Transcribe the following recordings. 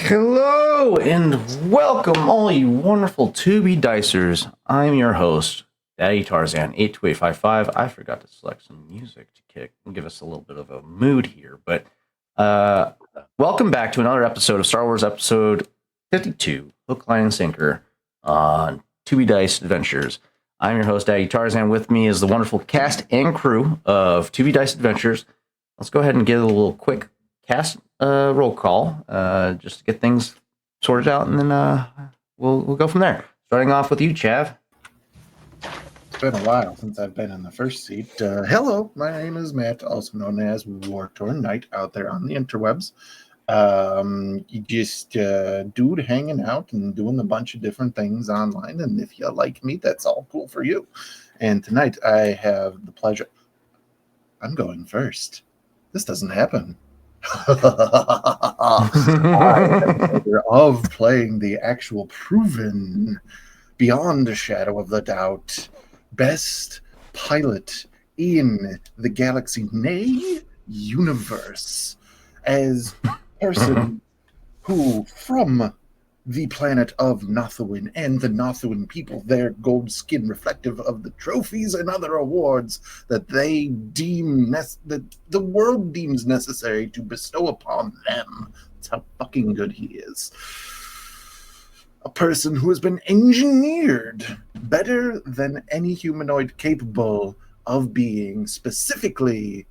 Hello and welcome, all you wonderful Tubi Dicers. I'm your host, Daddy Tarzan, 82855. I forgot to select some music to kick and give us a little bit of a mood here, but welcome back to another episode of Star Wars Episode 52, Hook, Line, and Sinker on Tubi Dice Adventures. I'm your host, Daddy Tarzan. With me is the wonderful cast and crew of Tubi Dice Adventures. Let's go ahead and get a little quick cast roll call just to get things sorted out, and then we'll go from there. Starting off with you, Chav. It's been a while since I've been in the first seat. Hello, my name is Matt, also known as War-Torn Knight out there on the interwebs. Just dude hanging out and doing a bunch of different things online, and if you like me, that's all cool for you. And tonight I have the pleasure. I'm going first. This doesn't happen. I have the pleasure of playing the actual proven, beyond a shadow of the doubt, best pilot in the galaxy, nay, universe, as person who, from the planet of Nothuin and the Nothuin people, their gold skin reflective of the trophies and other awards that they deem that the world deems necessary to bestow upon them. That's how fucking good he is. A person who has been engineered better than any humanoid capable of being, specifically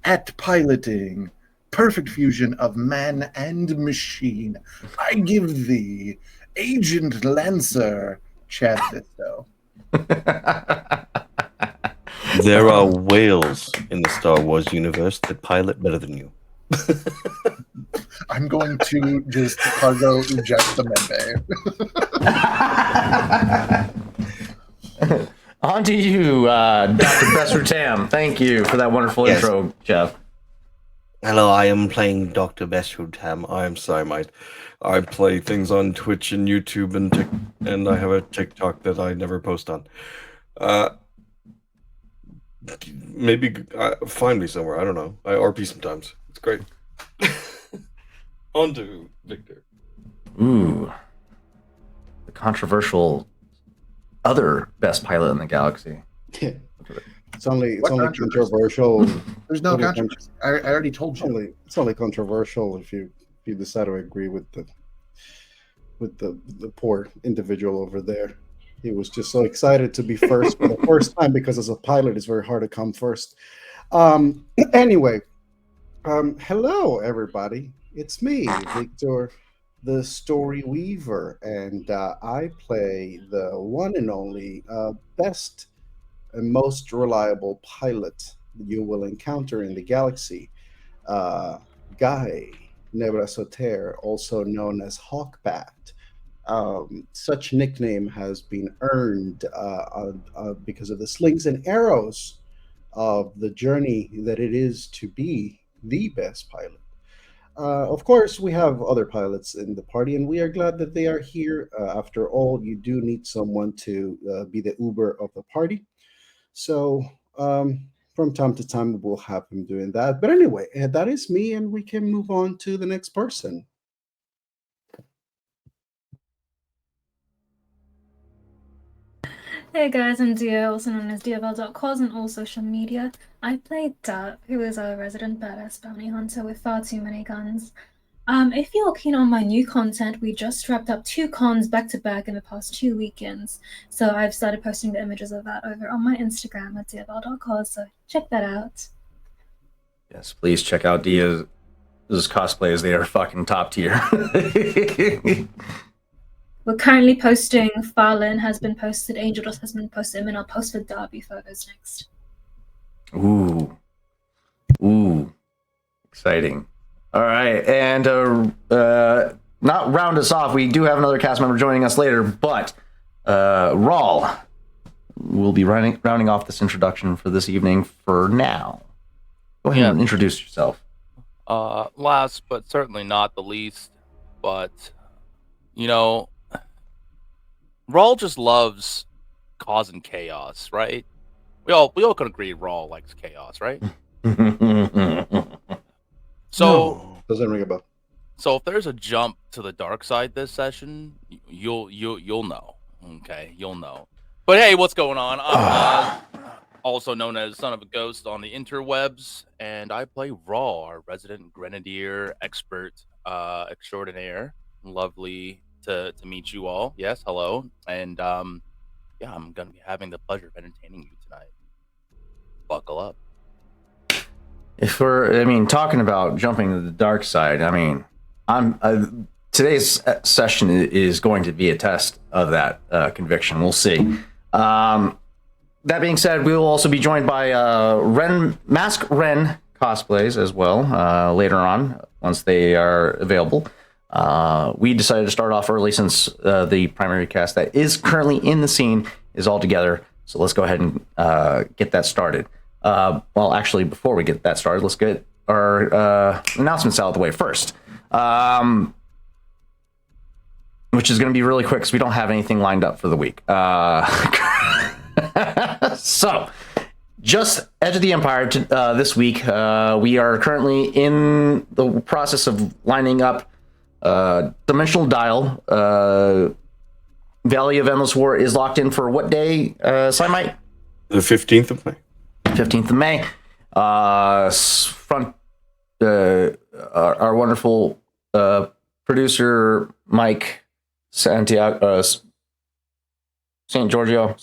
at piloting perfect fusion of man and machine. I give thee Agent Lancer Chad Fisto. There are whales in the Star Wars universe that pilot better than you. I'm going to just cargo eject the medbay. On to you, Dr. Besser Tam. Thank you for that wonderful intro, Jeff. Hello, I am playing Dr. Besser Tam. I'm Cymite. I play things on Twitch and YouTube and I have a TikTok that I never post on. Maybe find me somewhere. I don't know. I RP sometimes. It's great. On to Victor. Ooh. The controversial other best pilot in the galaxy. It's only controversial. There's no controversy. I already told you. It's only controversial if you decide to agree with the poor individual over there. He was just so excited to be first for the first time because as a pilot, it's very hard to come first. Anyway, hello everybody. It's me, Victor, the Story Weaver, and I play the one and only best and most reliable pilot you will encounter in the galaxy, Guy Nebra Soter, also known as Hawkbat. Such nickname has been earned because of the slings and arrows of the journey that it is to be the best pilot. Of course, we have other pilots in the party, and we are glad that they are here. After all, you do need someone to be the Uber of the party. So from time to time, we'll have him doing that. But anyway, that is me, and we can move on to the next person. Hey guys, I'm Dia, also known as DFL.cos on all social media. I play Dart, who is a resident badass bounty hunter with far too many guns. If you're keen on my new content, we just wrapped up 2 cons back-to-back in the past 2 weekends. So I've started posting the images of that over on my Instagram at DFL.cos, so check that out. Yes, please check out Dia's cosplays. They are fucking top tier. We're currently posting, Farlin has been posted, Angel Dust has been posted, and then I'll post for Derby photos next. Ooh. Exciting. All right, and not round us off, we do have another cast member joining us later, but Rawl will be rounding off this introduction for this evening for now. Go ahead and introduce yourself. Last, but certainly not the least, but, you know, Rawl just loves causing chaos, right? We all can agree Rawl likes chaos, right? So doesn't ring a bell. So if there's a jump to the dark side this session, you'll know. Okay, you'll know. But hey, what's going on? I'm also known as Son of a Ghost on the interwebs, and I play Raw, our resident grenadier expert extraordinaire. Lovely to meet you all. Yes, hello. And yeah, I'm gonna be having the pleasure of entertaining you tonight. Buckle up. If we're, talking about jumping to the dark side, today's session is going to be a test of that conviction. We'll see. That being said, we will also be joined by Mask Ren cosplays as well later on once they are available. We decided to start off early since the primary cast that is currently in the scene is all together. So let's go ahead and get that started. Well, actually, before we get that started, let's get our announcements out of the way first. Which is going to be really quick because we don't have anything lined up for the week. So, just Edge of the Empire this week. We are currently in the process of lining up Dimensional Dial. Valley of Endless War is locked in for what day, Simite? The 15th of May. 15th of May. Our wonderful producer, Mike Santiago, St. Giorgio,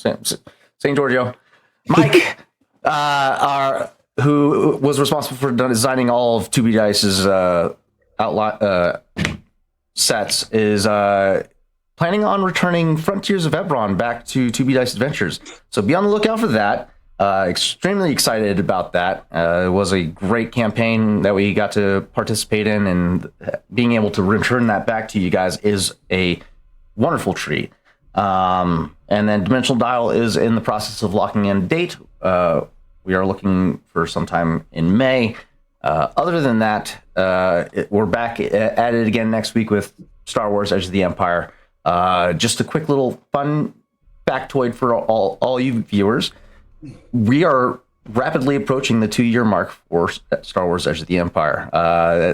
Mike, who was responsible for designing all of 2B Dice's sets, is planning on returning Frontiers of Eberron back to 2B Dice Adventures. So be on the lookout for that. Extremely excited about that. It was a great campaign that we got to participate in, and being able to return that back to you guys is a wonderful treat. And then Dimensional Dial is in the process of locking in a date. We are looking for sometime in May. Other than that, we're back at it again next week with Star Wars Edge of the Empire. Just a quick little fun factoid for all you viewers. We are rapidly approaching the 2-year mark for Star Wars Edge of the Empire.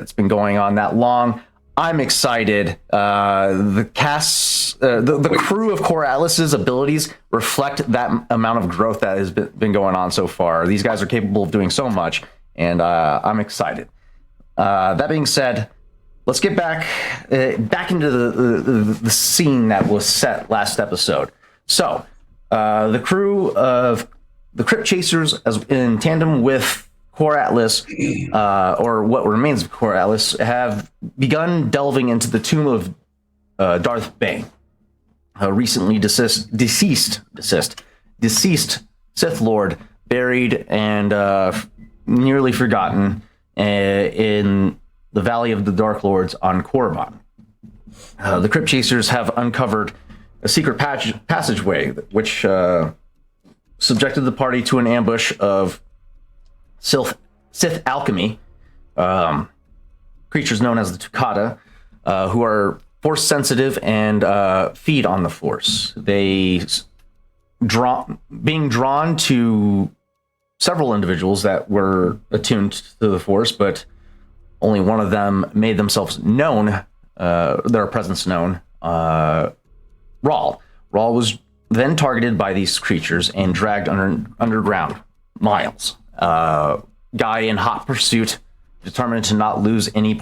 It's been going on that long. I'm excited. The cast, the crew of Core Atlas's abilities reflect that amount of growth that has been going on so far. These guys are capable of doing so much, and I'm excited. That being said, let's get back into the scene that was set last episode. So, the crew of the Crypt Chasers, as in tandem with Core Atlas, or what remains of Core Atlas, have begun delving into the tomb of Darth Bane, a recently deceased Sith Lord, buried and nearly forgotten in the Valley of the Dark Lords on Korriban. The Crypt Chasers have uncovered a secret passageway, which subjected the party to an ambush of Sith alchemy, creatures known as the Tukata, who are force sensitive and feed on the force. They being drawn to several individuals that were attuned to the force, but only one of them made themselves known, their presence known. Rawl was then targeted by these creatures and dragged underground miles. Guy in hot pursuit, determined to not lose any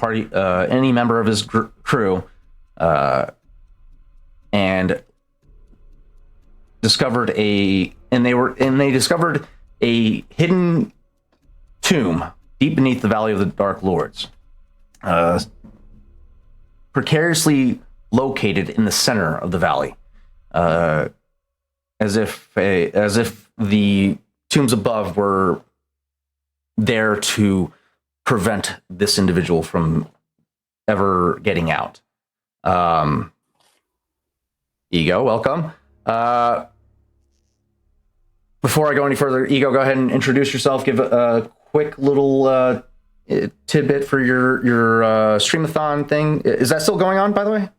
member of his crew, and discovered they discovered a hidden tomb deep beneath the Valley of the Dark Lords, precariously located in the center of the valley. As if the tombs above were there to prevent this individual from ever getting out. Ego, welcome. Before I go any further, Ego, go ahead and introduce yourself. Give a quick little tidbit for your streamathon thing. Is that still going on, by the way?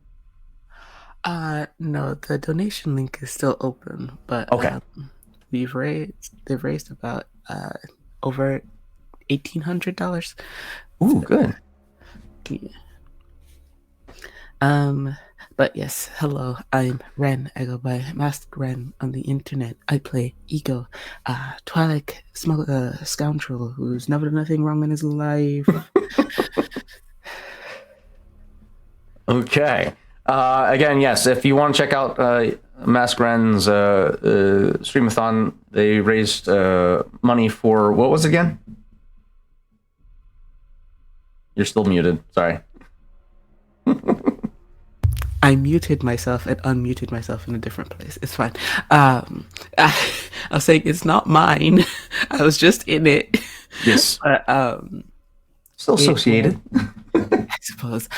No, the donation link is still open, but okay. They've raised about over $1,800. Ooh, good. Yeah. But yes, hello, I'm Ren. I go by Masked Ren on the internet. I play Ego, Twilight scoundrel who's never done anything wrong in his life. Okay. Again, yes, if you want to check out Mask Ren's streamathon, they raised money for, what was it again? You're still muted. Sorry. I muted myself and unmuted myself in a different place. It's fine. I was saying it's not mine. I was just in it. Yes. Still it- associated. I suppose.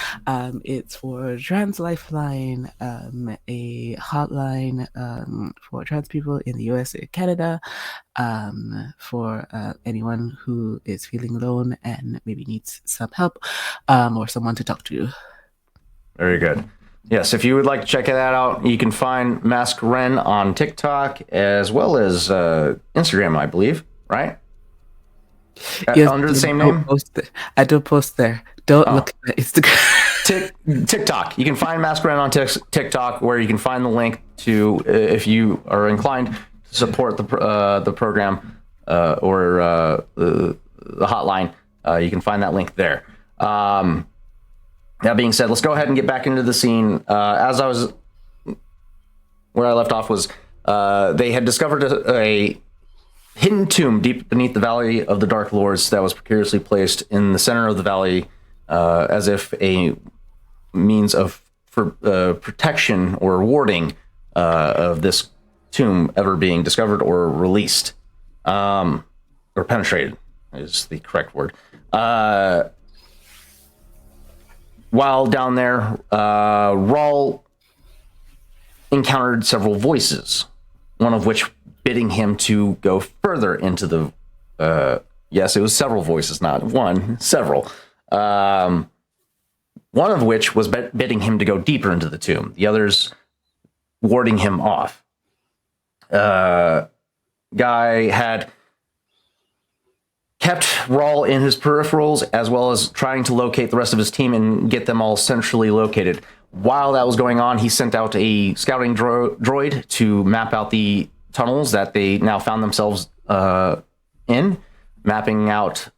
It's for Trans Lifeline, a hotline for trans people in the US and Canada, for anyone who is feeling alone and maybe needs some help, or someone to talk to. Very good. Yes, if you would like to check that out, you can find Mask Ren on TikTok as well as Instagram, I believe, right? Yes, Under the same don't name? post it. I don't post there. Don't look at Instagram. TikTok. You can find Mask Ren on TikTok, where you can find the link to if you are inclined to support the program or the hotline. You can find that link there. That being said, let's go ahead and get back into the scene. As I was, where I left off was they had discovered a hidden tomb deep beneath the Valley of the Dark Lords that was precariously placed in the center of the valley, as if a means of protection or warding of this tomb ever being discovered or released, or penetrated is the correct word. While down there, Raul encountered several voices, one of which bidding him to go further into the... yes, it was several voices, not one, several. One of which was bidding him to go deeper into the tomb. The others warding him off. Guy had kept Raul in his peripherals, as well as trying to locate the rest of his team and get them all centrally located. While that was going on, he sent out a scouting droid to map out the tunnels that they now found themselves in, mapping out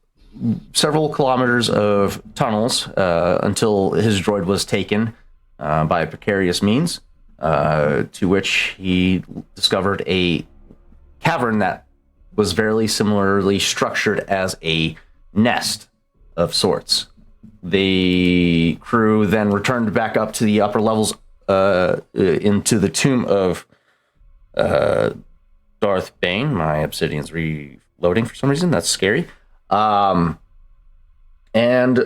several kilometers of tunnels until his droid was taken by precarious means, to which he discovered a cavern that was very similarly structured as a nest of sorts. The crew then returned back up to the upper levels into the tomb of Darth Bane. My Obsidian's reloading for some reason. That's scary. And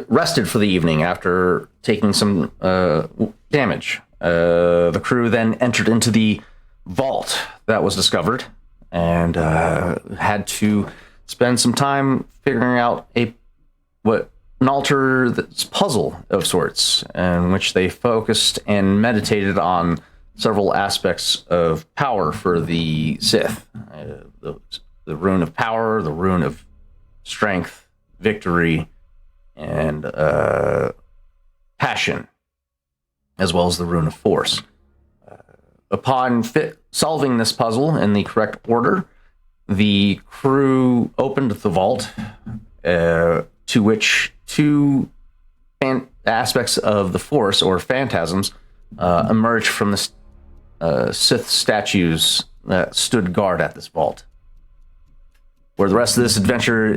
rested for the evening after taking some damage. The crew then entered into the vault that was discovered and had to spend some time figuring out an altar puzzle of sorts, in which they focused and meditated on several aspects of power for the Sith. The rune of power, the rune of strength, victory, and passion, as well as the rune of force. Upon solving this puzzle in the correct order, the crew opened the vault, to which two aspects of the Force, or phantasms, emerged from the Sith statues that stood guard at this vault. Where the rest of this adventure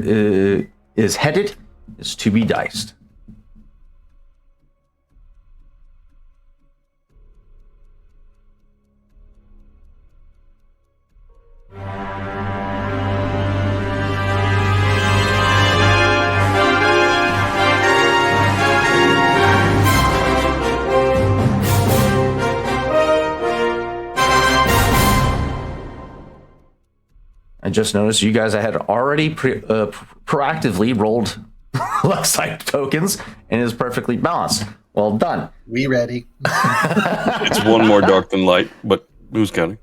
is headed is to be diced. I just noticed you guys had already proactively rolled left side tokens and it is perfectly balanced. Well done. We ready? It's one more dark than light, but who's counting?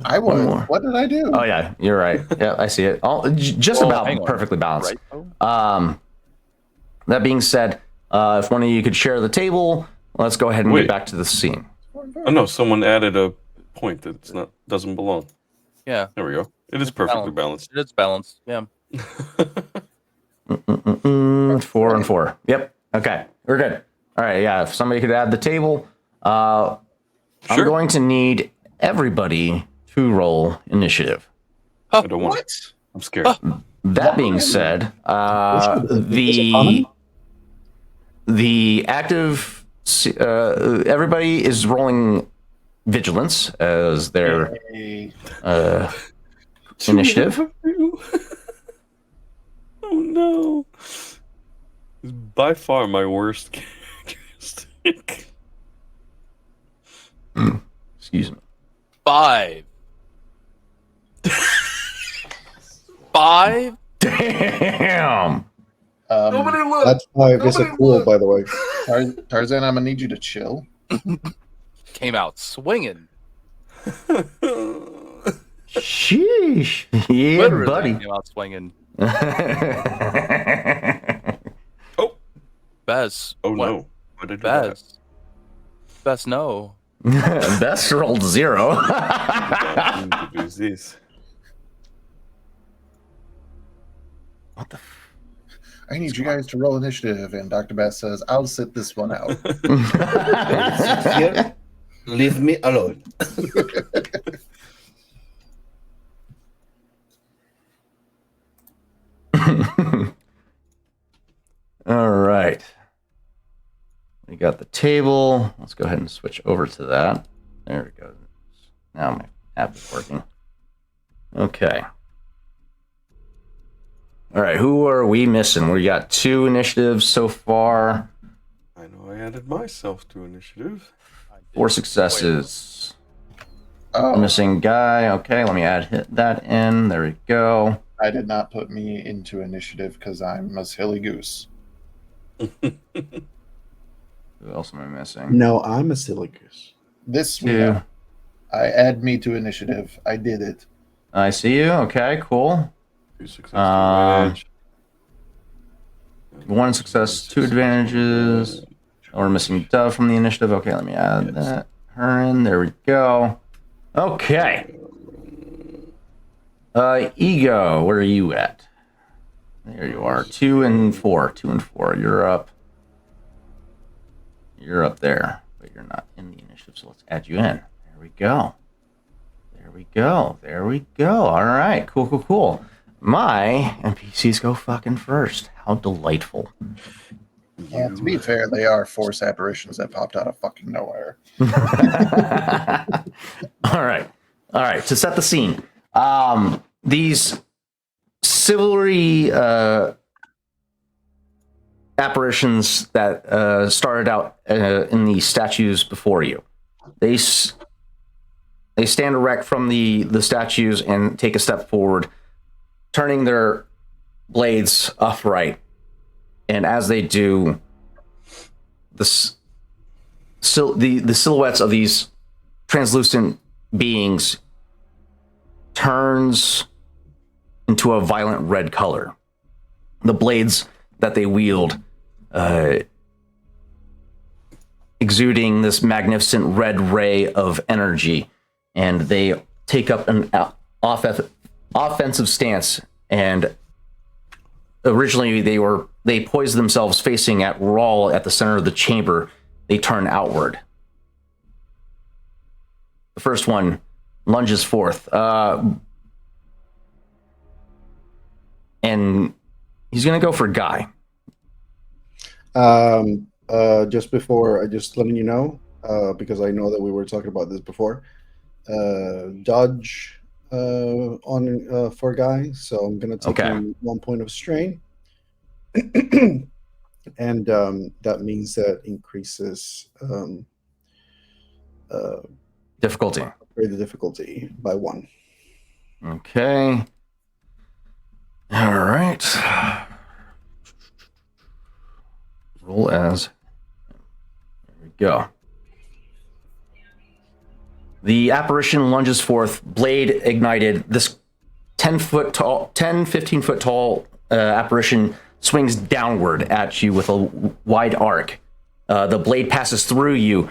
I One was. more. What did I do? Oh yeah, you're right. Yeah, I see it. Just Oh, about hang on. perfectly balanced. Right. That being said, if one of you could share the table, let's go ahead and Wait. get back to the scene. Oh no, someone added a point that doesn't belong. Yeah, There we go. It is perfectly balanced. it's balanced. Yeah. 4 and 4. Yep. Okay. We're good. All right. Yeah. If somebody could add the table, I'm Sure. going to need everybody to roll initiative. I don't want it. What? I'm scared. That being said, the active everybody is rolling vigilance as their Hey, initiative. Oh no. It's by far my worst characteristic. Excuse me. 5. 5. Damn. look. That's 5 is a pool, by the way. Tarzan, I'm gonna need you to chill. Came out swinging. Sheesh. Yeah, Literally buddy. came out swinging. Oh. Bez. Oh what? no. What did I do? Bez. Bez, no. Best rolled 0. That? To do this. What the? I need you guys to roll initiative, and Dr. Bass says, I'll sit this one out. Here, leave me alone. All right. We got the table. Let's go ahead and switch over to that. There we go. Now my app is working. Okay. All right. Who are we missing? We got 2 initiatives so far. I know I added myself to initiative. 4 successes. Oh, Missing guy. Okay, let me add that in. There we go. I did not put me into initiative because I'm a silly goose. Who else am I missing? No, I'm a silly goose. This we 2. know. I add me to initiative. I did it. I see you. Okay, cool. 2 success, 2 advantage. 1 success, 2 advantages. Oh, we're missing Dove from the initiative. Okay, let me add that. Her in. There we go. Okay. Ego, where are you at? There you are. 2 and 4. 2 and 4. You're up. You're up there, but you're not in the initiative, so let's add you in. There we go. There we go. There we go. All right. Cool, cool, cool. My NPCs go fucking first. How delightful. Yeah, to be fair, they are force apparitions that popped out of fucking nowhere. All right. All right. To set the scene, these silvery apparitions that started out in the statues before you, they stand erect from the statues and take a step forward, turning their blades upright. And as they do, the silhouettes of these translucent beings turns into a violent red color. The blades that they wield exuding this magnificent red ray of energy, and they take up an offensive stance. And originally they poised themselves facing at Rawl at the center of the chamber. They turn outward. The first one lunges forth, and he's going to go for Guy. Just before, just letting you know, because I know that we were talking about this before. Dodge on for Guy, so I'm gonna take Okay. him 1 point of strain, and that means that increases Difficulty. the difficulty by 1. Okay. All right. Roll as. There we go. The apparition lunges forth, blade ignited. This 15 foot tall apparition swings downward at you with a wide arc. The blade passes through you.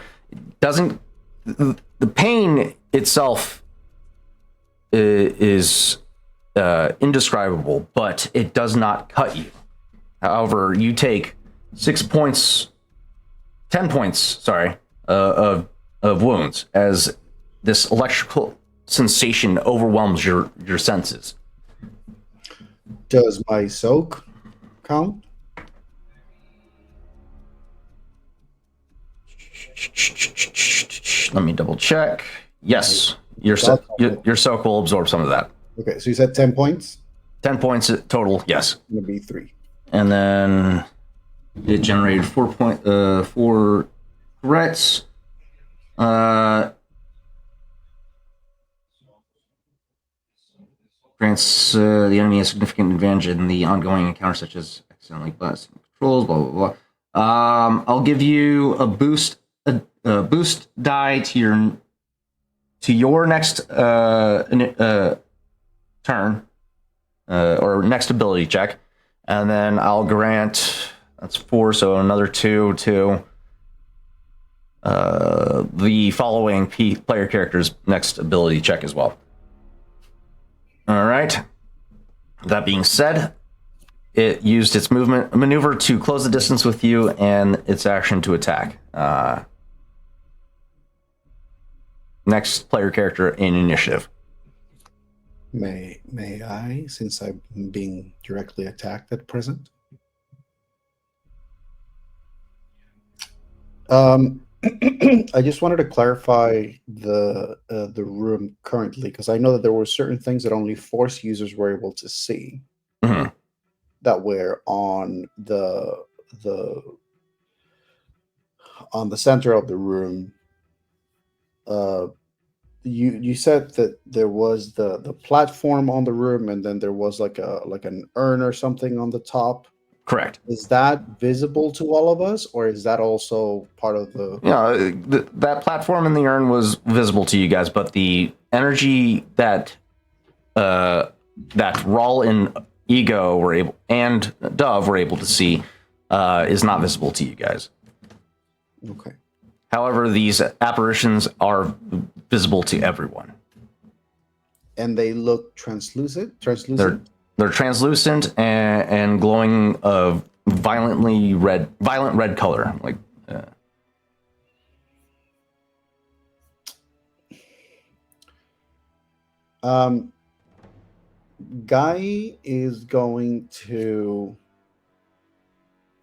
Doesn't the pain itself is indescribable, but it does not cut you. However, you take 10 points, sorry, of wounds as this electrical sensation overwhelms your senses. Does my soak count? Let me double check. Yes, your soak will absorb some of that. Okay, so you said 10 points? 10 points total, yes. It's going to be 3. And then it generated 4 threats. Grants the enemy a significant advantage in the ongoing encounter, such as accidentally blasting controls, blah, blah, blah. I'll give you a boost die to your next turn, or next ability check. And then I'll grant, that's 4, so another 2 to the following player character's next ability check as well. All right. That being said, it used its maneuver to close the distance with you and its action to attack. Next player character in initiative. May I, since I'm being directly attacked at present? I just wanted to clarify the room currently, because I know that there were certain things that only Force users were able to see, Mm-hmm. that were on the center of the room. You said that there was the platform on the room, and then there was like an urn or something on the top. Correct. Is that visible to all of us, or is that also part of the? Yeah, that platform in the urn was visible to you guys, but the energy that Rawl and Ego were able, and Dove were able to see, is not visible to you guys. Okay. However, these apparitions are visible to everyone. And they look translucent. They're translucent and glowing of violent red color. Like Guy is going to,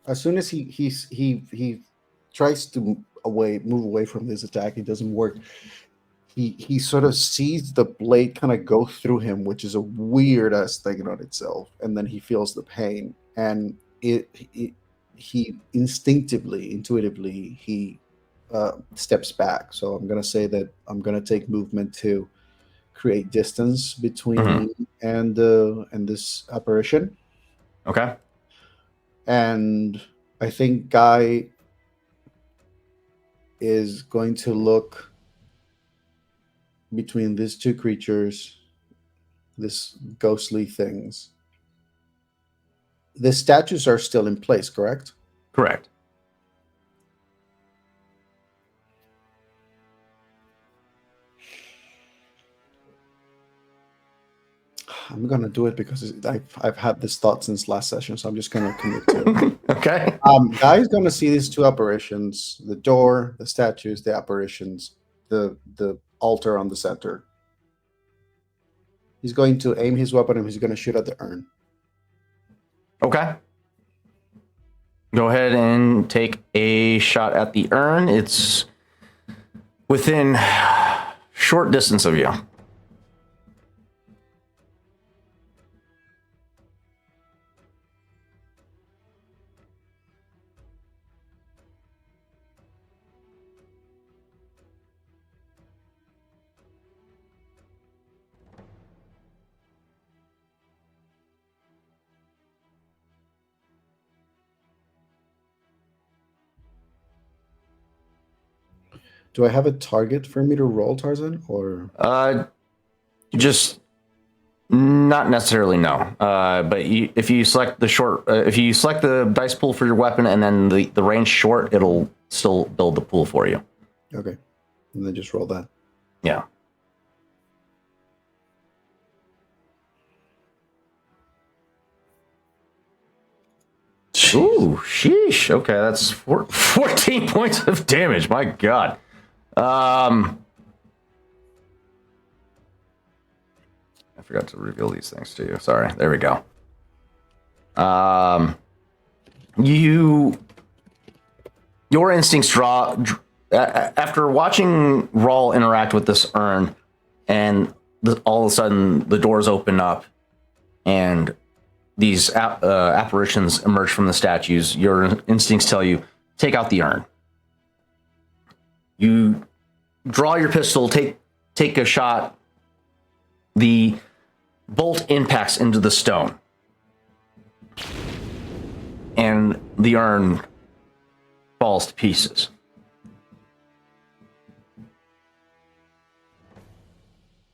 as soon as he tries to move away from this attack, it doesn't work. He sort of sees the blade kind of go through him, which is a weird ass thing on itself, and then he feels the pain, and he intuitively steps back. So I'm gonna say that I'm gonna take movement to create distance between me and this apparition. Okay. And I think Guy is going to look between these two creatures, this ghostly things. The statues are still in place, correct? Correct. I'm gonna do it because I've had this thought since last session, so I'm just gonna commit to it. Okay. Guy's gonna see these two apparitions: the door, the statues, the apparitions, the altar on the center. He's going to aim his weapon and he's going to shoot at the urn. Okay. Go ahead and take a shot at the urn. It's within short distance of you. Do I have a target for me to roll, Tarzan, or? Just not necessarily, no. But if you select the short, if you select the dice pool for your weapon and then the range short, it'll still build the pool for you. Okay. And then just roll that. Yeah. Ooh, sheesh. Okay, that's 14 points of damage. My God. I forgot to reveal these things to you. Sorry. There we go. Your instincts draw after watching Rawl interact with this urn, and all of a sudden the doors open up, and these apparitions emerge from the statues. Your instincts tell you, take out the urn. You draw your pistol, take a shot. The bolt impacts into the stone, and the urn falls to pieces.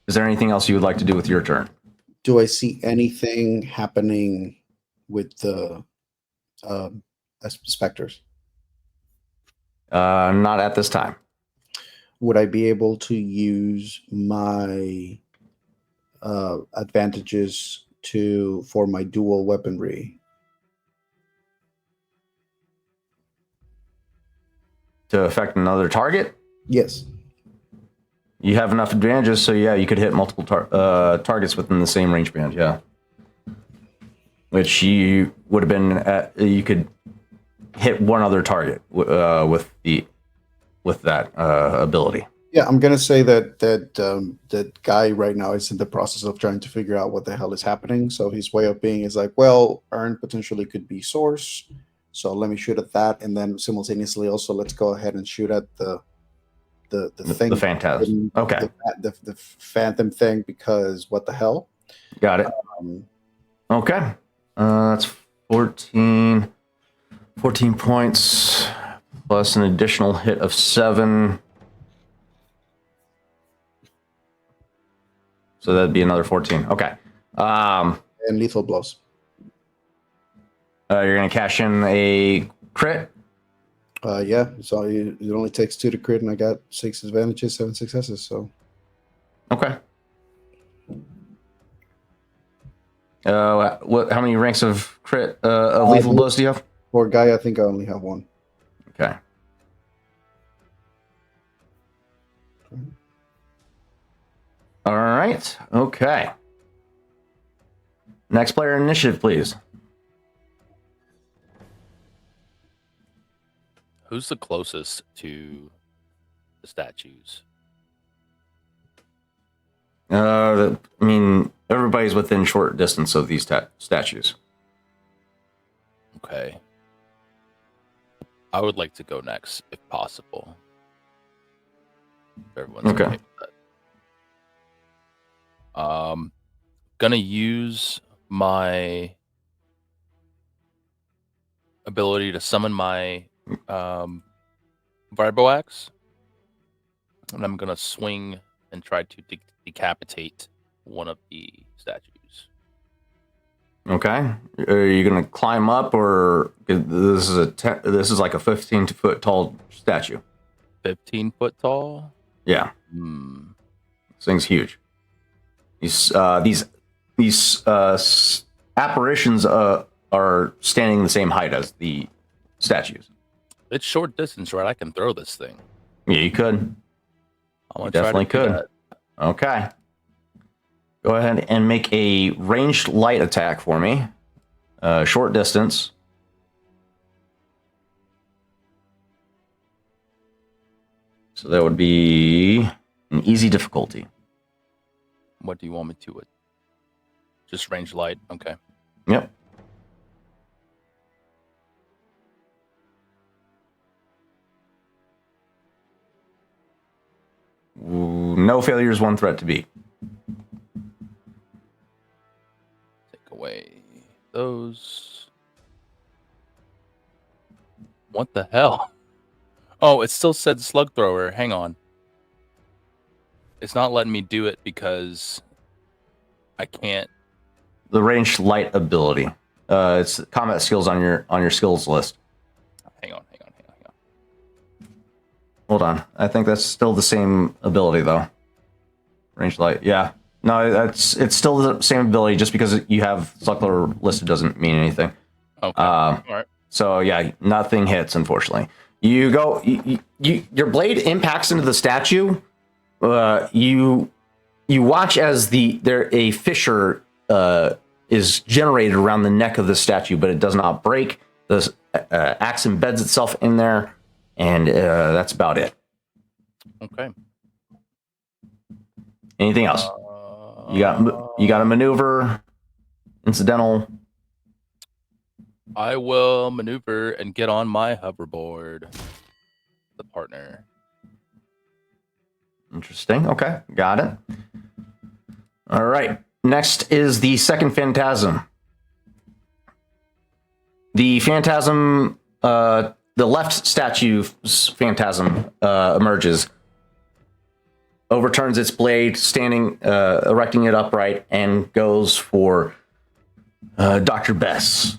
Is there anything else you would like to do with your turn? Do I see anything happening with the specters? Not at this time. Would I be able to use my advantages for my dual weaponry? To affect another target? Yes. You have enough advantages, so yeah, you could hit multiple targets within the same range band, yeah. Which you would have been at, you could hit one other target with that ability. Yeah, I'm gonna say that guy right now is in the process of trying to figure out what the hell is happening. So his way of being is like, well, urn potentially could be source, so let me shoot at that, and then simultaneously also let's go ahead and shoot at the thing, the phantasm. Okay, the phantom thing, because what the hell? Got it. Okay, that's 14 points plus an additional hit of 7. So that'd be another 14. Okay. And lethal blows. You're gonna cash in a crit. Yeah. So it only takes 2 to crit, and I got 6 advantages, 7 successes. So. Okay. What? How many ranks of crit of lethal blows do you have? For guy, I think I only have 1. Okay. All right. Okay. Next player initiative, please. Who's the closest to the statues? I mean, everybody's within short distance of these statues. Okay. I would like to go next, if possible. If everyone's okay with that. Gonna use my ability to summon my Vibroaxe, and I'm gonna swing and try to decapitate one of the statues. Okay. Are you gonna climb up, or this is like a 15-foot tall statue? 15-foot tall? Yeah. This thing's huge. These apparitions are standing the same height as the statues. It's short distance, right? I can throw this thing. Yeah, you could. You definitely could. Okay. Go ahead and make a ranged light attack for me. Short distance. So that would be an easy difficulty. What do you want me to it? Just range light? Okay. Yep. No failures, 1 threat to beat. Take away those. What the hell? Oh, it still said slug thrower. Hang on. It's not letting me do it because I can't. The ranged light ability. It's combat skills on your skills list. Hang on. Hold on. I think that's still the same ability though. Range light. Yeah. No, it's still the same ability. Just because you have Suckler listed doesn't mean anything. Okay. All right. So yeah, nothing hits. Unfortunately, you go. Your blade impacts into the statue. You watch as a fissure is generated around the neck of the statue, but it does not break. The axe embeds itself in there, and that's about it. Okay. Anything else? You got a maneuver, incidental. I will maneuver and get on my hoverboard. The partner. Interesting. Okay, got it. All right. Next is the second phantasm. The phantasm, the left statue's phantasm emerges, overturns its blade, erecting it upright, and goes for Dr. Bess.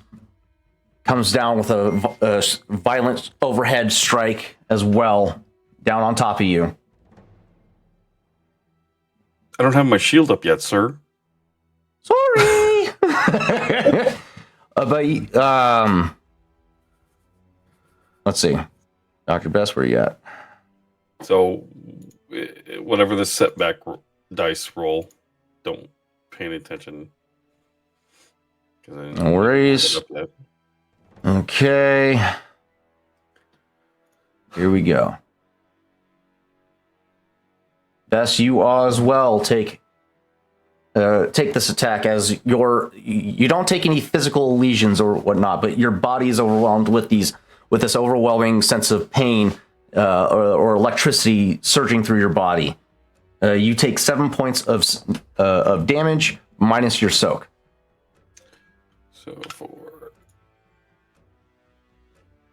Comes down with a violent overhead strike as well, down on top of you. I don't have my shield up yet, sir. Sorry. Let's see, Dr. Bess, where you at? So, whatever the setback dice roll, don't pay any attention. No worries. Okay. Here we go. Bess, you as well take this attack as you don't take any physical lesions or whatnot, but your body is overwhelmed with this overwhelming sense of pain or electricity surging through your body. You take 7 points of damage minus your soak. So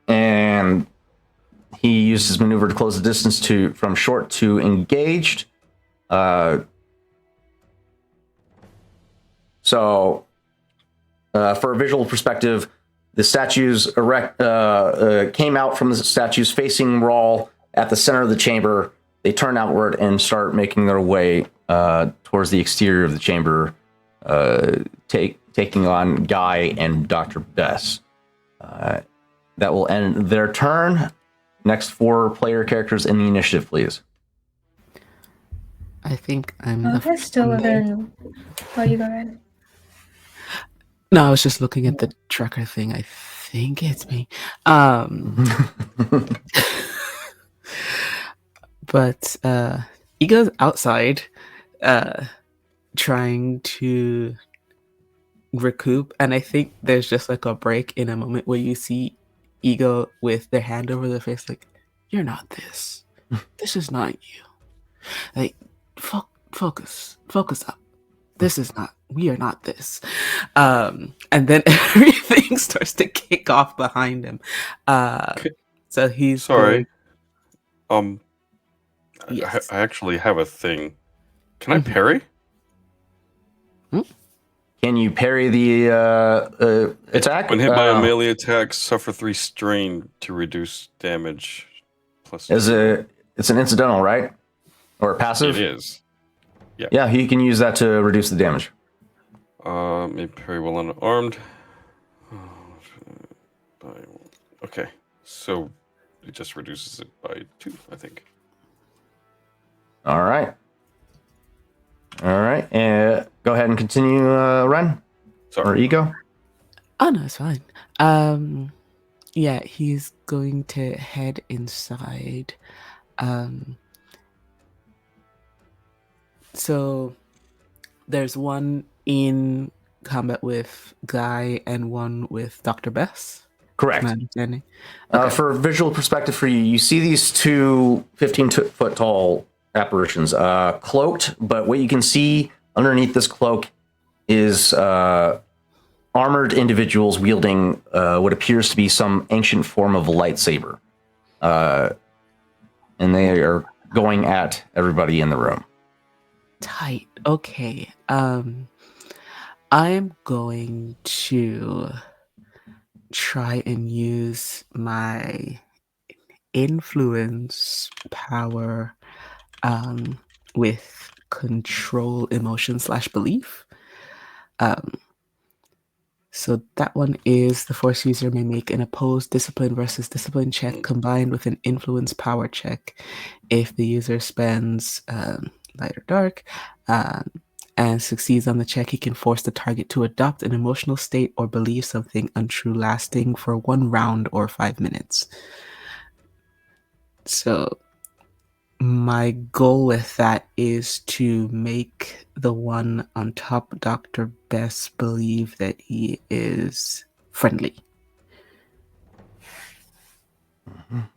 and he used his maneuver to close the distance from short to engaged. So, for a visual perspective, the statues came out from the statues facing Rawl at the center of the chamber. They turn outward and start making their way towards the exterior of the chamber, taking on Guy and Dr. Bess. That will end their turn. Next 4 player characters in the initiative, please. I think I'm. Okay, still within. Oh, you go ahead. No, I was just looking at the tracker thing. I think it's me. But he goes outside, trying to recoup, and I think there's just like a break in a moment where you see Ego with their hand over their face, like, "You're not this. This is not you. Like, focus up. This is not. We are not this." And then everything starts to kick off behind him. So he's sorry. Yes. I actually have a thing. Can I parry? Can you parry the attack? When hit by a melee attack, suffer 3 strain to reduce damage. Plus. It's an incidental, right? Or a passive? It is. Yeah. Yeah, he can use that to reduce the damage. Maybe parry while unarmed. Okay, so it just reduces it by 2, I think. All right. Go ahead and continue, Ren. Sorry. Or Ego. Oh no, it's fine. Yeah, he's going to head inside. So there's one in combat with Guy and one with Dr. Bess. Correct. My understanding. For visual perspective for you, you see these 2 15-foot tall apparitions, cloaked, but what you can see underneath this cloak is armored individuals wielding what appears to be some ancient form of a lightsaber. And they are going at everybody in the room. Tight. Okay. I'm going to try and use my influence power with control emotion / belief. So that one is the Force user may make an opposed discipline versus discipline check combined with an influence power check if the user spends light or dark and succeeds on the check. He can force the target to adopt an emotional state or believe something untrue lasting for 1 round or 5 minutes. So my goal with that is to make the one on top, Dr. Best, believe that he is friendly.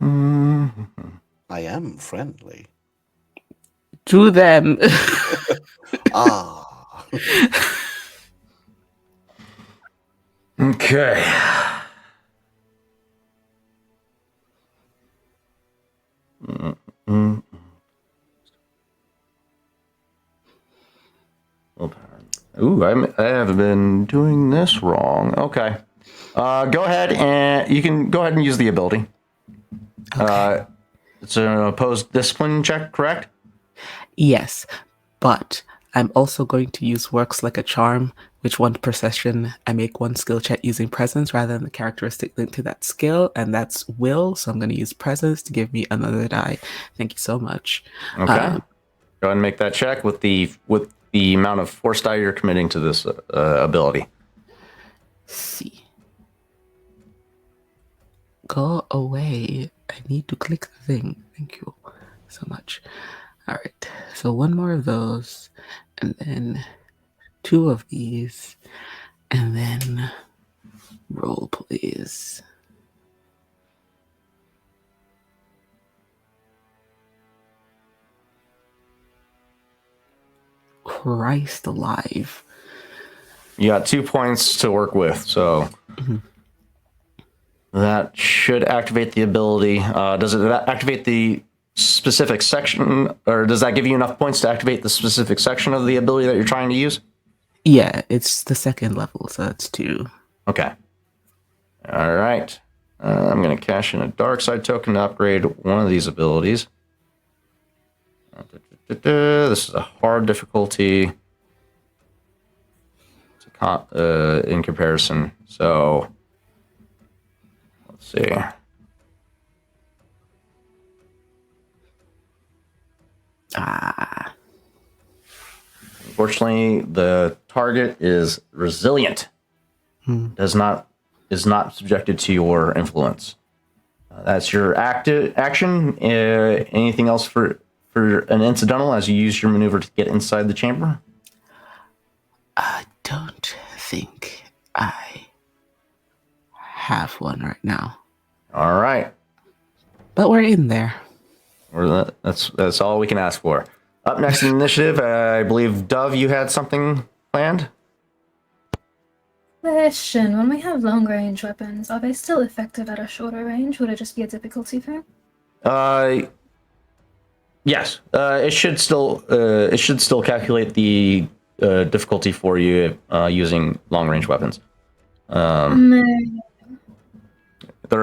I am friendly. To them. Ah. Okay. Ooh, I have been doing this wrong. Okay. Go ahead and you can go ahead and use the ability. Okay. It's an opposed discipline check, correct? Yes, but I'm also going to use works like a charm, which one per session I make 1 skill check using presence rather than the characteristic linked to that skill, and that's will. So I'm going to use presence to give me another die. Thank you so much. Okay. Go ahead and make that check with the amount of force die you're committing to this ability. See. Go away. I need to click the thing. Thank you so much. All right. So 1 more of those, and then 2 of these, and then roll, please. Christ alive. You got 2 points to work with, so that should activate the ability. Does it activate the specific section, or does that give you enough points to activate the specific section of the ability that you're trying to use? Yeah, it's the 2nd level, so that's 2. Okay. All right. I'm going to cash in a dark side token to upgrade one of these abilities. This is a hard difficulty in comparison. So let's see. Unfortunately, the target is resilient. Is not subjected to your influence. That's your action. Anything else for an incidental as you use your maneuver to get inside the chamber? I don't think I have one right now. All right. But we're in there. That's all we can ask for. Up next in initiative, I believe, Dove, you had something planned? Question: when we have long-range weapons, are they still effective at a shorter range? Would it just be a difficulty thing? Yes. It should still calculate the difficulty for you using long-range weapons. They're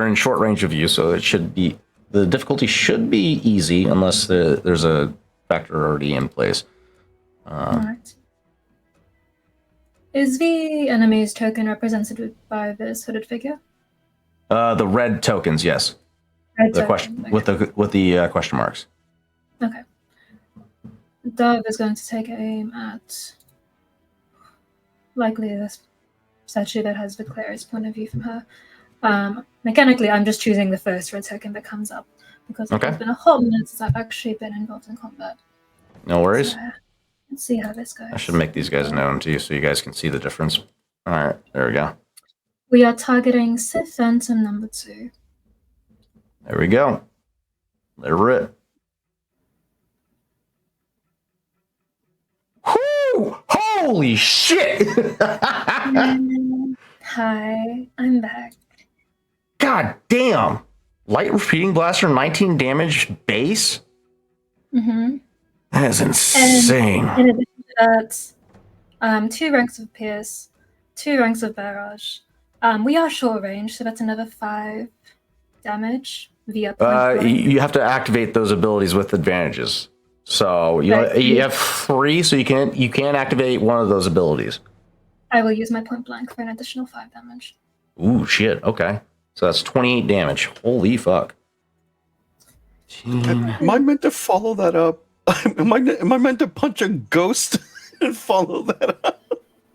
in short range of you, so the difficulty should be easy unless there's a factor already in place. Right. Is the enemy's token represented by this hooded figure? The red tokens, yes. Red The token, question okay. with the question marks. Okay. Dove is going to take aim at likely this statue that has the clearest point of view from her. Mechanically, I'm just choosing the first red token that comes up because it's been a hot minute since I've actually been involved in combat. No worries. So, let's see how this goes. I should make these guys known to you so you guys can see the difference. All right, there we go. We are targeting Sith Phantom number 2. There we go. Let her rip. Whoo! Holy shit! Hi, I'm back. God damn! Light repeating blaster, 19 damage base? Mm-hmm. That is insane. In addition to that, 2 ranks of Pierce, 2 ranks of Barrage. We are short range, so that's another 5 damage via point blank? You have to activate those abilities with advantages. So you have 3, so you can't activate one of those abilities. I will use my point blank for an additional 5 damage. Ooh, shit. Okay, so that's 28 damage. Holy fuck. Am I meant to follow that up? Am I meant to punch a ghost and follow that up?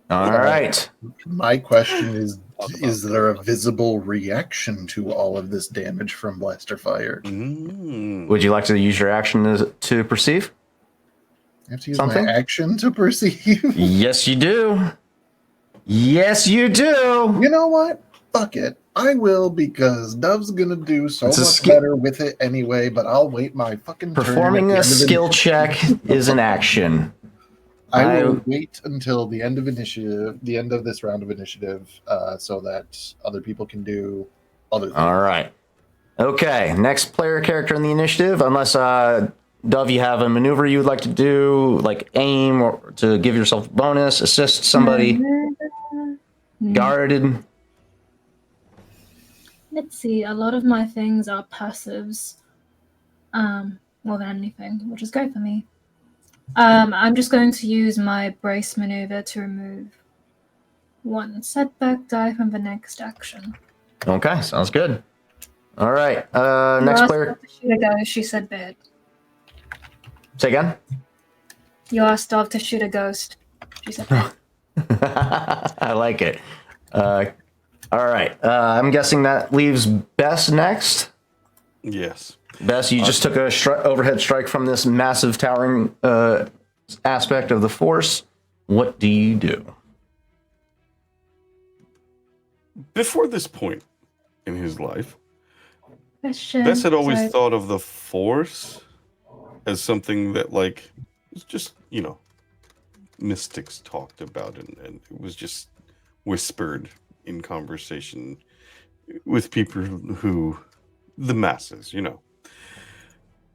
All right. My question is there a visible reaction to all of this damage from blaster fire? Would you like to use your action to perceive? I have to use Something? my action to perceive. Yes, you do. Yes, you do. You know what? Fuck it. I will, because Dove's gonna do so It's a much better with it anyway, but I'll wait my fucking turn. Performing at the a end of the skill check is an action. I will wait until the end of this round of initiative, so that other people can do other things. All right. Okay, next player character in the initiative, unless Dove, you have a maneuver you would like to do, like aim or to give yourself a bonus, assist somebody, guarded. Let's see. A lot of my things are passives, more than anything, which is great for me. I'm just going to use my brace maneuver to remove 1 setback die from the next action. Okay, sounds good. All right, next player. Shoot a ghost, she said bad. Say again? You asked Dove to shoot a ghost. She said bad. I like it. All right, I'm guessing that leaves Bess next. Yes. Bess, you just took a overhead strike from this massive towering aspect of the force. What do you do? Before this point in his life, Question. Bess had always Sorry. thought of the Force as something that, like, was just, mystics talked about, and it was just whispered in conversation with people who, the masses,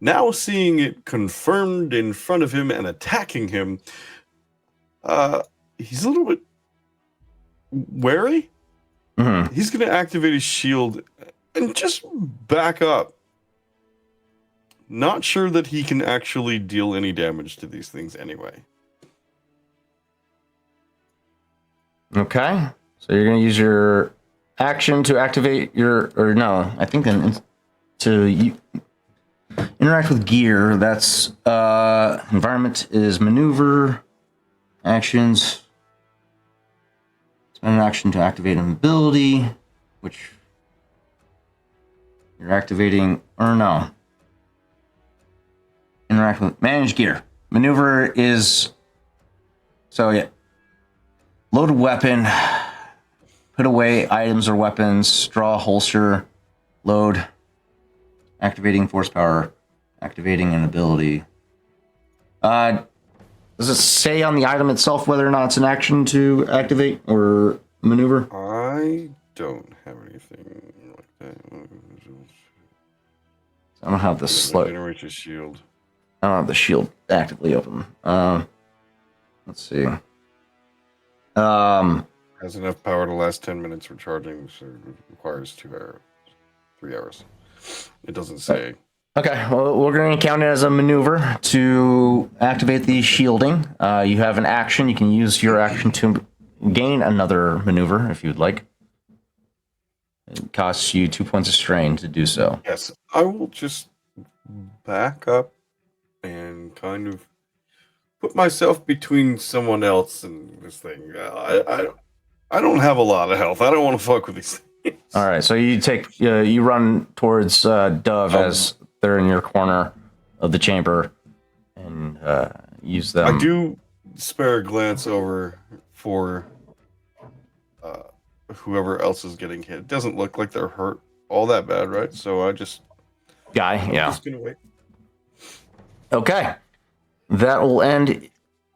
Now seeing it confirmed in front of him and attacking him, he's a little bit wary. Mm-hmm. He's going to activate his shield and just back up. Not sure that he can actually deal any damage to these things anyway. Okay, so you're going to use your action to activate I think then to interact with gear. That's environment is maneuver, actions. Spend an action to activate an ability, which you're activating, or no. Interact with manage gear. Maneuver is load a weapon, put away items or weapons, draw a holster, load, activating force power, activating an ability. Does it say on the item itself whether or not it's an action to activate or maneuver? I don't have anything like that. I don't have the Generate a shield. I don't have the shield actively open. Let's see. Has enough power to last 10 minutes recharging, so it requires 3 hours. It doesn't say. Okay, well, we're going to count it as a maneuver to activate the shielding. You have an action. You can use your action to gain another maneuver if you'd like. It costs you 2 points of strain to do so. Yes, I will just back up and kind of put myself between someone else and this thing. I don't have a lot of health. I don't want to fuck with these things. All right, so you run towards Dove as they're in your corner of the chamber and use them. I do spare a glance over for whoever else is getting hit. It doesn't look like they're hurt all that bad, right? So I just... I'm just gonna wait. Okay. That will end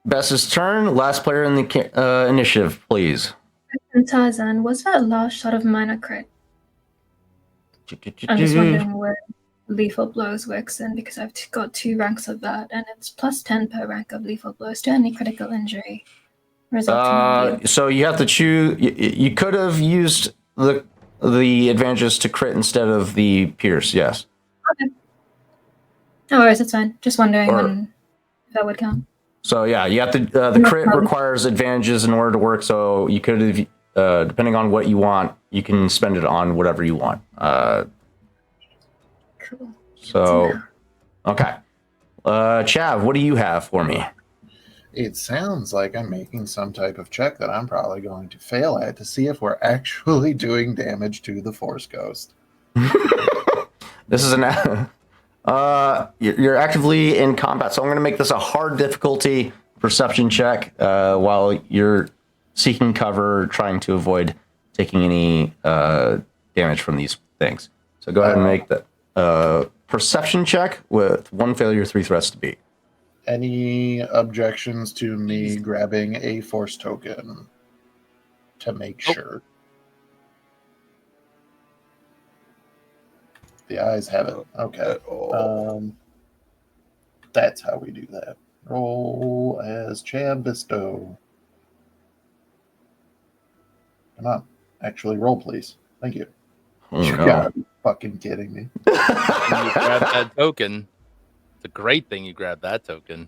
Bess's turn. Last player in the initiative, please. And Tarzan, was that last shot of mine a crit? I'm just wondering where lethal blows works in, because I've got 2 ranks of that, and it's plus 10 per rank of lethal blows to any critical injury. So you have to choose. You could have used the the advantages to crit instead of the pierce. Yes. Okay. No worries, it's fine. Just wondering Or- when if that would count. So yeah, you have to. The crit requires advantages in order to work. So you could, depending on what you want, you can spend it on whatever you want. Cool. So, okay. Chav, what do you have for me? It sounds like I'm making some type of check that I'm probably going to fail at to see if we're actually doing damage to the Force Ghost. This is an. You're actively in combat, so I'm going to make this a hard difficulty perception check while you're seeking cover, trying to avoid taking any damage from these things. So go ahead and make the perception check with 1 failure, 3 threats to beat. Any objections to me grabbing a Force token to make sure? The eyes have it. Okay. At all. That's how we do that. Roll as Chad Bistow. Come on. Actually, roll, please. Thank you. Oh, You no. gotta be fucking kidding me. When you grab that token. It's a great thing you grab that token.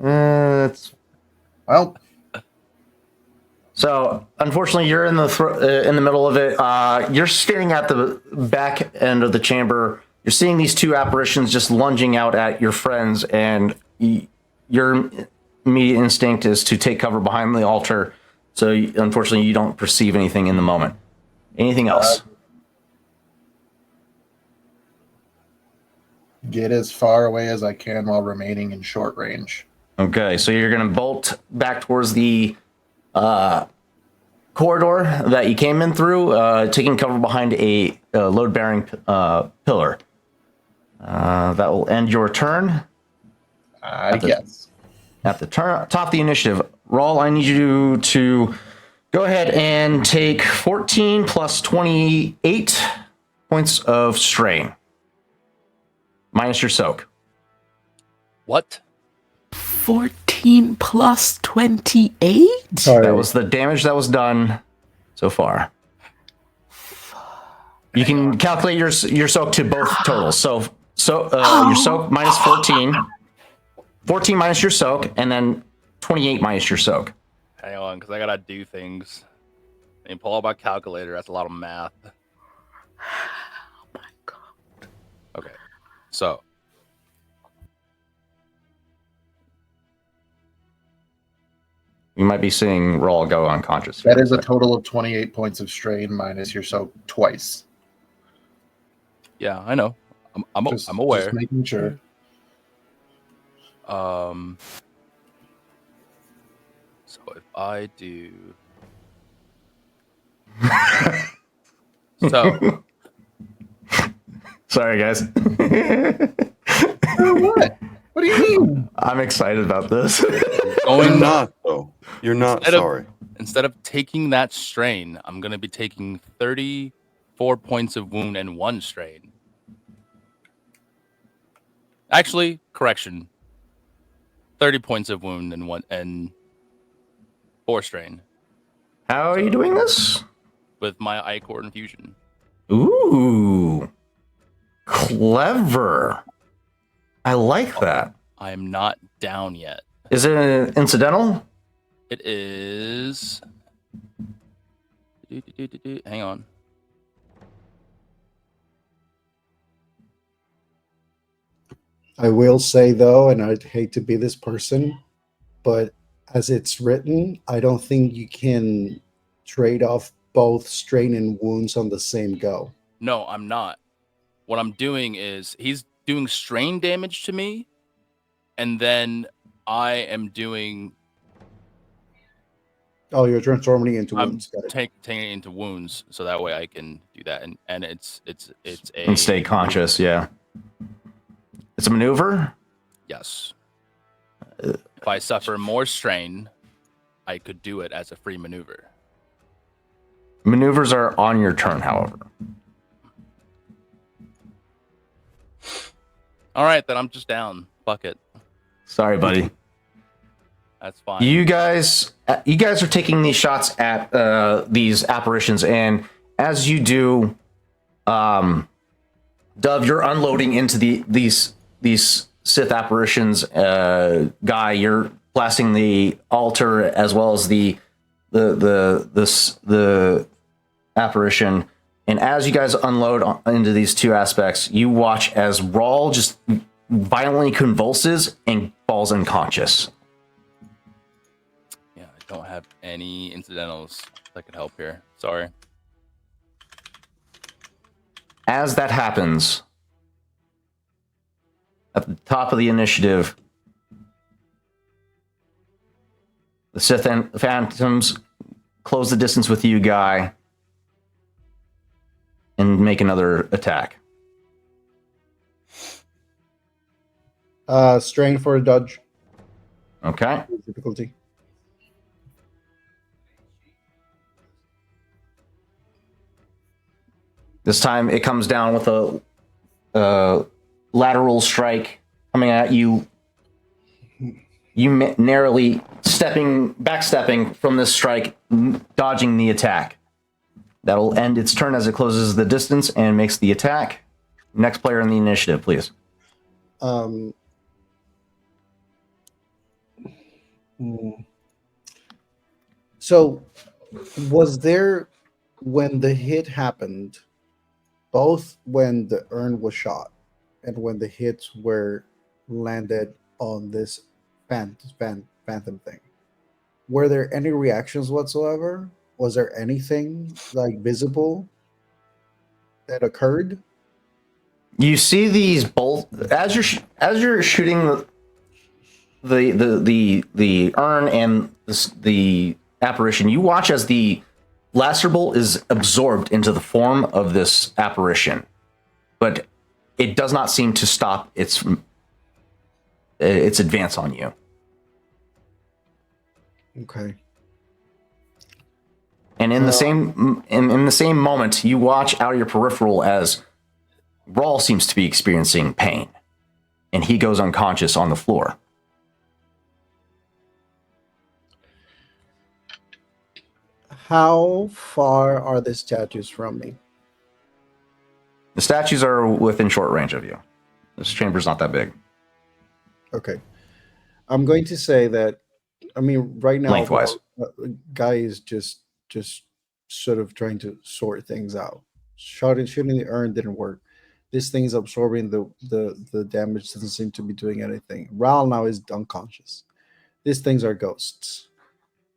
It's Well, So, unfortunately, you're in the middle of it. You're staring at the back end of the chamber. You're seeing these two apparitions just lunging out at your friends, and your immediate instinct is to take cover behind the altar. So, unfortunately, you don't perceive anything in the moment. Anything else? get as far away as I can while remaining in short range. Okay, so you're going to bolt back towards the corridor that you came in through, taking cover behind a load-bearing pillar. That will end your turn. I guess. At the top of the initiative, Rawl, I need you to go ahead and take 14 plus 28 points of strain, minus your soak. What? 14 plus 28? Sorry. That was the damage that was done so far. You can calculate your soak to both totals. So your soak minus 14, 14 minus your soak, and then 28 minus your soak. Hang on, because I gotta do things. And pull out my calculator. That's a lot of math. Oh my god. Okay, so You might be seeing Rawl go unconscious. That is a total of 28 points of strain minus your soak twice. yeah, I know. I'm Just aware. Just making sure. So if I do so Sorry, guys. What? What do you mean? I'm excited about this. You're going not, though. You're not Instead of- sorry. instead of taking that strain, I'm gonna be taking 34 points of wound and 1 strain. Actually, correction. 30 points of wound and 4 strain How are you doing this? with my Ichor infusion. Ooh, clever. I like that. I am not down yet. Is it incidental? It is. Hang on. I will say though, and I'd hate to be this person, but as it's written, I don't think you can trade off both strain and wounds on the same go. No, I'm not. What I'm doing is he's doing strain damage to me, and then I am doing. Oh, you're transforming into I'm wounds. Got it. taking it into wounds, so that way I can do that, and it's a And stay conscious, yeah. It's a maneuver? yes. If I suffer more strain, I could do it as a free maneuver. Maneuvers are on your turn, however. All right, then I'm just down. Fuck it. Sorry, buddy. That's fine. You guys are taking these shots at these apparitions, and as you do, Dove, you're unloading into these Sith apparitions. Guy, you're blasting the altar as well as the apparition. And as you guys unload into these two aspects, you watch as Rawl just violently convulses and falls unconscious. Yeah, I don't have any incidentals that could help here. Sorry. As that happens, at the top of the initiative, the Sith and Phantoms close the distance with you, Guy, and make another attack. Strain for a dodge. Okay. Difficulty. This time it comes down with a lateral strike coming at you. You narrowly backstepping from this strike, dodging the attack. That'll end its turn as it closes the distance and makes the attack. Next player in the initiative, please. So, was there, when the hit happened, both when the urn was shot and when the hits were landed on this phantom thing, were there any reactions whatsoever? Was there anything like visible that occurred? You see these both as you're shooting the urn and the apparition. You watch as the blaster bolt is absorbed into the form of this apparition, but it does not seem to stop its advance on you. Okay. And in the same moment, you watch out of your peripheral as Rawl seems to be experiencing pain, and he goes unconscious on the floor. How far are the statues from me? The statues are within short range of you. This chamber's not that big. Okay. I'm going to say that, I mean, right now, Lengthwise. Guy is just sort of trying to sort things out. Shooting the urn didn't work. This thing is absorbing the damage, doesn't seem to be doing anything. Ral now is unconscious. These things are ghosts.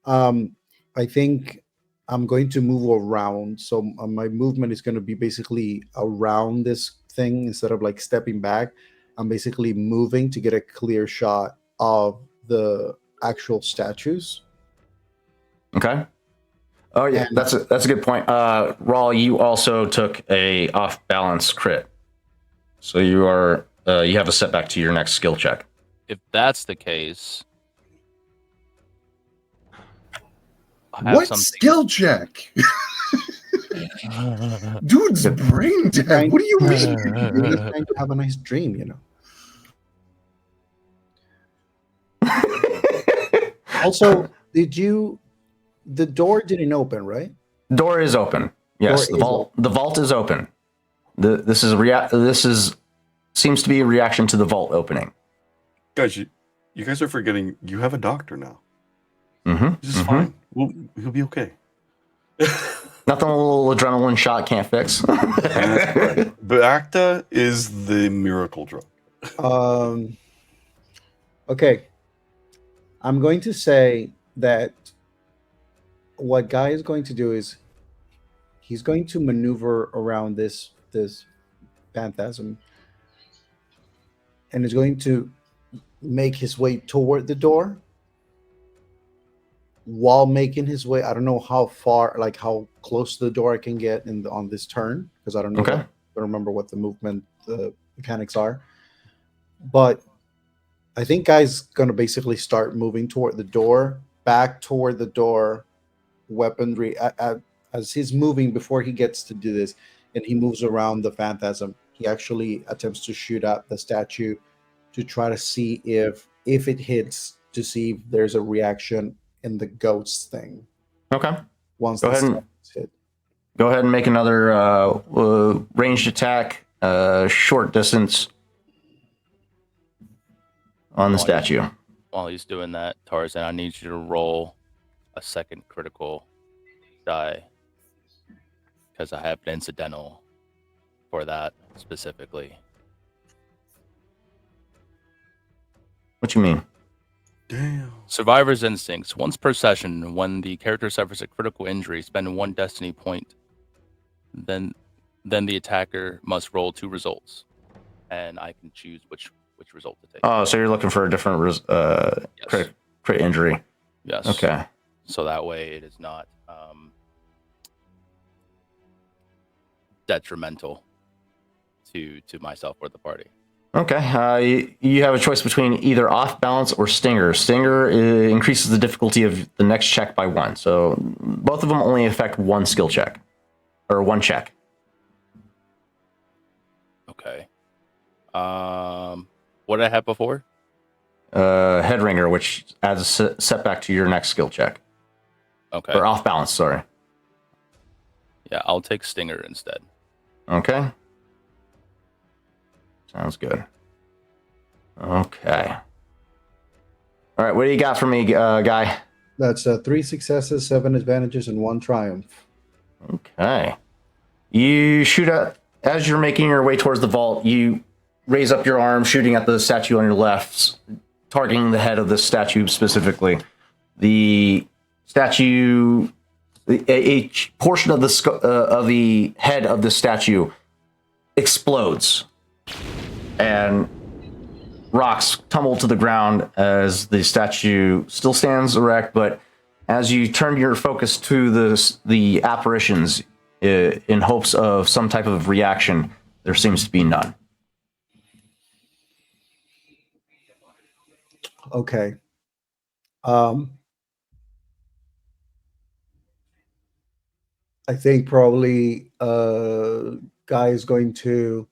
I think I'm going to move around. So my movement is going to be basically around this thing instead of like stepping back. I'm basically moving to get a clear shot of the actual statues. Okay. Oh yeah, And- that's a good point. Rawl, you also took a off balance crit, so you have a setback to your next skill check. If that's the case, I have What something. skill check? Dude's brain dead. What do you mean? You're just trying to have a nice dream, you know. Also, the door didn't open, right? Door is open. Yes, Door the vault is open. This seems to be a reaction to the vault opening. Guys, you guys are forgetting you have a doctor now. Mm-hmm. This is fine. He'll be okay. Nothing a little adrenaline shot can't fix. Bacta is the miracle drug. Okay. I'm going to say that what Guy is going to do is he's going to maneuver around this phantasm and is going to make his way toward the door while making his way. I don't know how far, like how close to the door I can get on this turn, because I don't know. Okay. I don't remember what the mechanics are, but I think Guy's going to basically start moving toward the door, back toward the door, weaponry. As he's moving, before he gets to do this, and he moves around the phantasm, he actually attempts to shoot at the statue to try to see if it hits, to see if there's a reaction in the ghost thing. Okay. Once Go the ahead and- statue is hit. Go ahead and make another ranged attack, short distance on the statue. While he's doing that, Tarzan, I need you to roll a second critical die because I have an incidental for that specifically. What you mean? Damn. Survivor's Instincts. Once per session, when the character suffers a critical injury, spend 1 destiny point. Then the attacker must roll 2 results, and I can choose which result to take. Oh, so you're looking for a different Yes. crit injury. Yes. Okay. So that way it is not detrimental to myself or the party. Okay. You have a choice between either off balance or stinger. Stinger increases the difficulty of the next check by 1. So both of them only affect 1 skill check or 1 check. Okay. What did I have before? Head ringer, which adds a setback to your next skill check. Okay. Or off balance, sorry. Yeah, I'll take Stinger instead. Okay. Sounds good. Okay. All right, what do you got for me, guy? That's 3 successes, 7 advantages, and 1 triumph. Okay. You shoot at, as you're making your way towards the vault, you raise up your arm, shooting at the statue on your left, targeting the head of the statue specifically. The statue, a portion of the head of the statue explodes, and rocks tumble to the ground as the statue still stands erect. But as you turn your focus to the apparitions in hopes of some type of reaction, there seems to be none. Okay. I think probably Guy is going to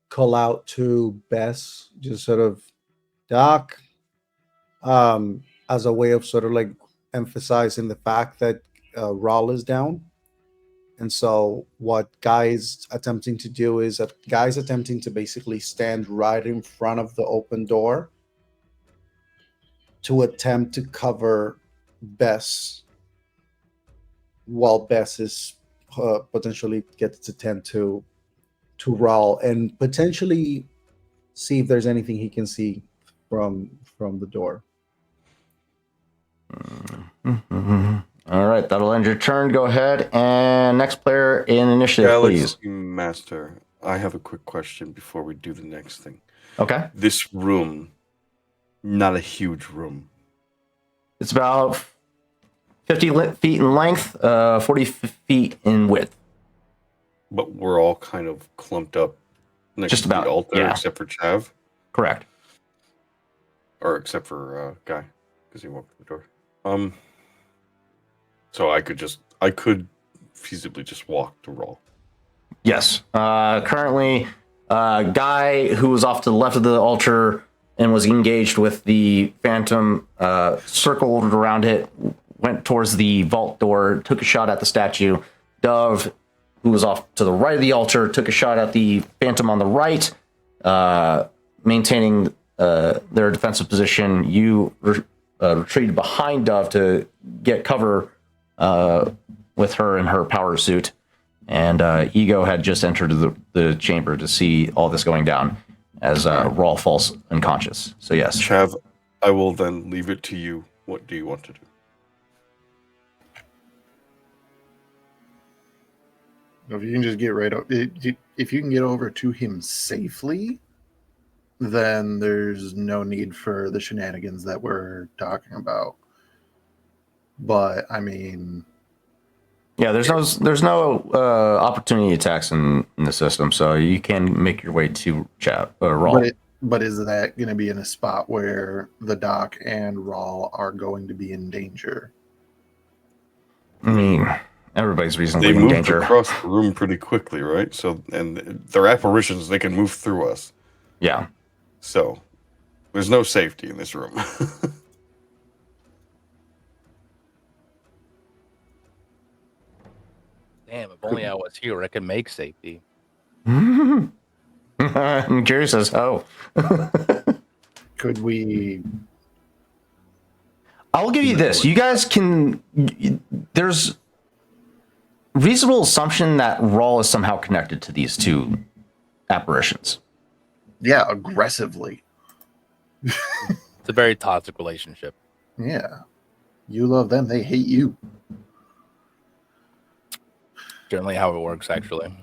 call out to Bess, just sort of Doc, as a way of sort of like emphasizing the fact that Rawl is down. And so what Guy's attempting to do is that Guy's attempting to basically stand right in front of the open door to attempt to cover Bess while Bess is potentially gets to tend to Rawl and potentially see if there's anything he can see from the door. Mm-hmm. All right, that'll end your turn. Go ahead, and next player in initiative, please. Galaxy Master, I have a quick question before we do the next thing. Okay. This room, not a huge room. It's about 50 feet in length, 40 feet in width. But we're all kind of clumped up next Just to about, the altar, yeah. except for Chav, Correct. or except for Guy, because he walked through the door. So I could feasibly just walk to Rawl. Yes. Currently, Guy, who was off to the left of the altar and was engaged with the phantom, circled around it, went towards the vault door, took a shot at the statue. Dove, who was off to the right of the altar, took a shot at the phantom on the right, maintaining their defensive position. You retreated behind Dove to get cover with her in her power suit. And Ego had just entered the chamber to see all this going down as Rawl falls unconscious. So yes. Chav, I will then leave it to you. What do you want to do? If you can just get right up, if you can get over to him safely, then there's no need for the shenanigans that we're talking about. But I mean, Yeah, there's no opportunity attacks in the system, so you can make your way to Rawl. but is that going to be in a spot where the Doc and Rawl are going to be in danger? I mean, everybody's They reasonably in moved danger. across the room pretty quickly, right? So, and they're apparitions; they can move through us. Yeah. So, there's no safety in this room. Damn, if only I was here, I could make safety. I'm curious as how. Could we? I'll give you this. You guys can. There's reasonable assumption that Rawl is somehow connected to these two apparitions. Yeah, aggressively. It's a very toxic relationship. Yeah, you love them; they hate you. Generally, how it works, actually.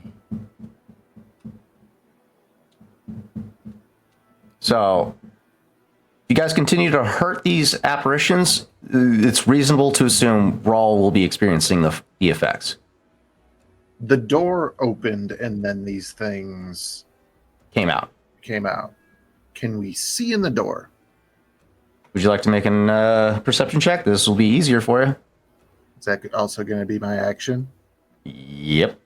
So, if you guys continue to hurt these apparitions, it's reasonable to assume Rawl will be experiencing the effects. The door opened, and then these things Came out. came out. Can we see in the door? Would you like to make a perception check? This will be easier for you. Is that also going to be my action? Yep.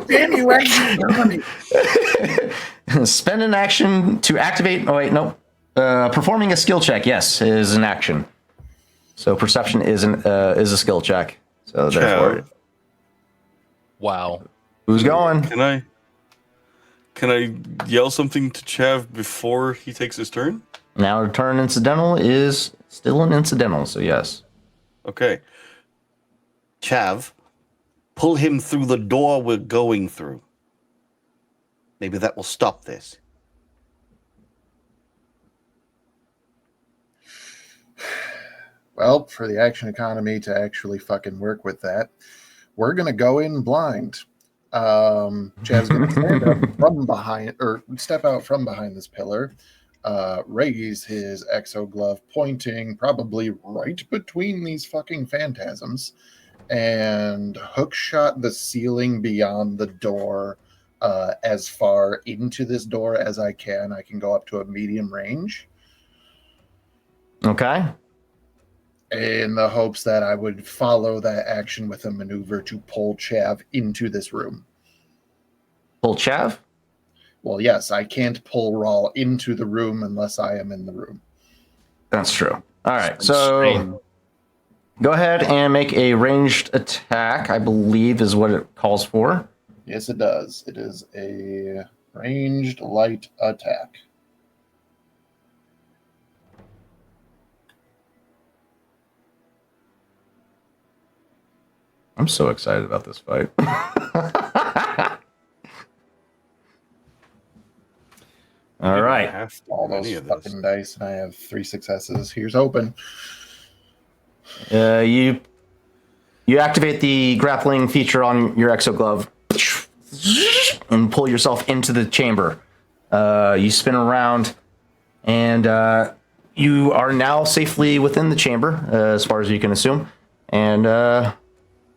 Damn you, action! Spend an action to activate. Oh wait, nope. Performing a skill check, yes, is an action. So perception is a skill check. So therefore, Chav, Wow. who's going? can I yell something to Chav before he takes his turn? Now, turn incidental is still an incidental. So yes. Okay. Chav, pull him through the door we're going through. Maybe that will stop this. Well, for the action economy to actually fucking work with that, we're going to go in blind. Chav's going to stand up from behind, or step out from behind this pillar, raise his exo glove, pointing probably right between these fucking phantasms, and hookshot the ceiling beyond the door as far into this door as I can. I can go up to a medium range Okay. in the hopes that I would follow that action with a maneuver to pull Chav into this room. Pull Chav. Well, yes, I can't pull Rawl into the room unless I am in the room. That's true. All right. So go ahead and make a ranged attack. I believe is what it calls for. Yes, it does. It is a ranged light attack. I'm so excited about this fight. All right. All those fucking dice, and I have 3 successes. Here's hoping. You activate the grappling feature on your exo glove and pull yourself into the chamber. You spin around, and you are now safely within the chamber, as far as you can assume. And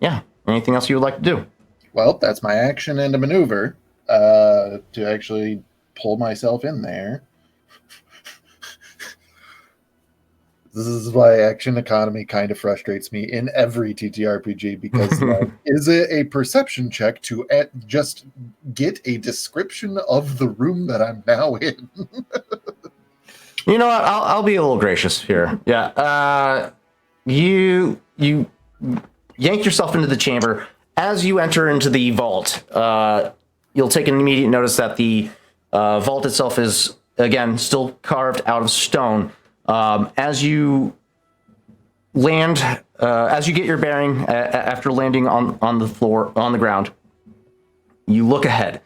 yeah, anything else you would like to do? Well, that's my action and a maneuver to actually pull myself in there. This is why action economy kind of frustrates me in every TTRPG, because is it a perception check to just get a description of the room that I'm now in? You know what? I'll be a little gracious here. Yeah. You yank yourself into the chamber. As you enter into the vault, you'll take an immediate notice that the vault itself is, again, still carved out of stone. As you land, as you get your bearing after landing on the floor, on the ground, you look ahead.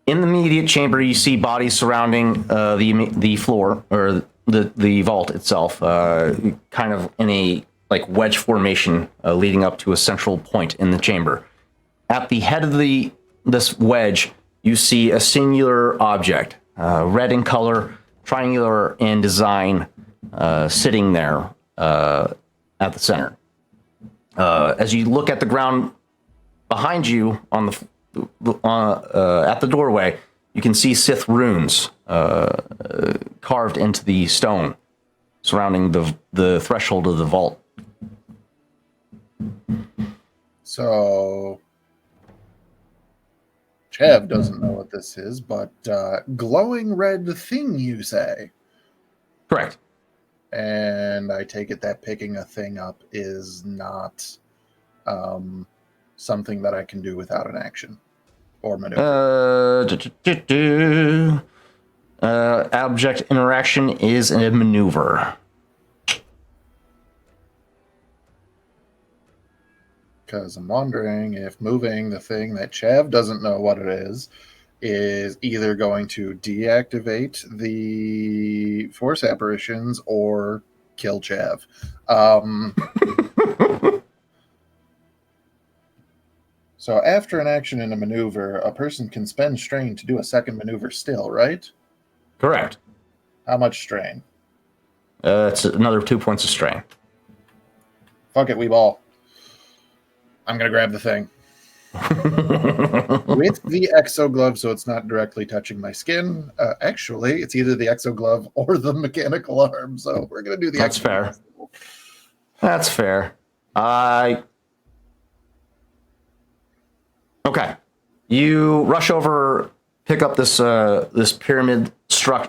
In the immediate chamber, you see bodies surrounding the floor, or the vault itself, kind of in a like wedge formation, leading up to a central point in the chamber. At the head of this wedge, you see a singular object, red in color, triangular in design, sitting there at the center. As you look at the ground behind you at the doorway, you can see Sith runes carved into the stone surrounding the threshold of the vault. So Chev doesn't know what this is, but glowing red thing, you say? Correct. And I take it that picking a thing up is not something that I can do without an action or maneuver. Object interaction is a maneuver. Because I'm wondering if moving the thing that Chav doesn't know what it is either going to deactivate the force apparitions or kill Chav. So after an action in a maneuver, a person can spend strain to do a second maneuver still, right? Correct. How much strain? It's another 2 points of strain. Fuck it, we ball. I'm going to grab the thing. With the exo glove, so it's not directly touching my skin. Actually, it's either the exo glove or the mechanical arm, so we're going to do the That's exo fair. glove. That's fair. Okay. You rush over, pick up this this pyramid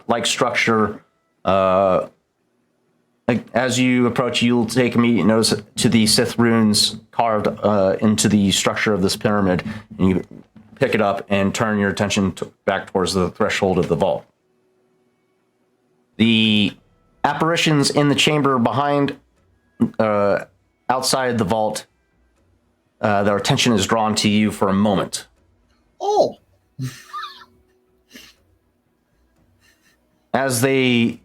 like structure. As you approach, you'll take immediate notice to the Sith runes carved into the structure of this pyramid, and you pick it up and turn your attention back towards the threshold of the vault. The apparitions in the chamber behind, outside the vault, their attention is drawn to you for a moment. Oh! As their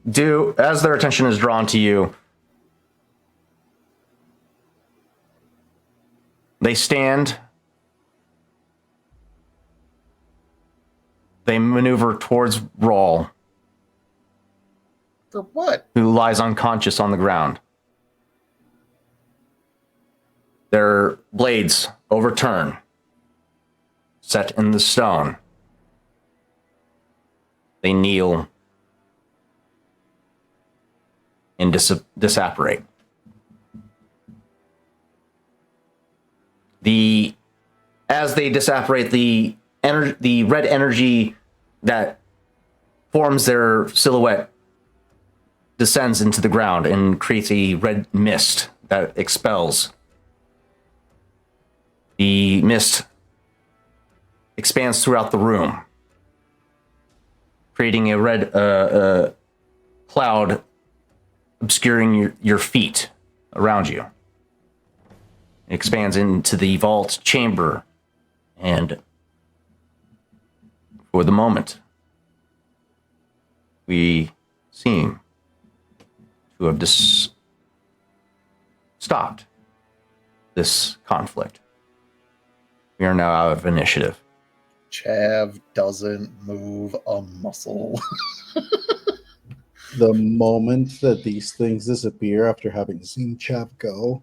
attention is drawn to you, they stand, they maneuver towards Rawl, For what? who lies unconscious on the ground. Their blades overturn, set in the stone. They kneel and disapparate. As they disapparate, the red energy that forms their silhouette descends into the ground and creates a red mist that expels. The mist expands throughout the room, creating a red cloud obscuring your feet around you. It expands into the vault chamber, and for the moment, we seem to have stopped this conflict. We are now out of initiative. Chav doesn't move a muscle. The moment that these things disappear after having seen Chav go,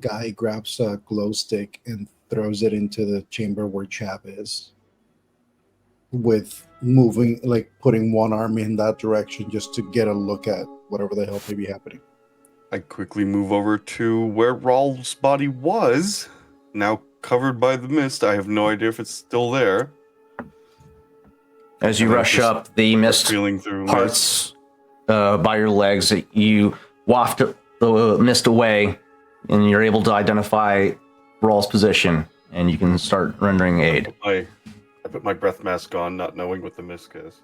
Guy grabs a glow stick and throws it into the chamber where Chav is. With moving, like putting one arm in that direction just to get a look at whatever the hell may be happening. I quickly move over to where Rawl's body was, now covered by the mist. I have no idea if it's still there. As you rush up, the mist Feeling through parts by your legs. You waft the mist away, and you're able to identify Rawl's position, and you can start rendering aid. I put my breath mask on, not knowing what the mist is.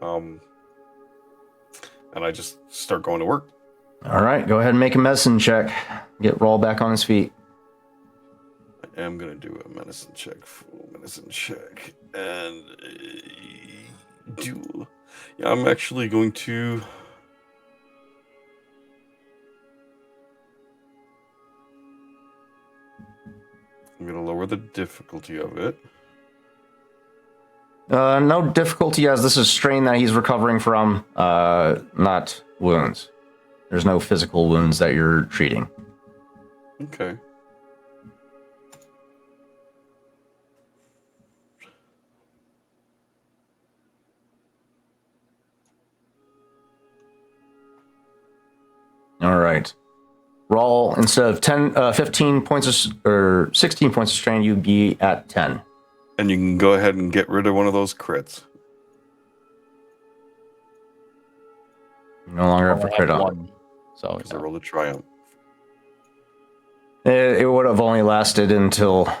And I just start going to work. All right, go ahead and make a medicine check. Get Rawl back on his feet. I am going to do a medicine check, and I'm actually going to... I'm going to lower the difficulty of it. No difficulty, as this is strain that he's recovering from, not wounds. There's no physical wounds that you're treating. Okay. All right. Rawl, instead of 15 points or 16 points of strain, you'd be at 10. And you can go ahead and get rid of one of those crits. You no longer have to I'll crit have on. one. So Because I rolled a triumph. It would have only lasted until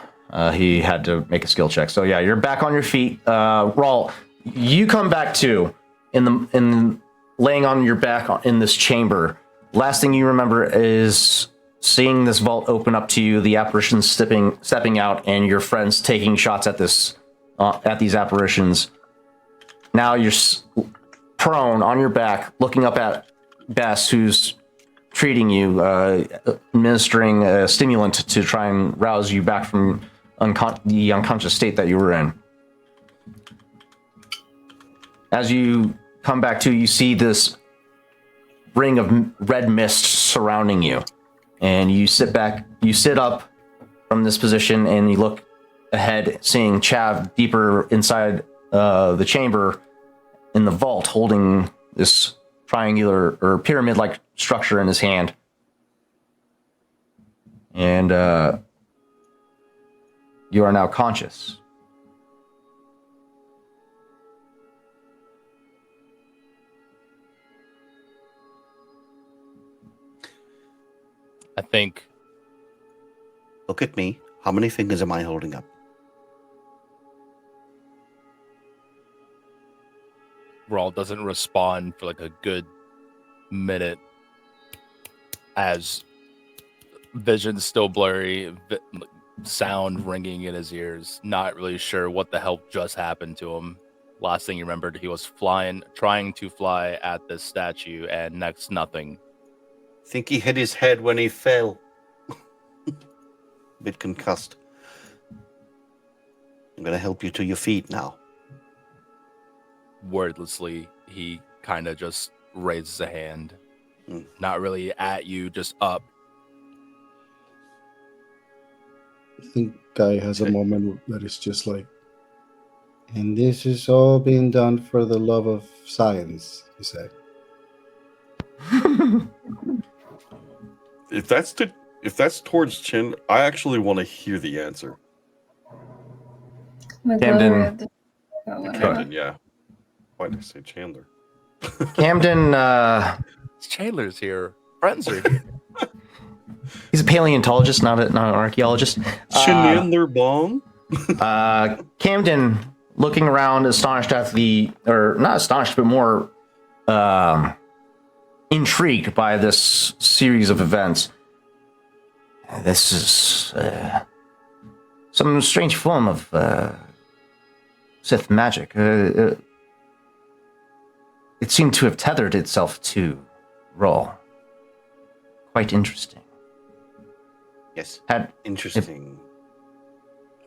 he had to make a skill check. So yeah, you're back on your feet. Rawl, you come back to in laying on your back in this chamber. Last thing you remember is seeing this vault open up to you, the apparitions stepping out, and your friends taking shots at these apparitions. Now you're prone on your back, looking up at Bess, who's treating you, administering a stimulant to try and rouse you back from the unconscious state that you were in. As you come back to, you see this ring of red mist surrounding you, and you sit up from this position, and you look ahead, seeing Chav deeper inside the chamber in the vault, holding this triangular or pyramid-like structure in his hand. And you are now conscious. I think Look at me. How many fingers am I holding up? Rawl doesn't respond for like a good minute as vision's still blurry, sound ringing in his ears, not really sure what the hell just happened to him. Last thing he remembered, he was trying to fly at this statue, and next, nothing. Think he hit his head when he fell. Bit concussed. I'm gonna help you to your feet now. Wordlessly, he kind of just raises a hand. Hmm. Not really at you, just up. I think Guy has a moment that is just like, and this is all being done for the love of science, he said. If that's towards Chin, I actually want to hear the answer. Camden. Camden, yeah. Why did I say Chandler? Camden, Chandler's here. Friends are here. he's a paleontologist, not an archaeologist. Chandler Bong? Camden, looking around, astonished at not astonished, but more intrigued by this series of events. This is some strange form of Sith magic. It seemed to have tethered itself to Rawl. Quite interesting. Yes. Had Interesting.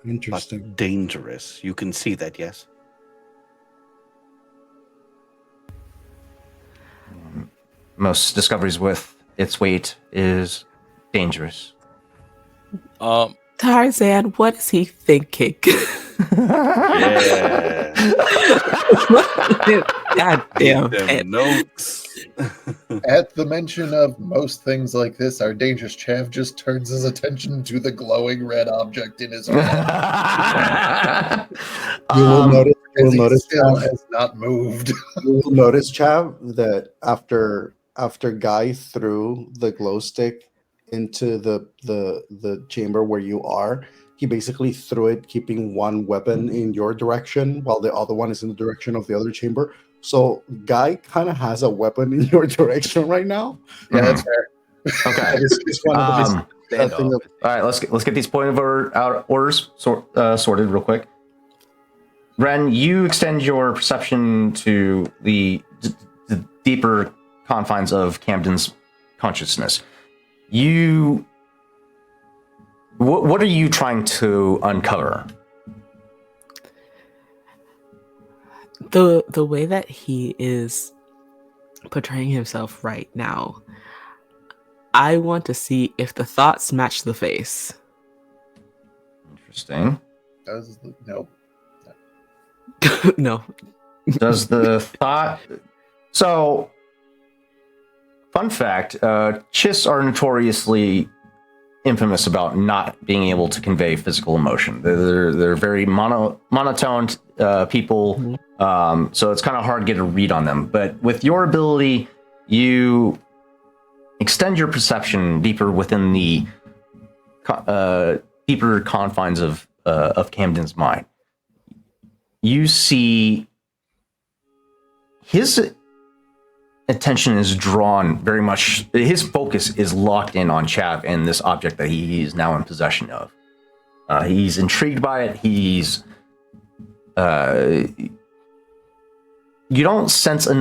Interesting. But dangerous. You can see that, yes? most discoveries with its weight is dangerous. Tarzan, what is he thinking? Yeah. God damn Them it. notes. At the mention of most things like this, our dangerous Chav just turns his attention to the glowing red object in his hand. You will notice. You As will he notice. still Chav, has not moved. you will notice, Chav, that after Guy threw the glow stick into the chamber where you are, he basically threw it, keeping one weapon in your direction while the other one is in the direction of the other chamber. So Guy kind of has a weapon in your direction right now. Yeah, that's fair. Okay. It's one of the Stand thing off. of- All right, let's get these point of orders sorted real quick. Ren, you extend your perception to the deeper confines of Camden's consciousness. What are you trying to uncover? The way that he is portraying himself right now, I want to see if the thoughts match the face. Interesting. Nope. No. Does the thought... So, fun fact, Chiss are notoriously infamous about not being able to convey physical emotion. They're very monotoned people, so it's kind of hard to get a read on them. But with your ability, you extend your perception deeper within the deeper confines of Camden's mind, you see his attention is drawn very much. His focus is locked in on Chav and this object that he is now in possession of. He's intrigued by it. He's you don't sense you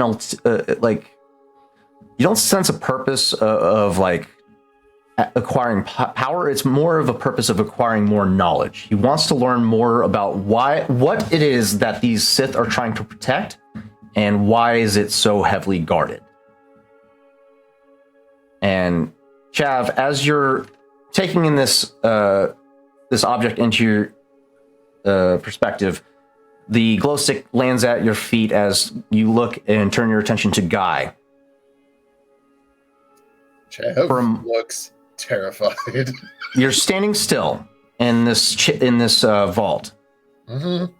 don't sense a purpose of like acquiring power. It's more of a purpose of acquiring more knowledge. He wants to learn more about what it is that these Sith are trying to protect, and why is it so heavily guarded. And Chav, as you're taking in this this object into your perspective, the glow stick lands at your feet as you look and turn your attention to Guy. Chav looks terrified. You're standing still in this vault. Mm-hmm.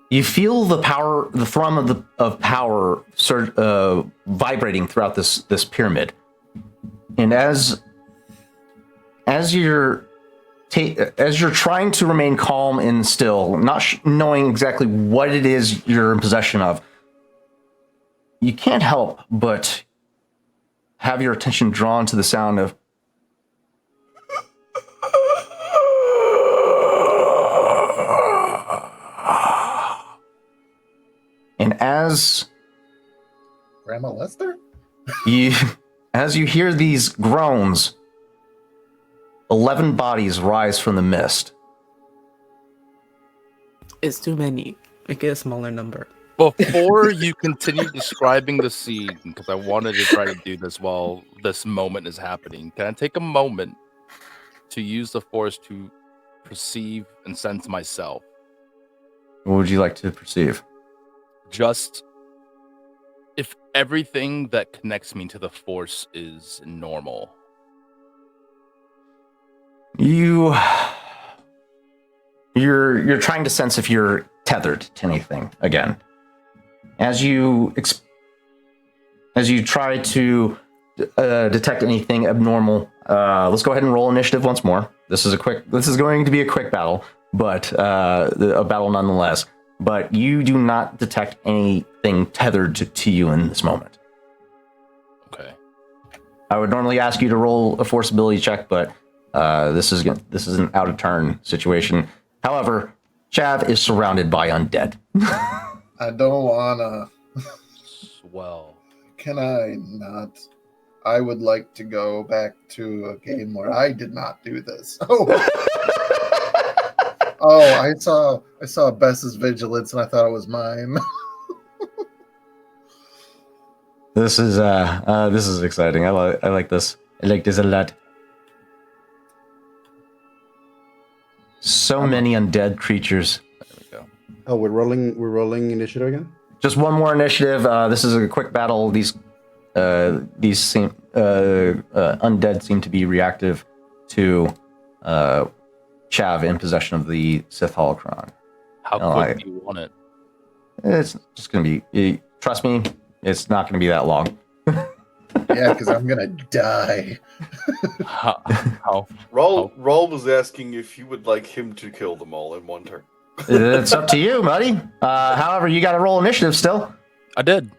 You feel the power, the thrum of power, vibrating throughout this pyramid. And as you're trying to remain calm and still, not knowing exactly what it is you're in possession of, you can't help but have your attention drawn to the sound of and as Grandma Lester? As you hear these groans, 11 bodies rise from the mist. It's too many. Make it a smaller number. Before you continue describing the scene, because I wanted to try to do this while this moment is happening, can I take a moment to use the Force to perceive and sense myself? What would you like to perceive? Just if everything that connects me to the Force is normal. You're trying to sense if you're tethered to anything again. As you try to detect anything abnormal, let's go ahead and roll initiative once more. This is going to be a quick battle, but a battle nonetheless. But you do not detect anything tethered to you in this moment. Okay. I would normally ask you to roll a force ability check, but this is an out of turn situation. However, Chav is surrounded by undead. I don't wanna. Swell. Can I not? I would like to go back to a game where I did not do this. Oh, I saw Bess's vigilance and I thought it was mine. This is exciting. I like this. I like this a lot. So many undead creatures. There we go. Oh, we're rolling initiative again? Just one more initiative. This is a quick battle. These undead seem to be reactive to Chav in possession of the Sith Holocron. How quick do you want it? It's just going to be... Trust me, it's not going to be that long. Yeah, because I'm gonna die. How? Raul was asking if you would like him to kill them all in one turn. It's up to you, buddy. However, you got to roll initiative still. I did.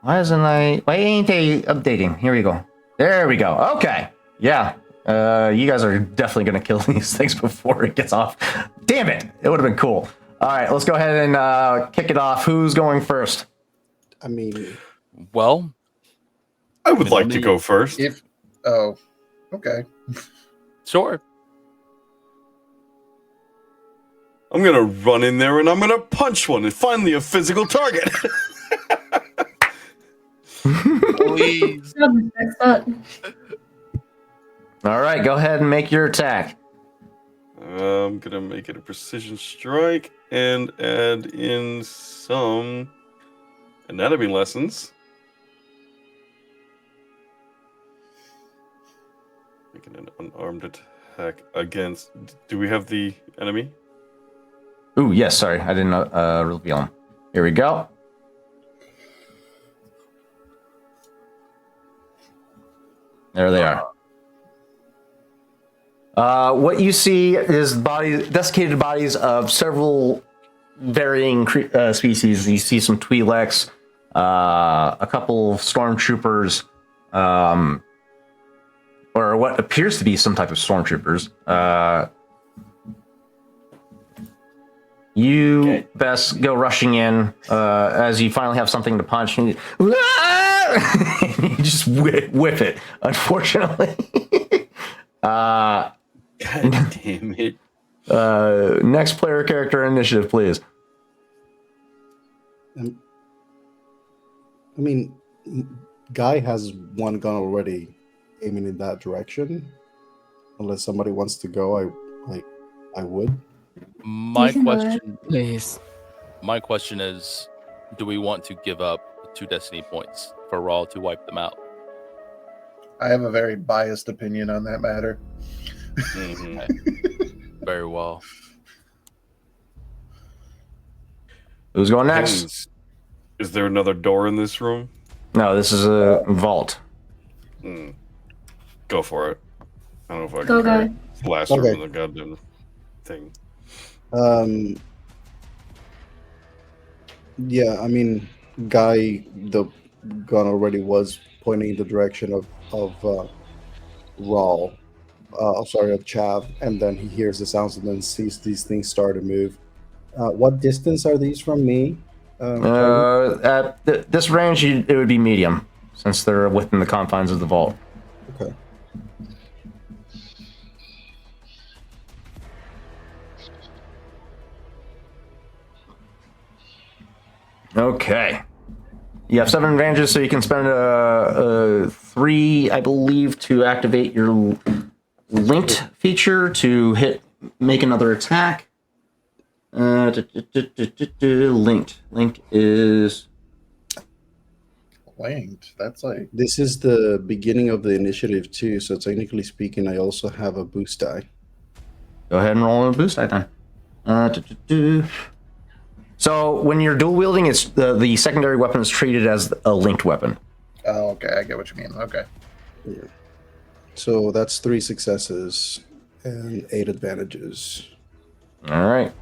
Why ain't they updating? Here we go. There we go. Okay. Yeah. You guys are definitely going to kill these things before it gets off. Damn it. It would have been cool. All right, let's go ahead and kick it off. Who's going first? I mean, Well, I would like to go first. Okay. sure. I'm gonna run in there and I'm gonna punch one and finally a physical target. Please. All right, go ahead and make your attack. I'm gonna make it a precision strike and add in some anatomy lessons. Making an unarmed attack against. Do we have the enemy? Ooh, yes, sorry. I didn't reveal him. Here we go. There they are. What you see is desiccated bodies of several varying species. You see some Twi'leks, a couple of stormtroopers, or what appears to be some type of stormtroopers. You best go rushing in as you finally have something to punch, and you just whip it. Unfortunately. God damn it. Next player character initiative, please. I mean, Guy has one gun already aiming in that direction. Unless somebody wants to go, I would. My You can go question, Please. my question is, do we want to give up 2 destiny points for Raw to wipe them out? I have a very biased opinion on that matter. Very well. Who's going next? Haynes, is there another door in this room? No, this is a vault. Go for it. I don't know if I can Go, carry Guy. blast Okay. from the goddamn thing. Yeah, I mean, Guy, the gun already was pointing in the direction of Rawl. Sorry, of Chav, and then he hears the sounds and then sees these things start to move. What distance are these from me? At this range, it would be medium, since they're within the confines of the vault. Okay. Okay. You have 7 advantages, so you can spend 3, I believe, to activate your linked feature to make another attack. Linked. Linked is Linked. That's like This is the beginning of the initiative too, so technically speaking, I also have a boost die. Go ahead and roll a boost die then. So when you're dual wielding, it's the secondary weapon is treated as a linked weapon. oh, okay. I get what you mean. Okay. So that's 3 successes and 8 advantages. All right.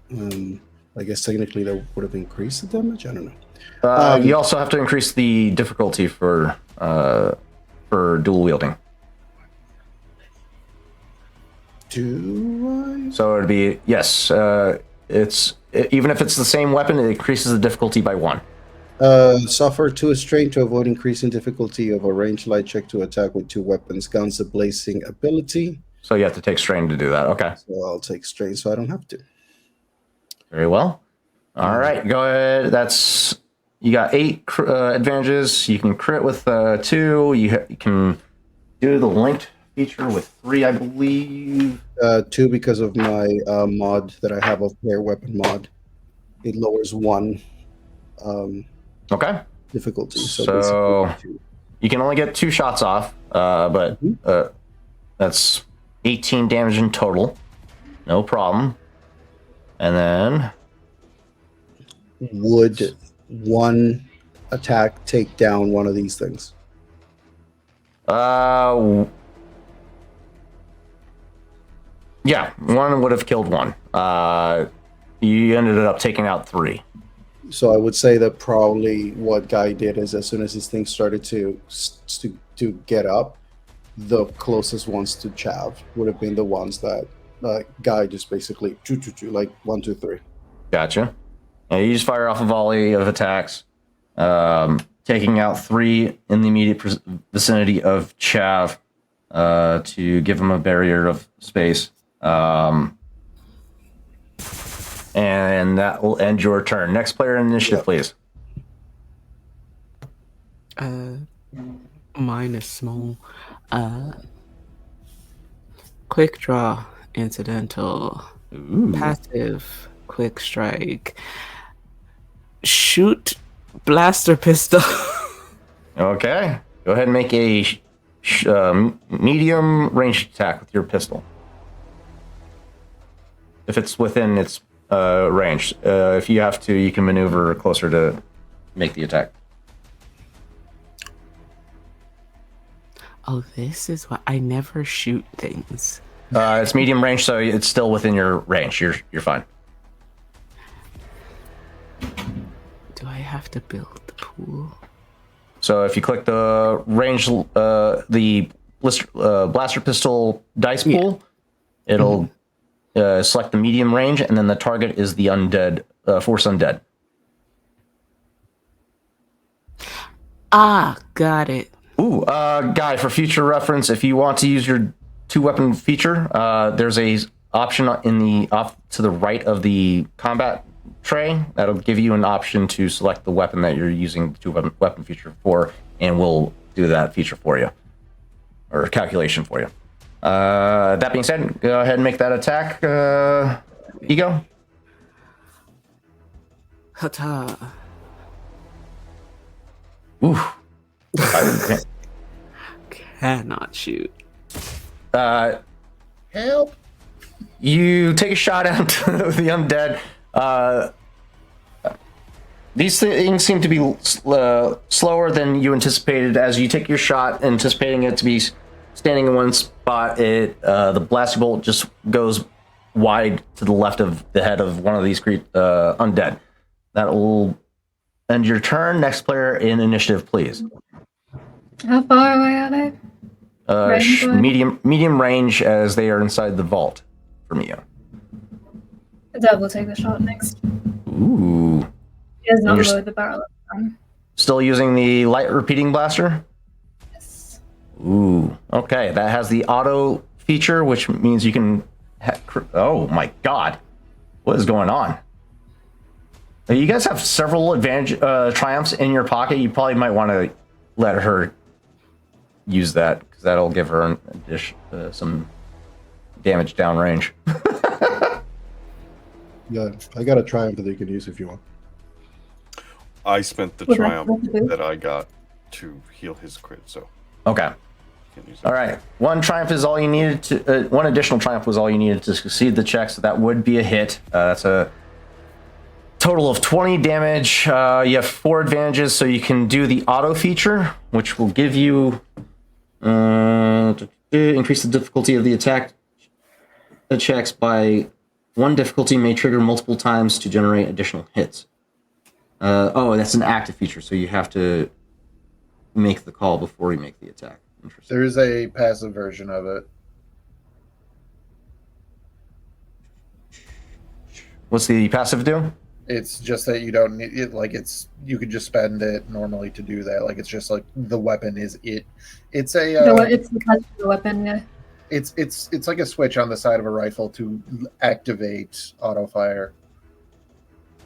I guess technically that would have increased the damage. I don't know. You also have to increase the difficulty for dual wielding. Do I? So it'd be yes. Even if it's the same weapon, it increases the difficulty by 1. Suffer 2 strain to avoid increasing difficulty of a ranged light check to attack with 2 weapons. Guns a blazing ability. So you have to take strain to do that. Okay. So I'll take strain so I don't have to. Very well. All right. Go ahead. You got 8 advantages. You can crit with 2. You can do the linked feature with 3, I believe. 2 because of my mod that I have of player weapon mod. It lowers 1 Okay. difficulty. So basically 2. you can only get 2 shots off, but that's 18 damage in total. No problem. And then Would 1 attack take down one of these things? yeah, 1 would have killed 1. You ended up taking out 3. So I would say that probably what Guy did is as soon as his thing started to get up, the closest ones to Chav would have been the ones that Guy just basically like 1, 2, 3. Gotcha. Yeah, you just fire off a volley of attacks, taking out 3 in the immediate vicinity of Chav to give him a barrier of space. And that will end your turn. Next player initiative, please. Mine is small. Quick draw, incidental, passive, quick strike, shoot, blaster pistol. Okay. Go ahead and make a medium ranged attack with your pistol. If it's within its range. If you have to, you can maneuver closer to make the attack. Oh, this is what I never shoot things. It's medium range, so it's still within your range. You're fine. Do I have to build the pool? So if you click the range, the blaster pistol dice pool, it'll select the medium range, and then the target is the undead, force undead. Ah, got it. Ooh, Guy, for future reference, if you want to use your 2-weapon feature, there's a option in the off to the right of the combat tray that'll give you an option to select the weapon that you're using the 2-weapon feature for, and we'll do that feature for you, or calculation for you. That being said, go ahead and make that attack, Ego. Hata. Ooh. Cannot shoot. Help! You take a shot at the undead. These things seem to be slower than you anticipated. As you take your shot, anticipating it to be standing in one spot, the blaster bolt just goes wide to the left of the head of one of these undead. That will end your turn. Next player in initiative, please. How far away are they? Medium range, as they are inside the vault from you. Deb will take the shot next. Ooh. He has not lowered the barrel at the time. Still using the light repeating blaster? Yes. Ooh. Okay, that has the auto feature, which means you can... Oh my god. What is going on? You guys have several triumphs in your pocket. You probably might want to let her use that, because that'll give her some damage downrange. Yeah, I got a triumph that you can use if you want. I spent the Well, triumph that's good. that I got to heal his crit, so Okay. can't use it. All right. One triumph is all you needed to... one additional triumph was all you needed to succeed the check, so that would be a hit. That's a total of 20 damage. You have 4 advantages, so you can do the auto feature, which will give you... increase the difficulty of the attack checks by 1 difficulty, may trigger multiple times to generate additional hits. That's an active feature, so you have to make the call before you make the attack. Interesting. There is a passive version of it. What's the passive do? It's just that you don't need it. Like you could just spend it normally to do that. Like it's just like the weapon is it. It's a. It's because of the weapon. Yeah. It's like a switch on the side of a rifle to activate auto fire,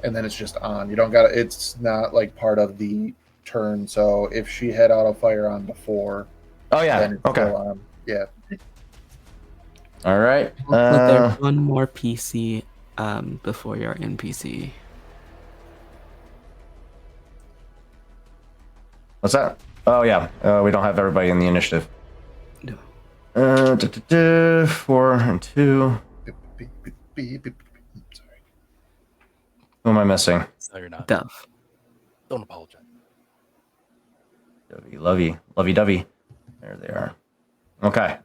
and then it's just on. You don't got. It's not like part of the turn. So if she had auto fire on before, Oh yeah. then it's Okay. still on. Yeah. All right. Also, there's one more PC before your NPC. What's that? Oh yeah. We don't have everybody in the initiative. No. 4 and 2. Sorry. Who am I missing? No, you're not. Dove. Don't apologize. Lovey-dovey. There they are. Okay.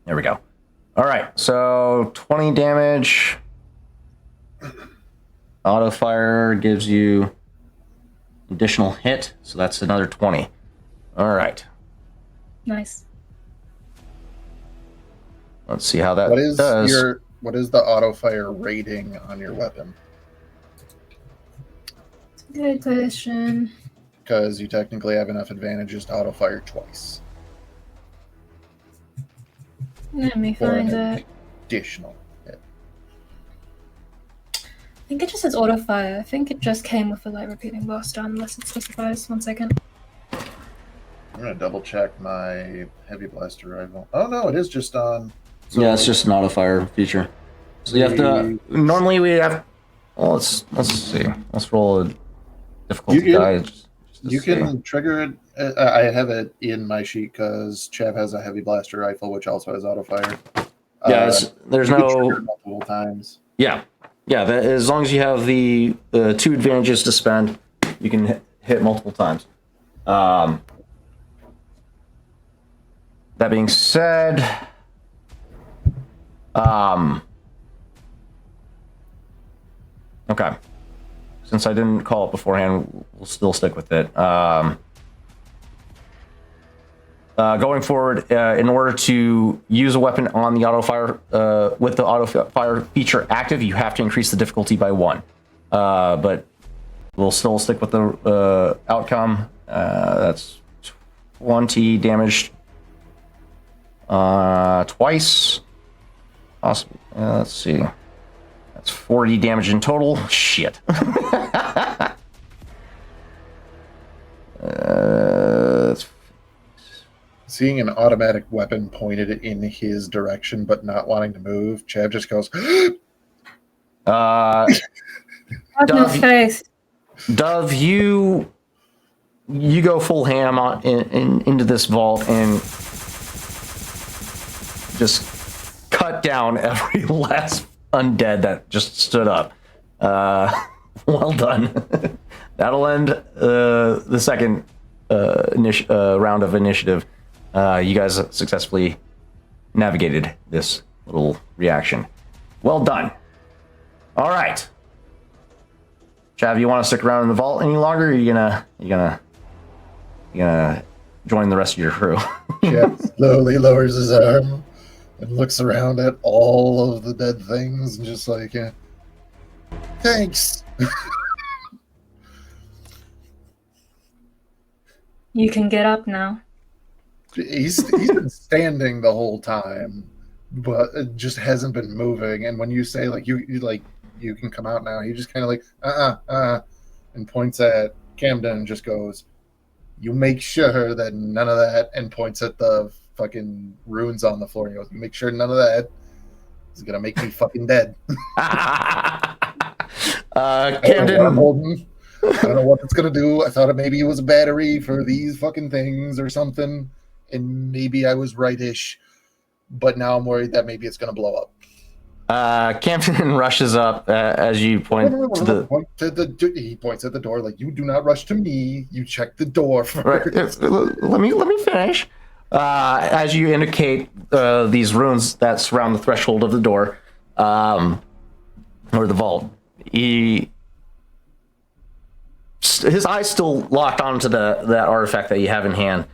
There we go. All right. So 20 damage. Auto fire gives you additional hit, so that's another 20. All right. Nice. Let's see how that What is does. what is the auto fire rating on your weapon? Good question. Because you technically have enough advantages to auto fire twice. Let me For find an it. additional hit. I think it just says auto fire. I think it just came with a light repeating blaster, unless it specifies. 1 second. I'm gonna double check my heavy blaster rifle. Oh no, it is just on. Yeah, it's just an auto fire feature. So you have to. Normally we have. Well, let's see. Let's roll a difficulty You can- die. just to You see. can trigger it. I have it in my sheet because Chav has a heavy blaster rifle, which also has auto fire. Yeah, there's you can no. trigger it multiple times. Yeah, as long as you have the 2 advantages to spend, you can hit multiple times. That being said, okay. Since I didn't call it beforehand, we'll still stick with it. Going forward, in order to use a weapon on the auto fire with the auto fire feature active, you have to increase the difficulty by 1. But we'll still stick with the outcome. That's 20 damage twice. Possibly. Let's see. That's 40 damage in total. Shit. Seeing an automatic weapon pointed in his direction but not wanting to move, Chav just goes, Have no face. Dove, you go full ham on into this vault and just cut down every last undead that just stood up. Well done. That'll end the second round of initiative. You guys successfully navigated this little reaction. Well done. All right. Chav, you want to stick around in the vault any longer? Or you gonna join the rest of your crew? Chav slowly lowers his arm and looks around at all of the dead things and just like, yeah, thanks. You can get up now. He's been standing the whole time, but it just hasn't been moving. And when you say like you can come out now, he just kind of like and points at Camden and just goes, "You make sure that none of that," and points at the fucking runes on the floor. And he goes, "You make sure none of that is gonna make me fucking dead." Camden. I don't know what it's gonna do. I thought maybe it was a battery for these fucking things or something, and maybe I was rightish, but now I'm worried that maybe it's gonna blow up. Camden rushes up as you point to the. He points at the door like, "You do not rush to me. You check the door first." Right, let me finish. As you indicate these runes that surround the threshold of the door, or the vault, his eyes still locked onto that artifact that you have in hand.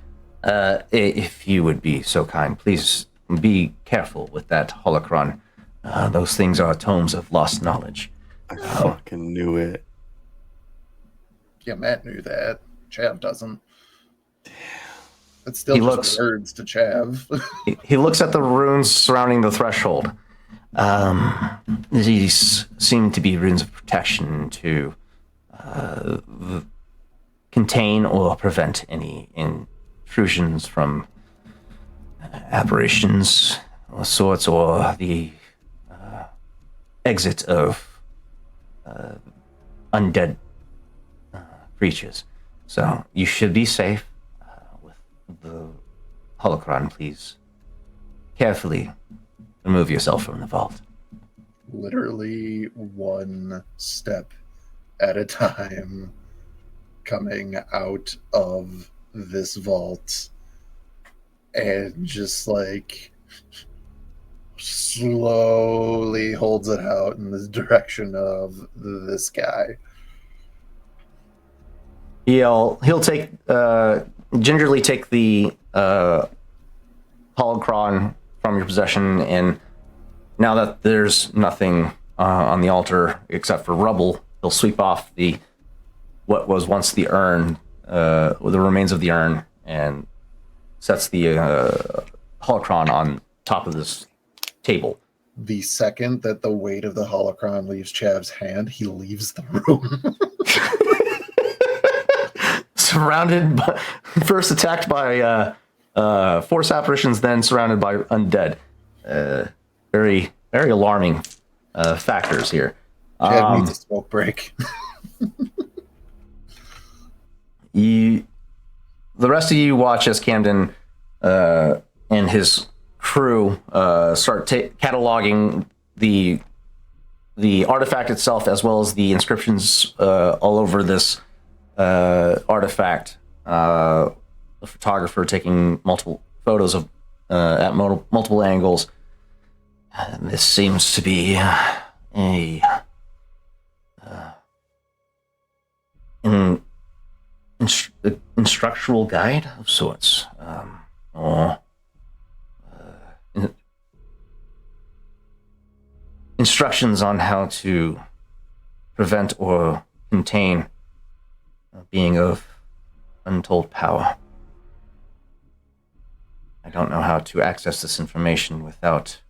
If you would be so kind, please be careful with that holocron. Those things are tomes of lost knowledge. I fucking knew it. Yeah, Matt knew that. Chav doesn't. It's still He just looks- words to Chav. He looks at the runes surrounding the threshold. These seem to be runes of protection to contain or prevent any intrusions from apparitions of sorts, or the exit of undead creatures. So you should be safe with the holocron. Please carefully remove yourself from the vault. Literally one step at a time, coming out of this vault and just like slowly holds it out in the direction of this guy. He'll take gingerly take the holocron from your possession, and now that there's nothing on the altar except for rubble, he'll sweep off what was once the urn, the remains of the urn, and sets the holocron on top of this table. The second that the weight of the holocron leaves Chav's hand, he leaves the room. Surrounded by, first attacked by force apparitions, then surrounded by undead. Very, very alarming factors here. Chav needs a smoke break. The rest of you watch as Camden and his crew start cataloging the artifact itself, as well as the inscriptions all over this artifact. The photographer taking multiple photos of at multiple angles. This seems to be a instructional guide of sorts, or instructions on how to prevent or contain a being of untold power. I don't know how to access this information without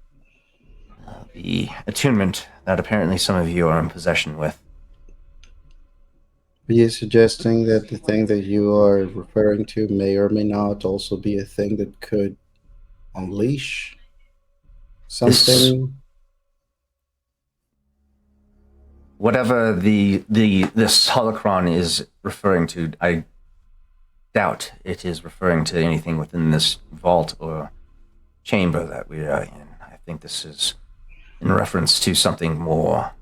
the attunement that apparently some of you are in possession with. Are you suggesting that the thing that you are referring to may or may not also be a thing that could unleash something? Whatever this holocron is referring to, I doubt it is referring to anything within this vault or chamber that we are in. I think this is in reference to something more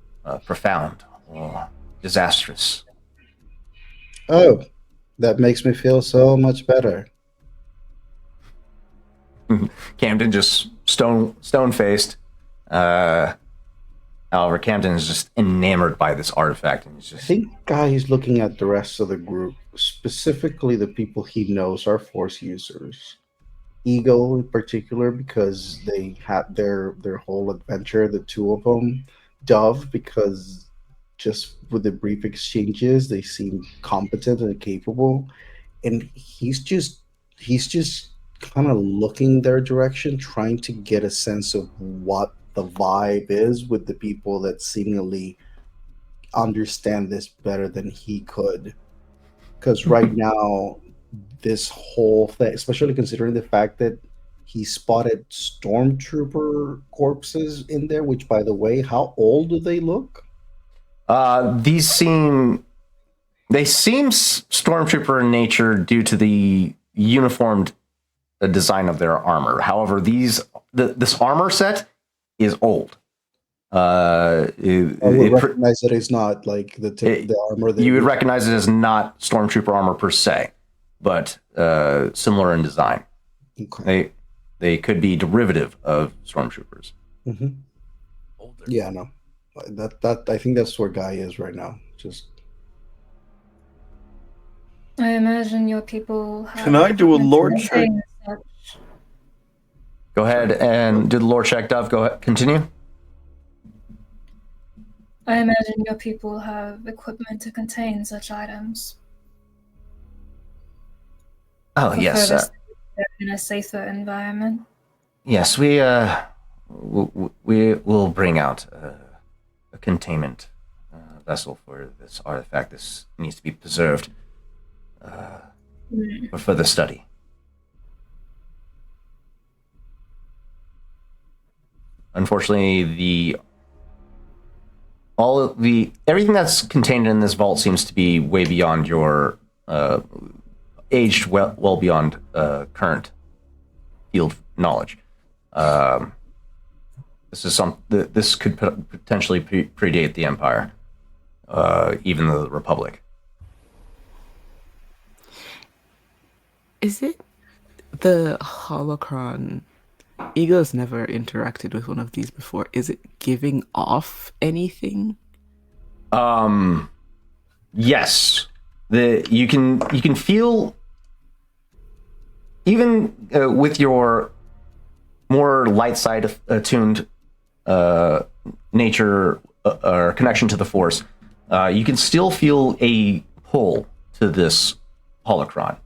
profound or disastrous. Oh, that makes me feel so much better. Camden just stone-faced. However, Camden is just enamored by this artifact, and he's I just think Guy is looking at the rest of the group, specifically the people he knows are Force users. Ego in particular, because they had their whole adventure, the two of them. Dove, because just with the brief exchanges, they seem competent and capable. And he's just kind of looking their direction, trying to get a sense of what the vibe is with the people that seemingly understand this better than he could. Because right now, this whole thing, especially considering the fact that he spotted stormtrooper corpses in there, which, by the way, how old do they look? these seem stormtrooper in nature due to the uniformed design of their armor. However, this armor set is old. I would recognize that it's not like the armor. That you would recognize it as not stormtrooper armor per se, but similar in design. Okay. They could be derivative of stormtroopers. Mm-hmm. Yeah, no, that I think that's where Guy is right now. Just I imagine your people have... Can I do a lore check? Go ahead and do the lore check, Dove. Go ahead. Continue. I imagine your people have equipment to contain such items. Oh, yes. In a safer environment. Yes, we will bring out a containment vessel for this artifact. This needs to be preserved for further study. Unfortunately, everything that's contained in this vault seems to be way beyond your aged well beyond current field knowledge. This could potentially predate the Empire, even the Republic. Is it the holocron? Ego's never interacted with one of these before. Is it giving off anything? Yes. You can feel, even with your more light side attuned nature or connection to the Force, you can still feel a pull to this holocron.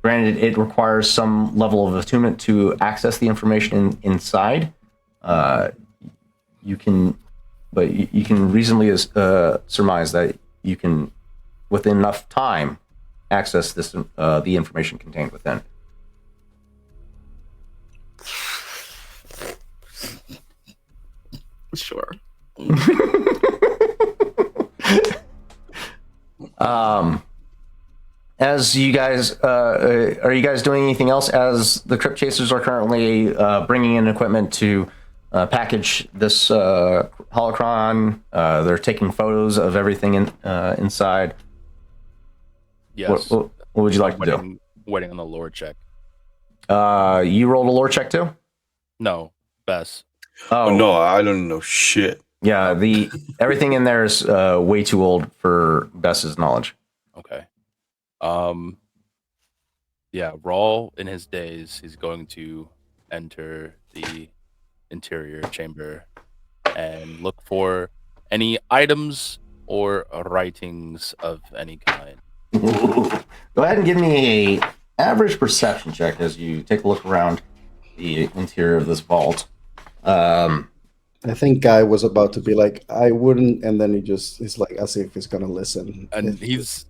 Granted, it requires some level of attunement to access the information inside. You can reasonably surmise that you can, with enough time, access this the information contained within. Sure. As you guys, are you guys doing anything else as the Crypt Chasers are currently bringing in equipment to package this holocron? They're taking photos of everything inside. Yes. What would you like to do? Waiting on the lore check. You rolled a lore check too? No, Bess. Oh no, I don't know shit. Yeah, everything in there is way too old for Bess's knowledge. Okay. Yeah, Rawl in his days, he's going to enter the interior chamber and look for any items or writings of any kind. Go ahead and give me a average perception check as you take a look around the interior of this vault. I think Guy was about to be like, I wouldn't, and then he's like, as if he's gonna listen. And he's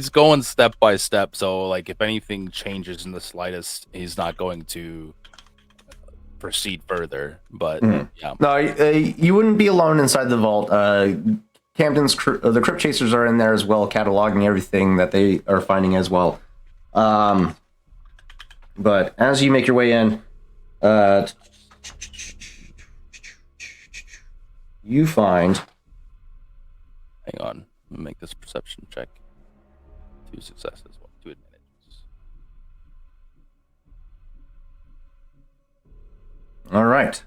going step by step, so like if anything changes in the slightest, he's not going to proceed further. But yeah. No, you wouldn't be alone inside the vault. Camden's the Crypt Chasers are in there as well, cataloging everything that they are finding as well. But as you make your way in, you find... Hang on. Let me make this perception check. 2 successes, 2 advantages. All right.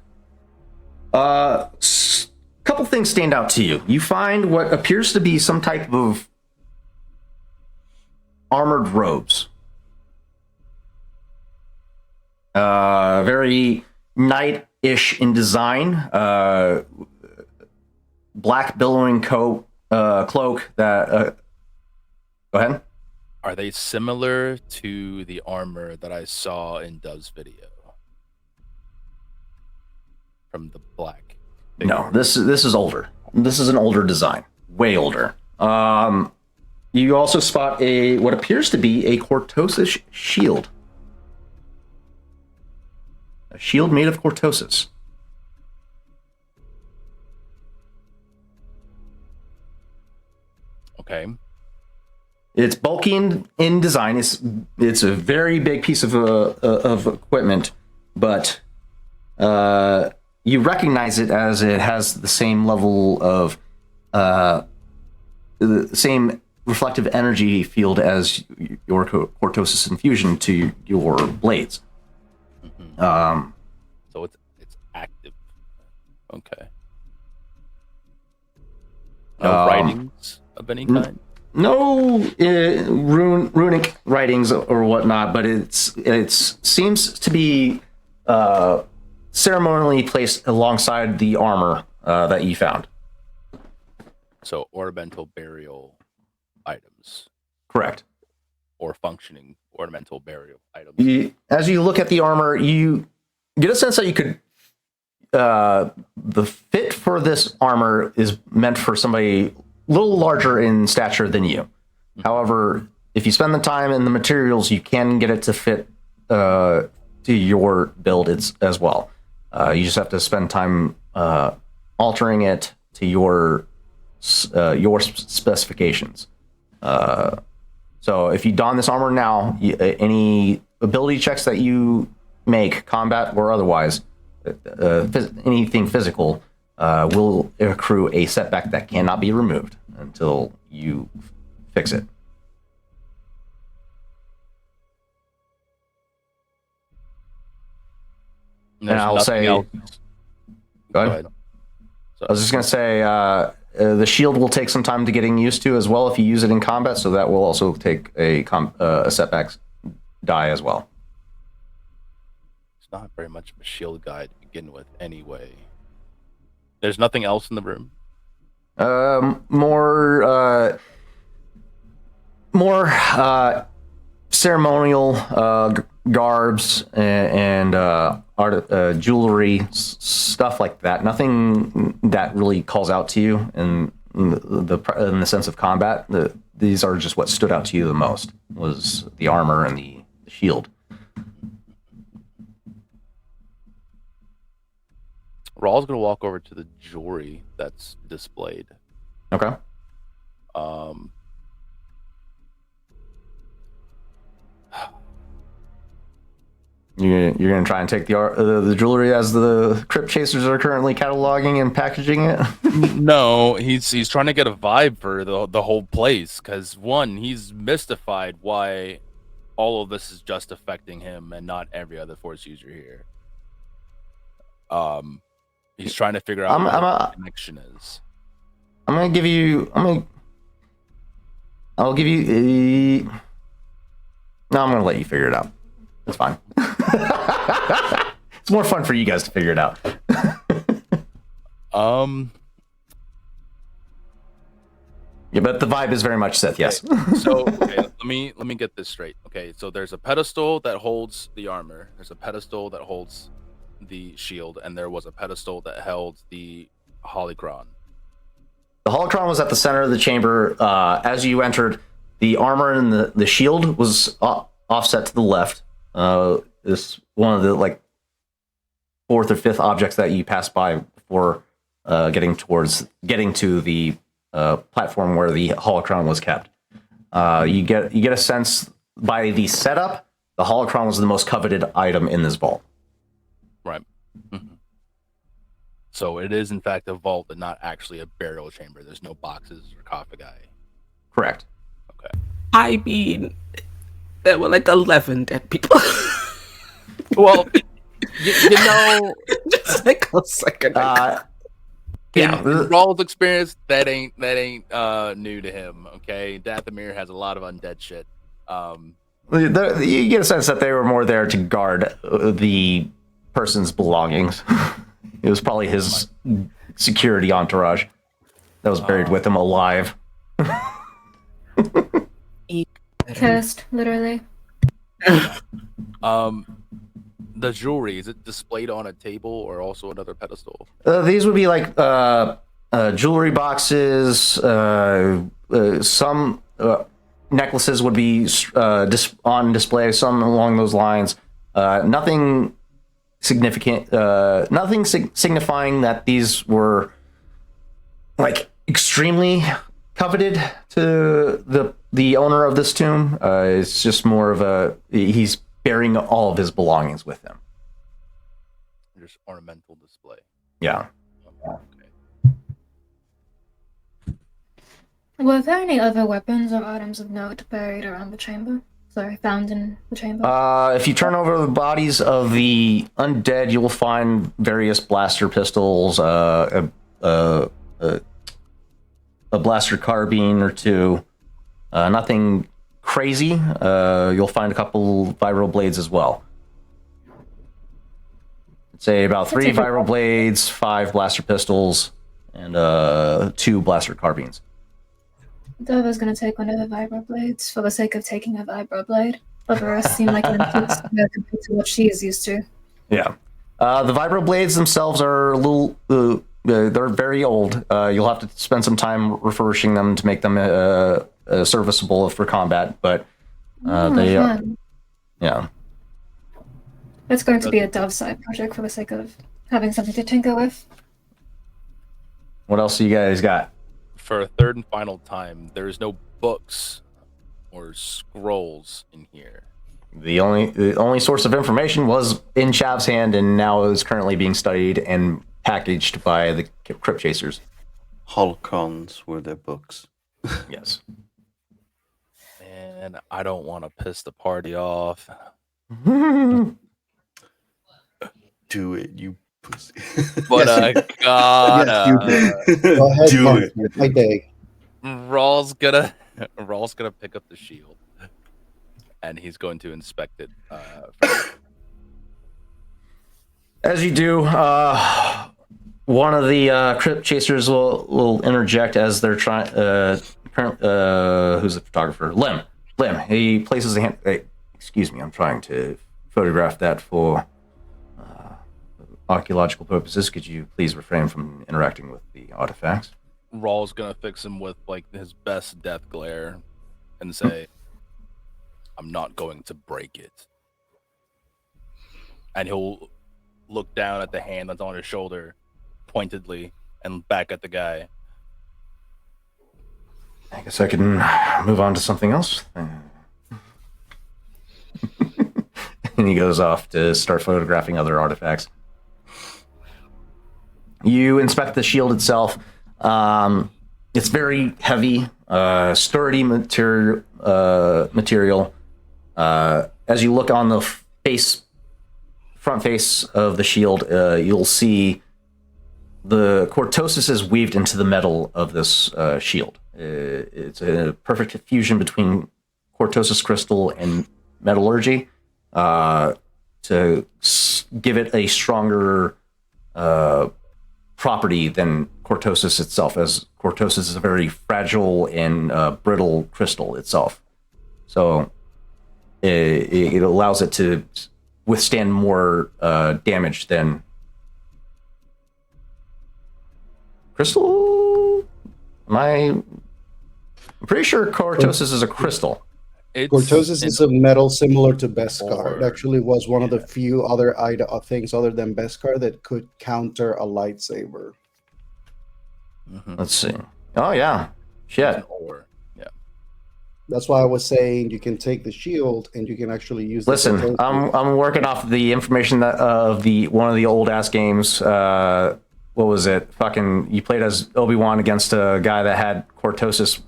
Couple things stand out to you. You find what appears to be some type of armored robes. Very knight-ish in design. Black billowing cloak that... Go ahead. Are they similar to the armor that I saw in Dove's video? From the black? No, this is older. This is an older design. Way older. You also spot what appears to be a Cortosis shield. A shield made of Cortosis. Okay. It's bulky in design. It's a very big piece of equipment, but you recognize it as it has the same level of the same reflective energy field as your Cortosis infusion to your blades. So it's active. Okay. No writings of any kind? No runic writings or whatnot, but it seems to be ceremonially placed alongside the armor that you found. So ornamental burial items. Correct. Or functioning ornamental burial items. As you look at the armor, you get a sense that you could... the fit for this armor is meant for somebody a little larger in stature than you. However, if you spend the time and the materials, you can get it to fit to your build as well. You just have to spend time altering it to your specifications. So if you don this armor now, any ability checks that you make, combat or otherwise, anything physical, will accrue a setback that cannot be removed until you fix it. And I'll say... else. Go ahead. I was just going to say, the shield will take some time to getting used to as well if you use it in combat, so that will also take a setback die as well. It's not very much of a shield guy to begin with anyway. There's nothing else in the room? More ceremonial garbs and jewelry, stuff like that. Nothing that really calls out to you in the sense of combat. These are just what stood out to you the most, was the armor and the shield. Raw's gonna walk over to the jewelry that's displayed. Okay. You're gonna try and take the jewelry as the Crypt Chasers are currently cataloging and packaging it? No, he's trying to get a vibe for the whole place, because one, he's mystified why all of this is just affecting him and not every other Force user here. He's trying to figure out what the connection is. I'll give you no, I'm gonna let you figure it out. It's fine. It's more fun for you guys to figure it out. Yeah, but the vibe is very much Sith, yes. So let me get this straight. Okay, so there's a pedestal that holds the armor, there's a pedestal that holds the shield, and there was a pedestal that held the holocron. The holocron was at the center of the chamber. As you entered, the armor and the shield was offset to the left. This one of the like fourth or fifth objects that you pass by before getting to the platform where the holocron was kept. You get a sense by the setup, the holocron was the most coveted item in this vault. Right. Mm-hmm. So it is in fact a vault, and not actually a burial chamber. There's no boxes or sarcophagi. Correct. Okay. I mean, there were like 11 dead people. Well, you know, just like a second. in Rawls' experience, that ain't new to him. Okay, Dathomir has a lot of undead shit. You get a sense that they were more there to guard the person's belongings. It was probably his security entourage that was buried with him alive. Cursed, literally. The jewelry, is it displayed on a table or also another pedestal? These would be like jewelry boxes. Some necklaces would be on display, some along those lines. Nothing significant, nothing signifying that these were like extremely coveted to the owner of this tomb. It's just more of he's bearing all of his belongings with him. Just ornamental display. Yeah. Okay. Were there any other weapons or items of note buried around the chamber? Sorry, found in the chamber? If you turn over the bodies of the undead, you'll find various blaster pistols, a blaster carbine or two. Nothing crazy. You'll find a couple vibro blades as well. I'd say about 3 vibro blades, 5 blaster pistols, and 2 blaster carbines. Dova's gonna take one of the vibro blades for the sake of taking a vibro blade. But the rest seem like an intense compared to what she is used to. Yeah. The vibro blades themselves are a little... they're very old. You'll have to spend some time refurbishing them to make them serviceable for combat, but they are... Yeah. It's going to be a Dove side project for the sake of having something to tinker with. What else do you guys got? For a third and final time, there's no books or scrolls in here. The only source of information was in Chav's hand, and now is currently being studied and packaged by the Crypt Chasers. Holocrons were their books. Yes. And I don't want to piss the party off. Do it, you pussy. But I gotta. Yes, Go ahead, Do Monty. it. My day. Rawl's gonna pick up the shield, and he's going to inspect it. As you do, one of the Crypt Chasers will interject as they're trying. Who's the photographer? Lim. He places a hand. Hey, excuse me, I'm trying to photograph that for archaeological purposes. Could you please refrain from interacting with the artifacts? Rawl's gonna fix him with like his best death glare, and say, "I'm not going to break it." And he'll look down at the hand that's on his shoulder, pointedly, and back at the guy. I guess I can move on to something else. And he goes off to start photographing other artifacts. You inspect the shield itself. It's very heavy, sturdy material. As you look on the front face of the shield, you'll see the cortosis is weaved into the metal of this shield. It's a perfect fusion between cortosis crystal and metallurgy to give it a stronger property than cortosis itself, as cortosis is a very fragile and brittle crystal itself. So it allows it to withstand more damage than crystal. I'm pretty sure cortosis is a crystal. Cortosis is a metal similar to Beskar. It actually was one of the few other things other than Beskar that could counter a lightsaber. Let's see. Oh yeah, shit. That's why I was saying you can take the shield and you can actually use. Listen, I'm working off the information that of the one of the old ass games. What was it? Fucking, you played as Obi-Wan against a guy that had cortosis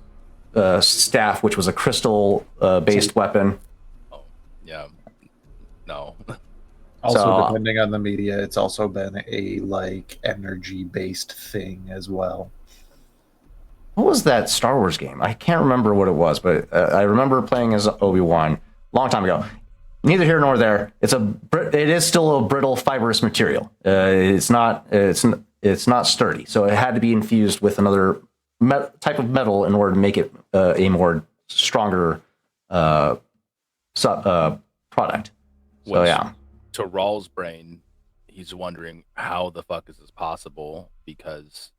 staff, which was a crystal based weapon. Oh, yeah. No. Also, depending on the media, it's also been a like energy based thing as well. What was that Star Wars game? I can't remember what it was, but I remember playing as Obi-Wan a long time ago. Neither here nor there. It is still a brittle, fibrous material. It's not sturdy, so it had to be infused with another type of metal in order to make it a more stronger product. So yeah. To Rawl's brain, he's wondering how the fuck is this possible, because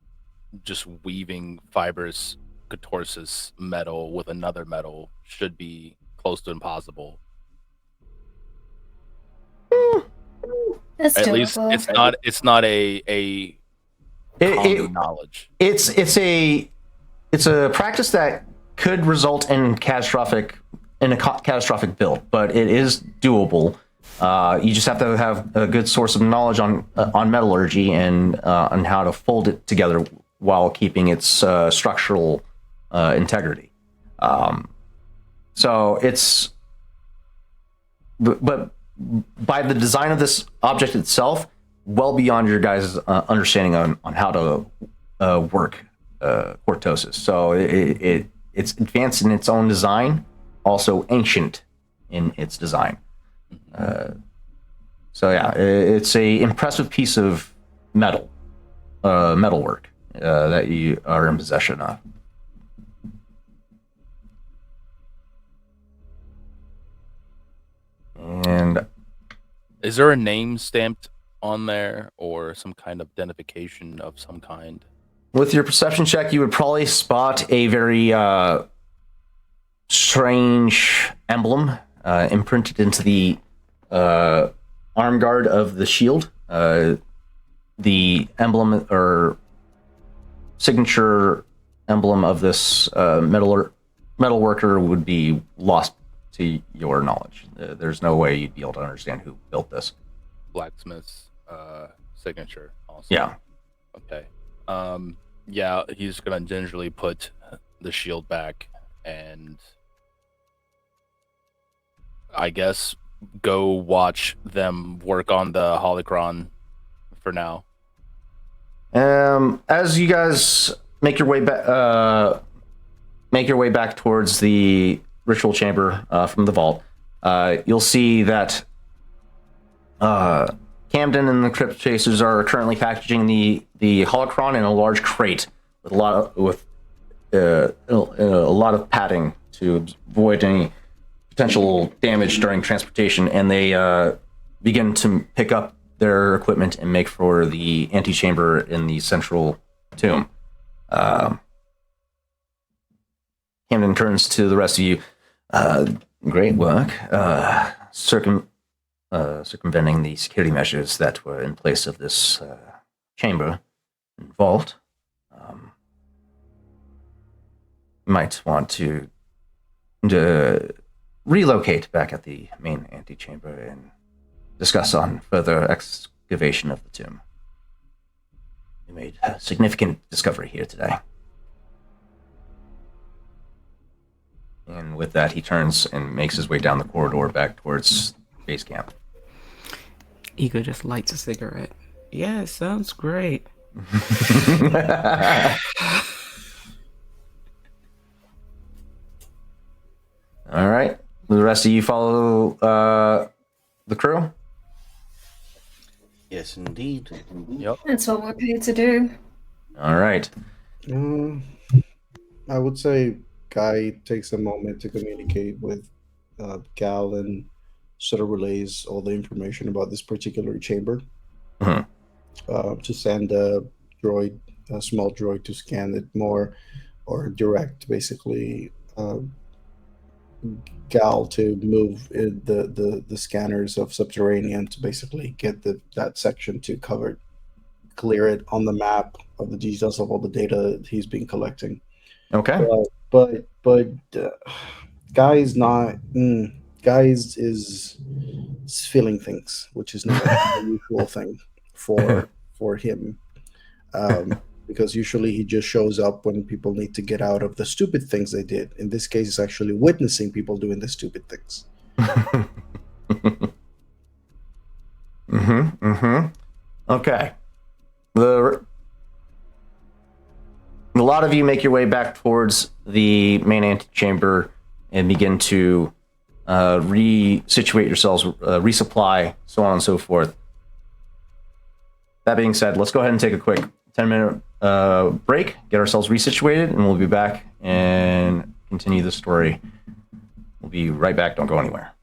just weaving fibrous cortosis metal with another metal should be close to impossible. It's At doable. least it's not a common knowledge. It's a practice that could result in a catastrophic build, but it is doable. You just have to have a good source of knowledge on metallurgy and on how to fold it together while keeping its structural integrity. So it's, but by the design of this object itself, well beyond your guys' understanding on how to work cortosis. So it's advanced in its own design, also ancient in its design. So yeah, it's a impressive piece of metalwork that you are in possession of. And is there a name stamped on there or some kind of identification of some kind? With your perception check, you would probably spot a very strange emblem imprinted into the arm guard of the shield. The emblem or signature emblem of this metal worker would be lost to your knowledge. There's no way you'd be able to understand who built this. Blacksmith's signature also. Yeah. Okay. Yeah, he's gonna gingerly put the shield back and I guess go watch them work on the holocron for now. As you guys make your way back towards the ritual chamber from the vault, you'll see that Camden and the Crypt Chasers are currently packaging the holocron in a large crate with a lot of padding to avoid any potential damage during transportation, and they begin to pick up their equipment and make for the antechamber in the central tomb. Camden turns to the rest of you. Great work. Circumventing the security measures that were in place of this chamber and vault. Might want to relocate back at the main antechamber and discuss on further excavation of the tomb. We made a significant discovery here today. And with that, he turns and makes his way down the corridor back towards base camp. Ego just lights a cigarette. Yeah, sounds great. All right. The rest of you follow the crew? Yes, indeed. Yep. That's what we're paid to do. All right. I would say Guy takes a moment to communicate with Gal and sort of relays all the information about this particular chamber. Mhm. To send a small droid to scan it more, or direct basically Gal to move the scanners of Subterranean to basically get that section to clear it on the map of the details of all the data he's been collecting. Okay. But Guy's not. Guy's is feeling things, which is not a usual thing for him. Because usually he just shows up when people need to get out of the stupid things they did. In this case, it's actually witnessing people doing the stupid things. Okay. A lot of you make your way back towards the main antechamber and begin to resituate yourselves, resupply, so on and so forth. That being said, let's go ahead and take a quick 10-minute break, get ourselves resituated, and we'll be back and continue the story. We'll be right back. Don't go anywhere.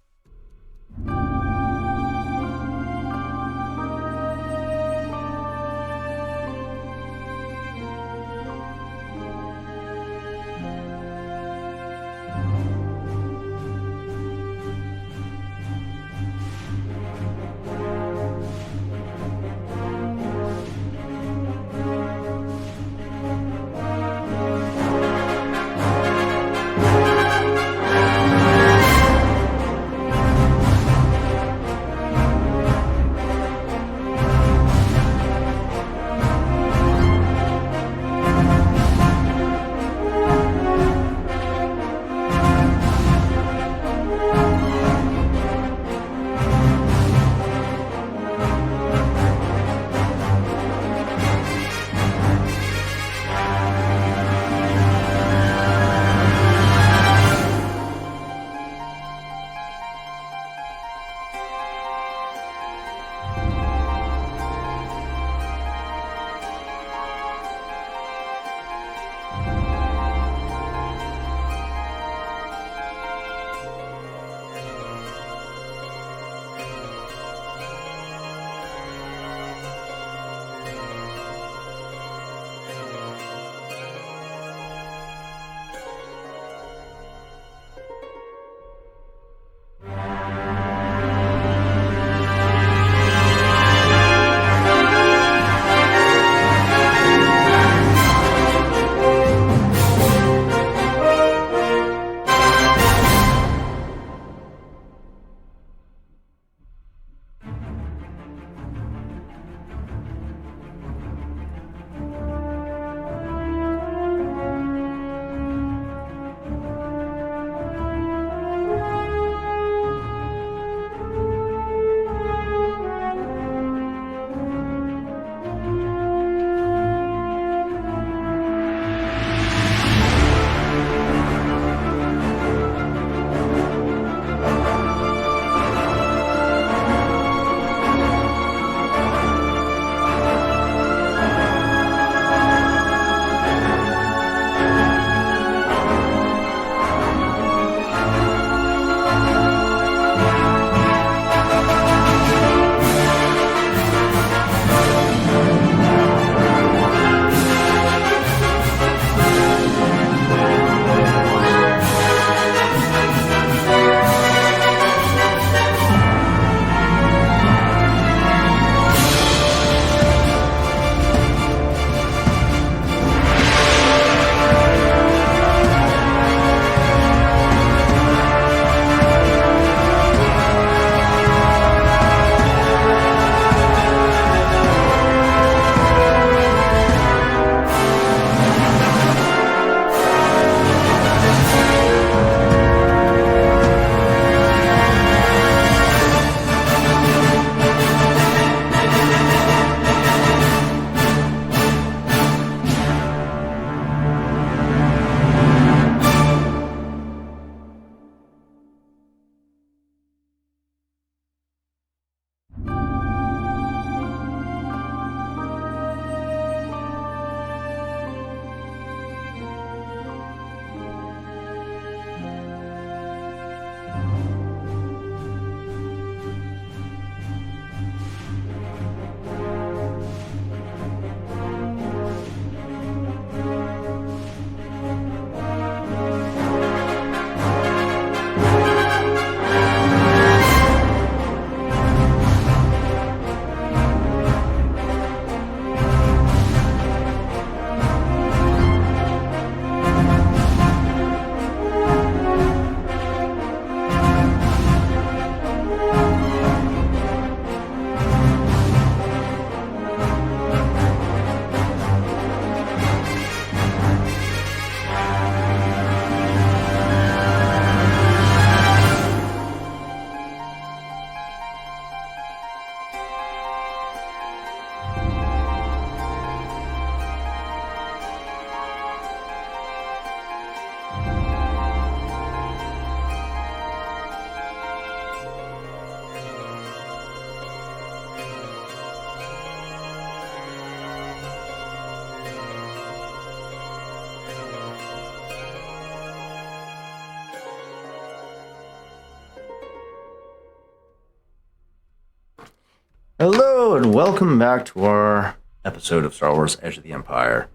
Hello, and welcome back to our episode of Star Wars Edge of the Empire.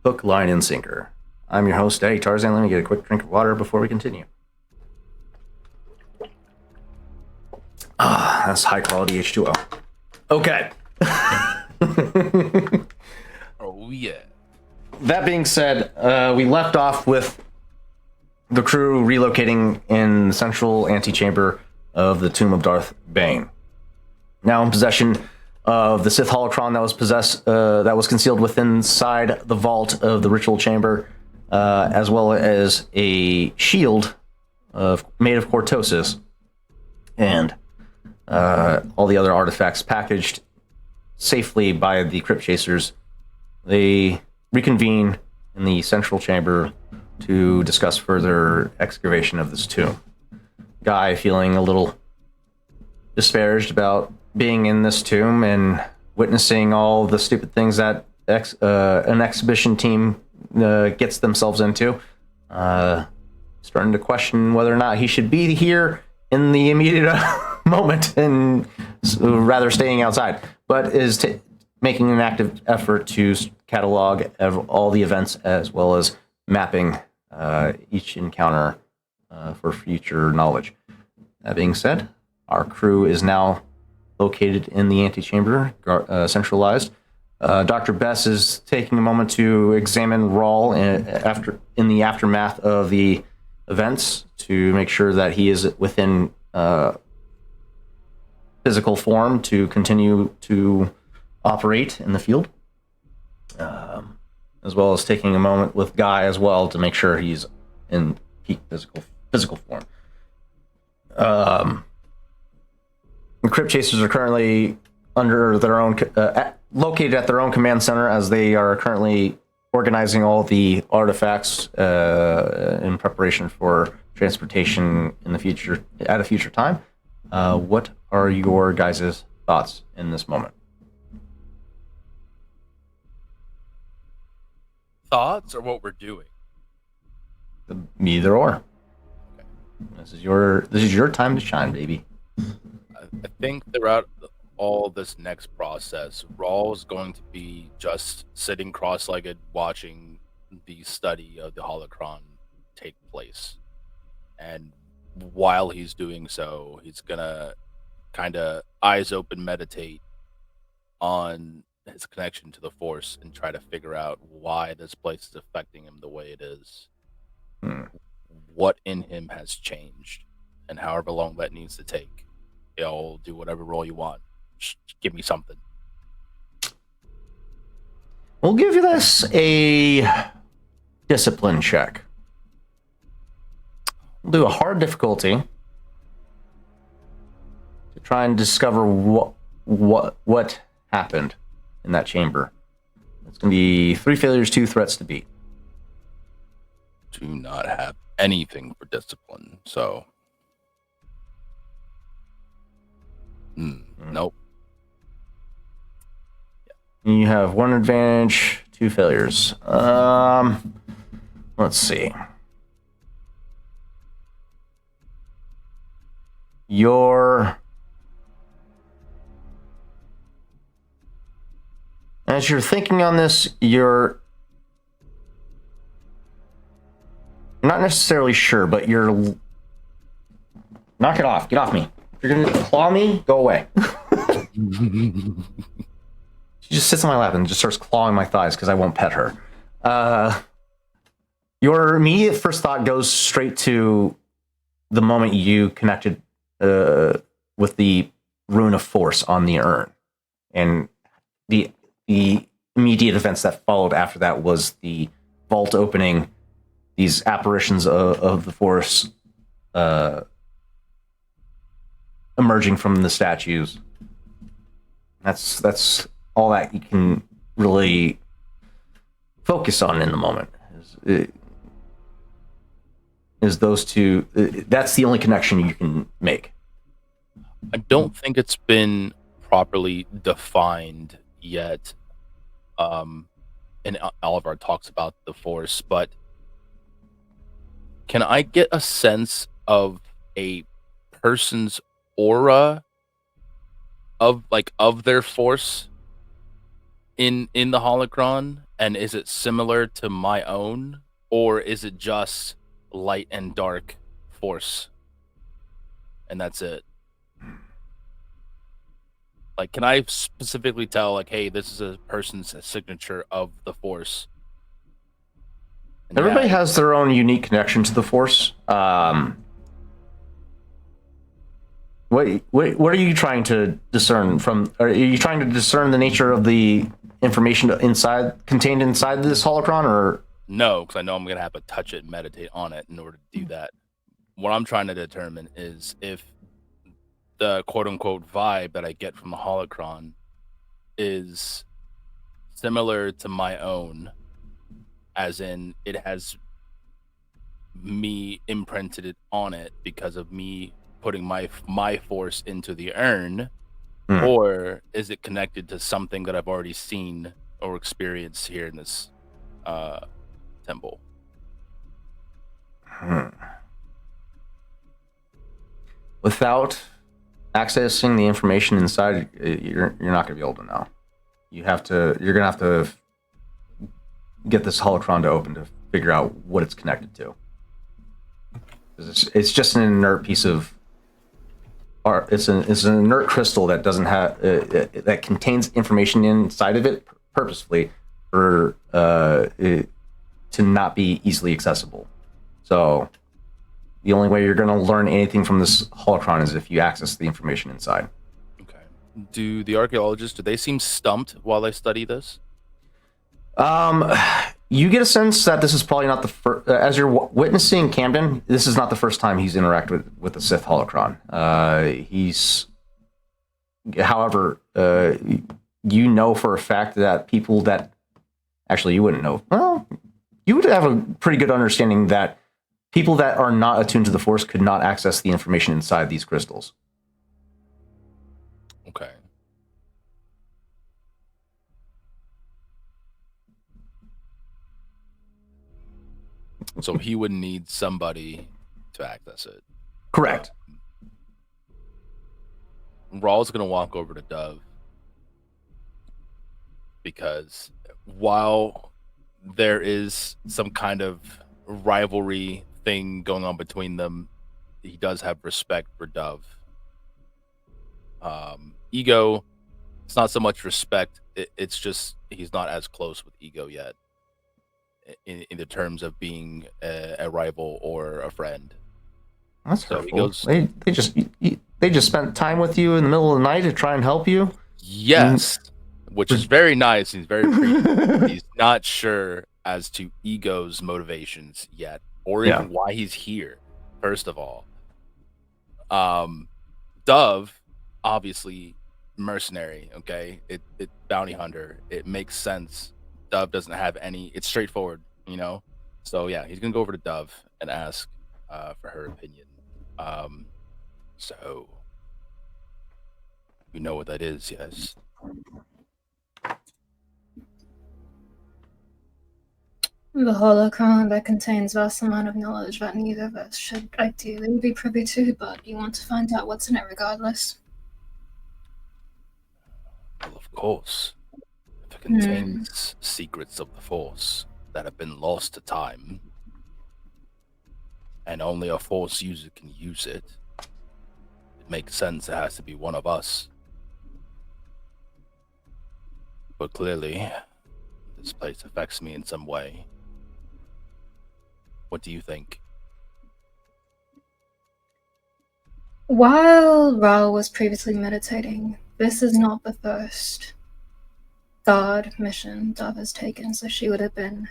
Hook, line, and sinker. I'm your host, Daddy Tarzan. Let me get a quick drink of water before we continue. Ah, that's high quality H2O. Okay. Oh yeah. That being said, we left off with the crew relocating in the central antechamber of the tomb of Darth Bane. Now in possession of the Sith holocron that was concealed within inside the vault of the ritual chamber, as well as a shield made of cortosis, and all the other artifacts packaged safely by the Crypt Chasers. They reconvene in the central chamber to discuss further excavation of this tomb. Guy, feeling a little disparaged about being in this tomb and witnessing all the stupid things that an exhibition team gets themselves into, starting to question whether or not he should be here in the immediate moment and rather staying outside, but is making an active effort to catalog all the events as well as mapping each encounter for future knowledge. That being said, our crew is now located in the antechamber, centralized. Dr. Bess is taking a moment to examine Rawl in the aftermath of the events to make sure that he is within physical form to continue to operate in the field, as well as taking a moment with Guy as well to make sure he's in peak physical form. The Crypt Chasers are currently under their own, located at their own command center, as they are currently organizing all the artifacts in preparation for transportation in the future at a future time. What are your guys' thoughts in this moment? Thoughts or what we're doing? Either or. This is your time to shine, baby. I think throughout all this next process, Rawl is going to be just sitting cross-legged watching the study of the holocron take place. And while he's doing so, he's gonna kind of eyes open meditate on his connection to the Force and try to figure out why this place is affecting him the way it is. What in him has changed, and however long that needs to take. I'll do whatever role you want. Just give me something. We'll give you this a discipline check. We'll do a hard difficulty to try and discover what happened in that chamber. It's going to be 3 failures, 2 threats to beat. Do not have anything for discipline, so nope. You have 1 advantage, 2 failures. Let's see. As you're thinking on this, you're not necessarily sure, but you're... Knock it off. Get off me. If you're going to claw me, go away. She just sits on my lap and just starts clawing my thighs because I won't pet her. Your immediate first thought goes straight to the moment you connected with the rune of force on the urn. And the immediate events that followed after that was the vault opening, these apparitions of the force emerging from the statues. That's all that you can really focus on in the moment. Is those two? That's the only connection you can make. I don't think it's been properly defined yet in all of our talks about the Force, but can I get a sense of a person's aura of their force in the holocron, and is it similar to my own, or is it just light and dark force, and that's it? Like, can I specifically tell, like, hey, this is a person's signature of the force? And Everybody yeah, has their own unique connection to the Force. What are you trying to discern from? Are you trying to discern the nature of the information contained inside this holocron, or no, because I know I'm gonna have to touch it and meditate on it in order to do that. What I'm trying to determine is if the quote unquote vibe that I get from the holocron is similar to my own, as in it has me imprinted it on it because of me putting my force into the urn, or is it connected to something that I've already seen or experienced here in this temple? Without accessing the information inside, you're not going to be able to know. You're going to have to get this holocron to open to figure out what it's connected to. It's just an inert piece of art. It's an inert crystal that doesn't have that contains information inside of it purposefully for it to not be easily accessible. So the only way you're going to learn anything from this holocron is if you access the information inside. Okay. Do the archaeologists, do they seem stumped while they study this? You get a sense that this is probably not the first, as you're witnessing Camden, this is not the first time he's interacted with the Sith holocron. However, you know for a fact that people that, actually you wouldn't know, well, you would have a pretty good understanding that people that are not attuned to the Force could not access the information inside these crystals. Okay. So he would need somebody to access it. Correct. Raw's going to walk over to Dove because while there is some kind of rivalry thing going on between them, he does have respect for Dove. Ego, it's not so much respect, it's just he's not as close with Ego yet in the terms of being a rival or a friend. That's So hurtful. he goes, They just spent time with you in the middle of the night to try and help you. yes, which is very nice. He's very appreciative. He's not sure as to Ego's motivations yet, or even why he's here. First of all, Dove, obviously mercenary. Okay, it bounty hunter. It makes sense. Dove doesn't have any. It's straightforward, you know. So yeah, he's gonna go over to Dove and ask for her opinion. So you know what that is, yes? The holocron that contains vast amount of knowledge that neither of us should ideally be privy to, but you want to find out what's in it regardless. Well, of course. If it contains secrets of the Force that have been lost to time, and only a Force user can use it, it makes sense it has to be one of us. But clearly, this place affects me in some way. What do you think? While Raul was previously meditating, this is not the first guard mission Dove has taken, so she would have been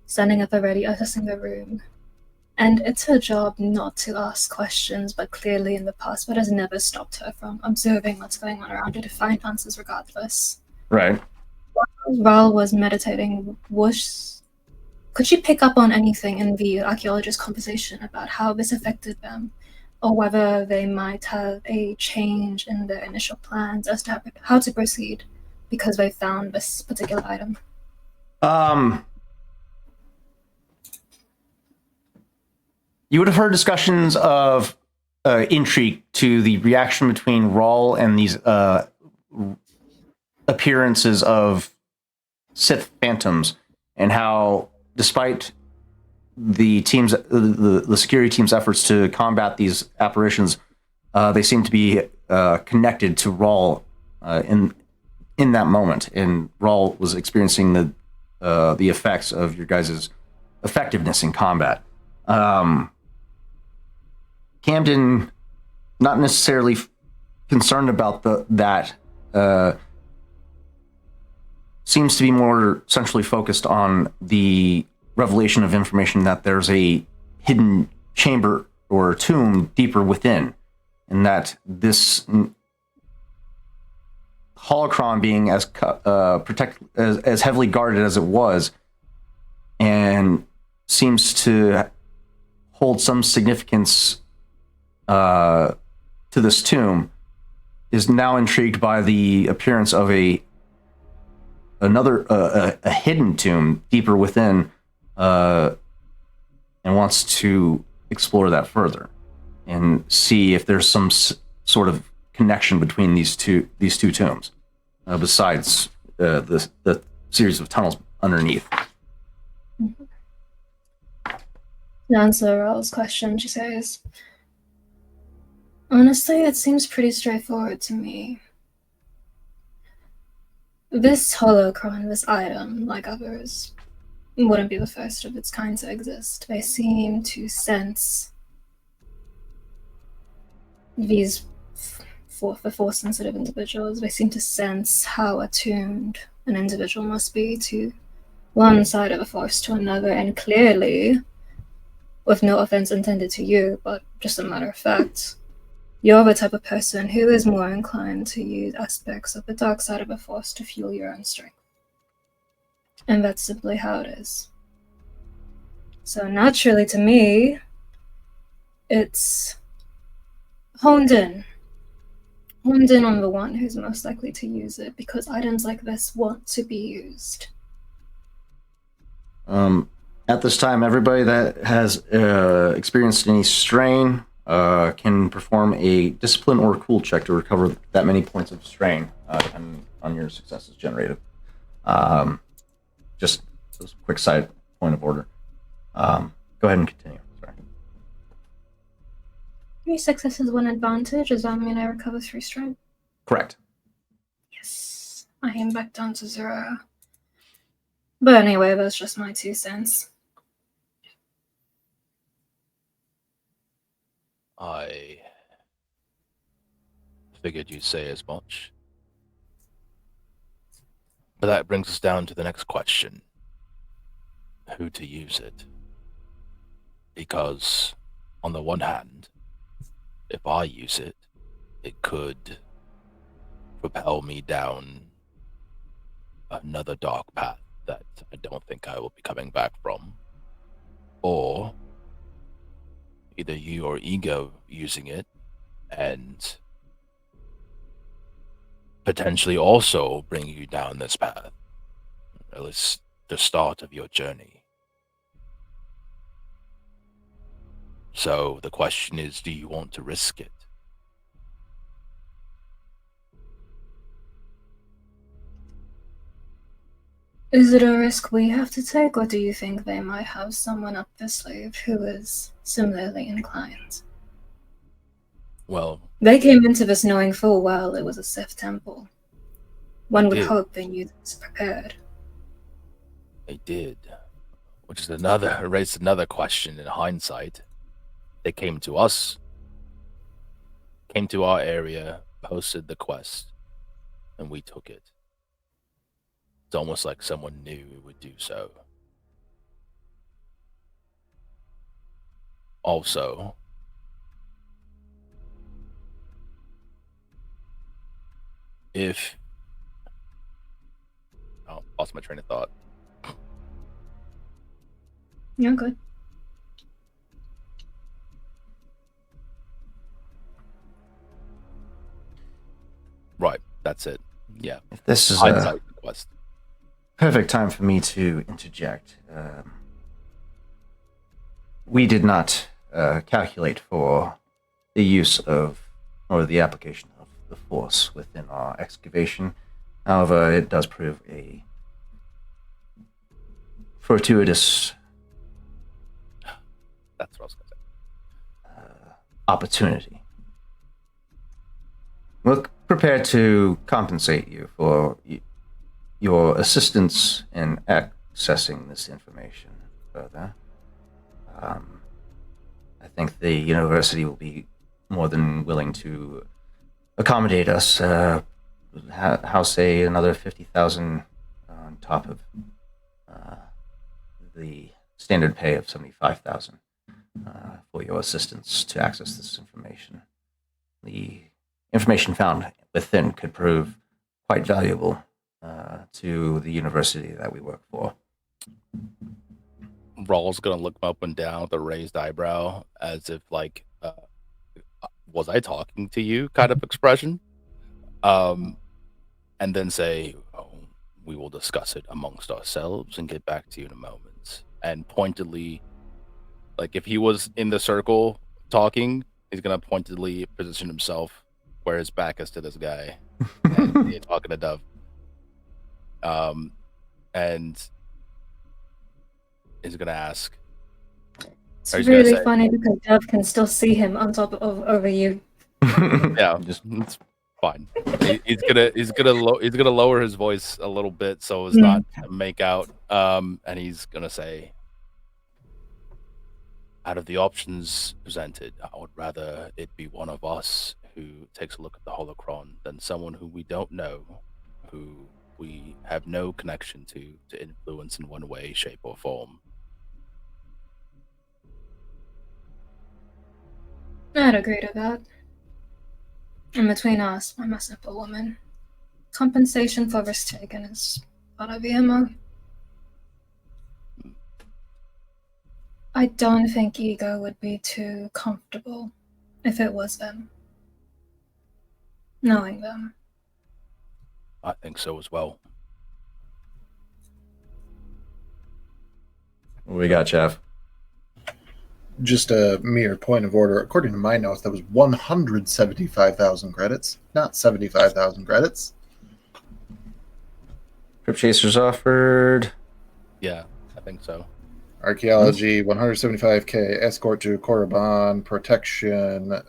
standing up already, assessing the room. And it's her job not to ask questions, but clearly in the past, but has never stopped her from observing what's going on around her to find answers regardless. Right. While Raul was meditating, could she pick up on anything in the archaeologist's conversation about how this affected them, or whether they might have a change in their initial plans as to how to proceed because they found this particular item? You would have heard discussions of intrigue to the reaction between Raul and these appearances of Sith phantoms, and how, despite the security team's efforts to combat these apparitions, they seem to be connected to Rawl in that moment, and Rawl was experiencing the effects of your guys' effectiveness in combat. Camden, not necessarily concerned about that, seems to be more centrally focused on the revelation of information that there's a hidden chamber or tomb deeper within, and that this holocron, being as as heavily guarded as it was, and seems to hold some significance to this tomb, is now intrigued by the appearance of a hidden tomb deeper within, and wants to explore that further and see if there's some sort of connection between these two tombs, besides the series of tunnels underneath. To answer Rawl's question, she says, honestly, it seems pretty straightforward to me. This holocron, this item, like others, wouldn't be the first of its kind to exist. They seem to sense these the force-sensitive individuals. They seem to sense how attuned an individual must be to one side of the force to another, and clearly, with no offense intended to you, but just a matter of fact, you're the type of person who is more inclined to use aspects of the dark side of the force to fuel your own strength. And that's simply how it is. So naturally, to me, it's honed in on the one who's most likely to use it, because items like this want to be used. At this time, everybody that has experienced any strain can perform a discipline or cool check to recover that many points of strain, depending on your successes generated. Just a quick side point of order. Go ahead and continue. Sorry. 3 successes, 1 advantage. Does that mean I recover 3 strain? Correct. Yes. I am back down to 0. But anyway, that's just my 2 cents. I figured you'd say as much. But that brings us down to the next question. Who to use it? Because, on the one hand, if I use it, it could propel me down another dark path that I don't think I will be coming back from. Or either you or Ego using it and potentially also bring you down this path, at least the start of your journey. So the question is, do you want to risk it? Is it a risk we have to take, or do you think they might have someone up their sleeve who is similarly inclined? Well, they came into this knowing full well it was a Sith temple. One would hope they knew this prepared. They did. Which is raised another question in hindsight. They came to us, came to our area, posted the quest, and we took it. It's almost like someone knew we would do so. Also, lost my train of thought. You're good. Right, that's it. Yeah. If this is hindsight quest. Perfect time for me to interject. We did not calculate for the use of, or the application of the force within our excavation. However, it does prove a fortuitous That's what I was going to say. opportunity. We're prepared to compensate you for your assistance in accessing this information further. I think the university will be more than willing to accommodate us. House another 50,000 on top of the standard pay of 75,000 for your assistance to access this information. The information found within could prove quite valuable to the university that we work for. Rawl's gonna look him up and down with a raised eyebrow, as if like, "Was I talking to you?" kind of expression, and then say, "Oh, we will discuss it amongst ourselves and get back to you in a moment." And pointedly, like if he was in the circle talking, he's gonna pointedly position himself where his back is to this guy and he's talking to Dove. And he's gonna ask. It's Or he's gonna really say- funny because Dove can still see him on top of over you. Yeah, just it's fine. He's gonna lower his voice a little bit so as not to make out. And he's gonna say, out of the options presented, I would rather it be one of us who takes a look at the holocron than someone who we don't know, who we have no connection to influence in one way, shape, or form. I'd agree to that. And between us, I'm a simple woman. Compensation for risk taken is part of the MO. I don't think Ego would be too comfortable if it was them. Knowing them. I think so as well. What we got, Jeff? Just a mere point of order. According to my notes, that was 175,000 credits, not 75,000 credits. Crypt Chasers offered. Yeah, I think so. Archaeology, 175K. Escort to Korriban. Protection,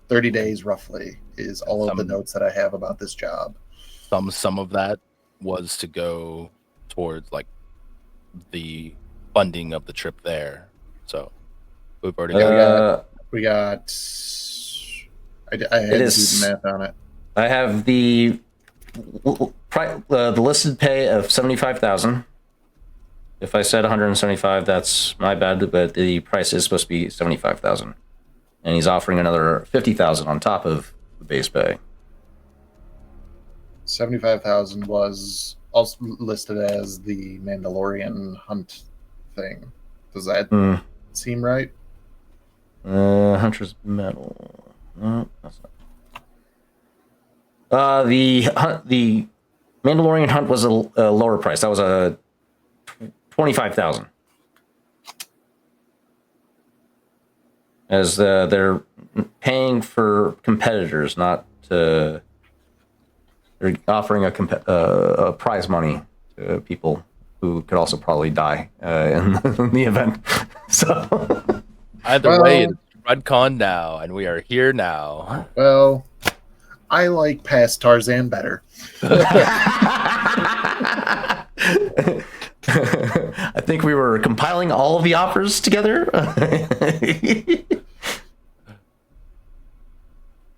30 days roughly, is all of the notes that I have about this job. Some of that was to go towards like the funding of the trip there. So we've already got We got. I had to do the math on it. I have the listed pay of 75,000. If I said 175, that's my bad. But the price is supposed to be 75,000, and he's offering another 50,000 on top of the base pay. 75,000 was also listed as the Mandalorian hunt thing. Does that seem right? Hunter's Medal. No, that's not. The Mandalorian hunt was a lower price. That was a 25,000. As they're paying for competitors, not to. They're offering a prize money to people who could also probably die in the event. So either way, it's Redcon now, and we are here now. Well, I like past Tarzan better. I think we were compiling all of the offers together.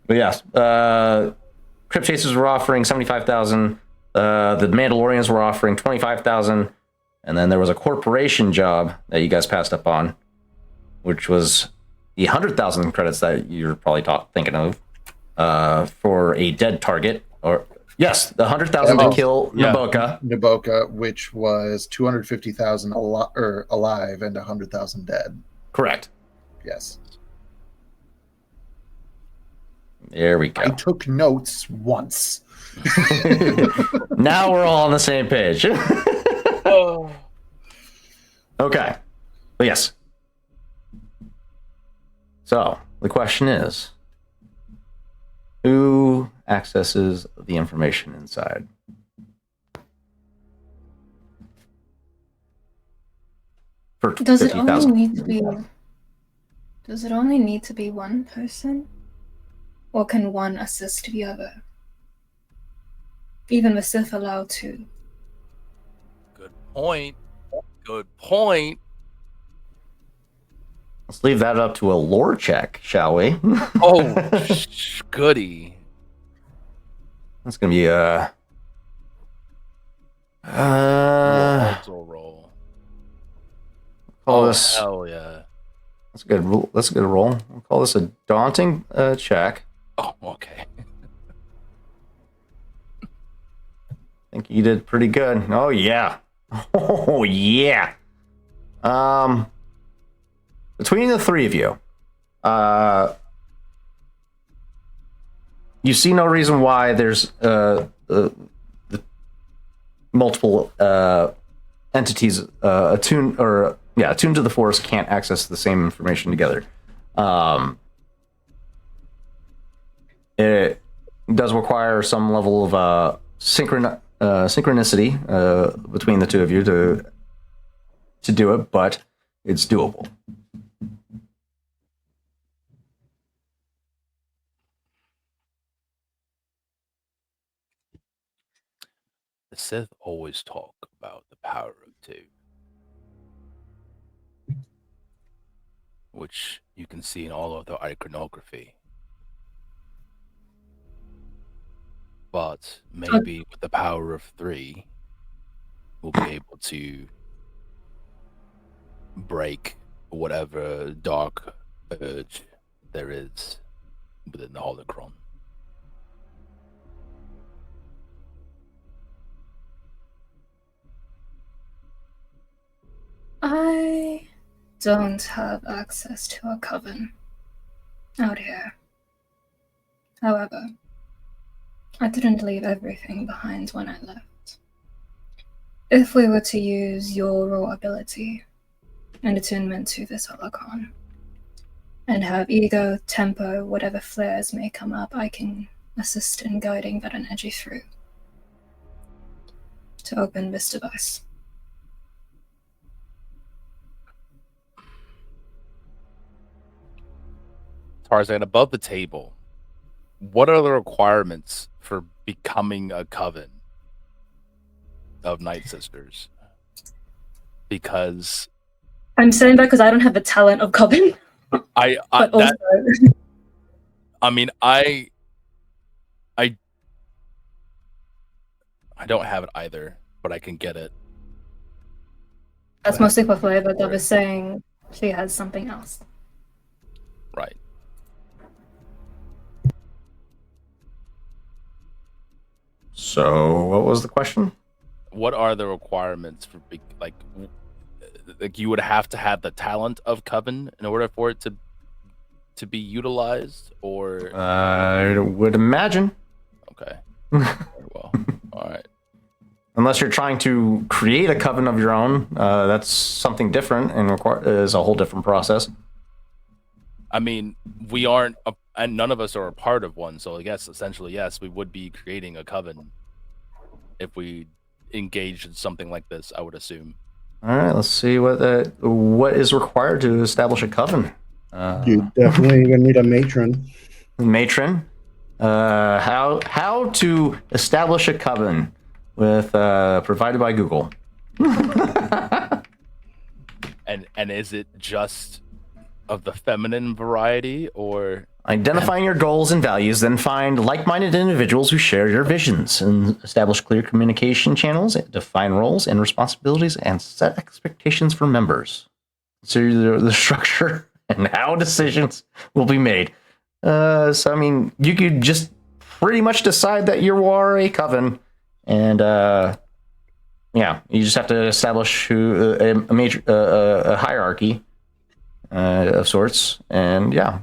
But yes, Crypt Chasers were offering 75,000. The Mandalorians were offering 25,000, and then there was a corporation job that you guys passed up on, which was the 100,000 credits that you're probably thinking of for a dead target. Or yes, the 100,000 to kill Naboka. Naboka, which was 250,000 alive and 100,000 dead. Correct. Yes. There we go. I took notes once. Now we're all on the same page. Okay. But yes. So the question is, Who accesses the information inside? For Does it only 50,000. need to be? Does it only need to be one person, or can one assist the other? Even with Sith allowed to. Good point. Good point. Let's leave that up to a lore check, shall we? Oh, goody. That's gonna be a roll. call Oh, this. hell yeah. That's a good roll. That's a good roll. We'll call this a daunting check. Oh, okay. I think you did pretty good. Oh yeah. Oh yeah. Between the three of you, you see no reason why there's the multiple entities attuned to the Force can't access the same information together. It does require some level of synchronicity between the two of you to do it, but it's doable. The Sith always talk about the power of two, which you can see in all of the iconography. But maybe with the power of three, we'll be able to break whatever dark urge there is within the holocron. I don't have access to a coven out here. However, I didn't leave everything behind when I left. If we were to use your raw ability and attunement to this holocron, and have ego, tempo, whatever flares may come up, I can assist in guiding that energy through to open this device. Tarzan, above the table, what are the requirements for becoming a coven of Night Sisters? Because I'm saying that because I don't have the talent of coven. I don't have it either, but I can get it. That's mostly for flavor. Dove is saying she has something else. Right. So, what was the question? What are the requirements for like you would have to have the talent of coven in order for it to be utilized, or I would imagine. Okay. Very well. All right. Unless you're trying to create a coven of your own, that's something different and is a whole different process. I mean, we aren't, and none of us are a part of one. So I guess essentially, yes, we would be creating a coven if we engaged in something like this, I would assume. All right, let's see what is required to establish a coven. You definitely gonna need a matron. Matron. How to establish a coven with provided by Google. And is it just of the feminine variety, or identifying your goals and values, then find like-minded individuals who share your visions and establish clear communication channels, define roles and responsibilities, and set expectations for members. Consider the structure and how decisions will be made. So, I mean, you could just pretty much decide that you are a coven, and yeah, you just have to establish a hierarchy of sorts, and yeah.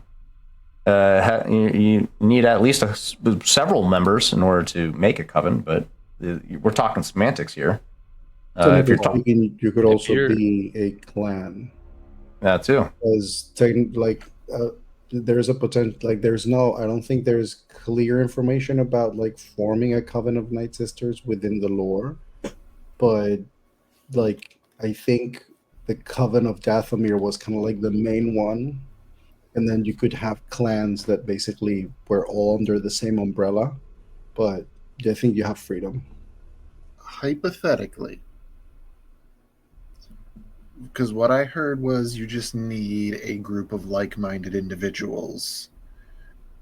You need at least several members in order to make a coven, but we're talking semantics here. If you're talking, you could also be a clan. That too. As there's a potential, like there's no, I don't think there's clear information about like forming a coven of Night Sisters within the lore, but like I think the Coven of Dathomir was kind of like the main one, and then you could have clans that basically were all under the same umbrella, but I think you have freedom. Hypothetically, because what I heard was you just need a group of like-minded individuals.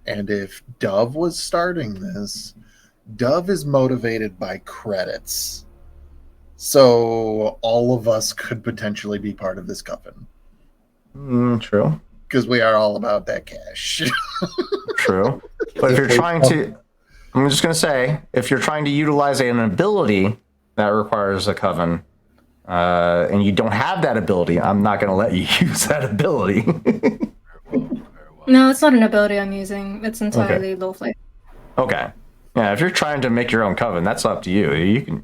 And if Dove was starting this, Dove is motivated by credits. So all of us could potentially be part of this coven. True. Because we are all about that cash. True. But if you're trying to, I'm just going to say, if you're trying to utilize an ability that requires a coven, and you don't have that ability, I'm not going to let you use that ability. No, it's not an ability I'm using. It's entirely lawful. Okay. Yeah, if you're trying to make your own coven, that's up to you.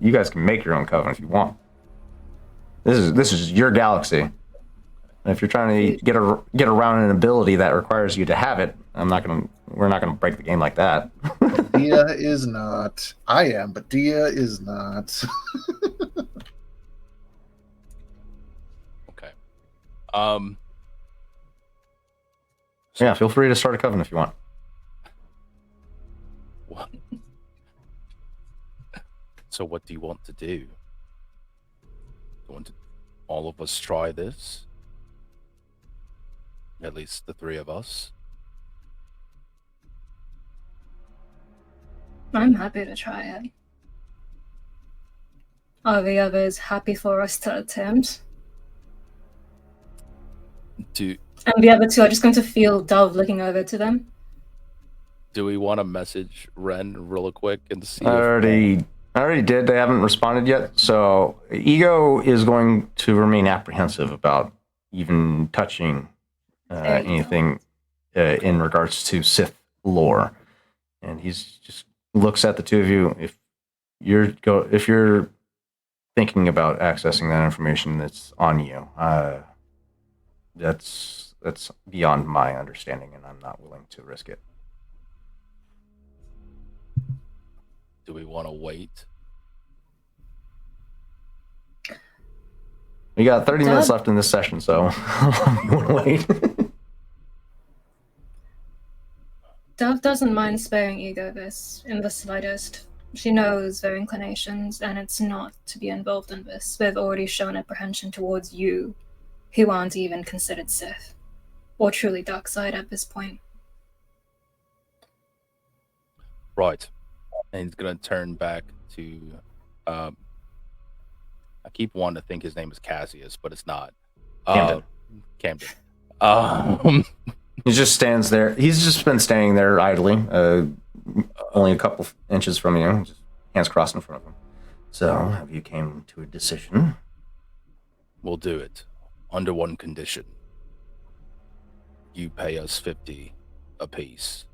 You guys can make your own coven if you want. This is your galaxy. And if you're trying to get around an ability that requires you to have it, we're not gonna break the game like that. Dia is not. I am, but Dia is not. Okay. Yeah, feel free to start a coven if you want. What? So what do you want to do? Do you want to all of us try this? At least the three of us. I'm happy to try it. Are the others happy for us to attempt? And the other two are just going to feel Dove looking over to them. Do we want to message Ren real quick and see? I already did. They haven't responded yet. So Ego is going to remain apprehensive about even touching anything in regards to Sith lore, and he's just looks at the two of you. If you're thinking about accessing that information, that's on you. That's beyond my understanding, and I'm not willing to risk it. Do we want to wait? We got 30 minutes left in this session, so how long do you want to wait? Dove doesn't mind sparing Ego this in the slightest. She knows their inclinations, and it's not to be involved in this. They've already shown apprehension towards you, who aren't even considered Sith, or truly dark side at this point. Right. And he's gonna turn back to I keep wanting to think his name is Cassius, but it's not. Camden. He just stands there. He's just been standing there idly, only a couple inches from you, just hands crossed in front of him. So, have you came to a decision? We'll do it under one condition. You pay us 50 apiece.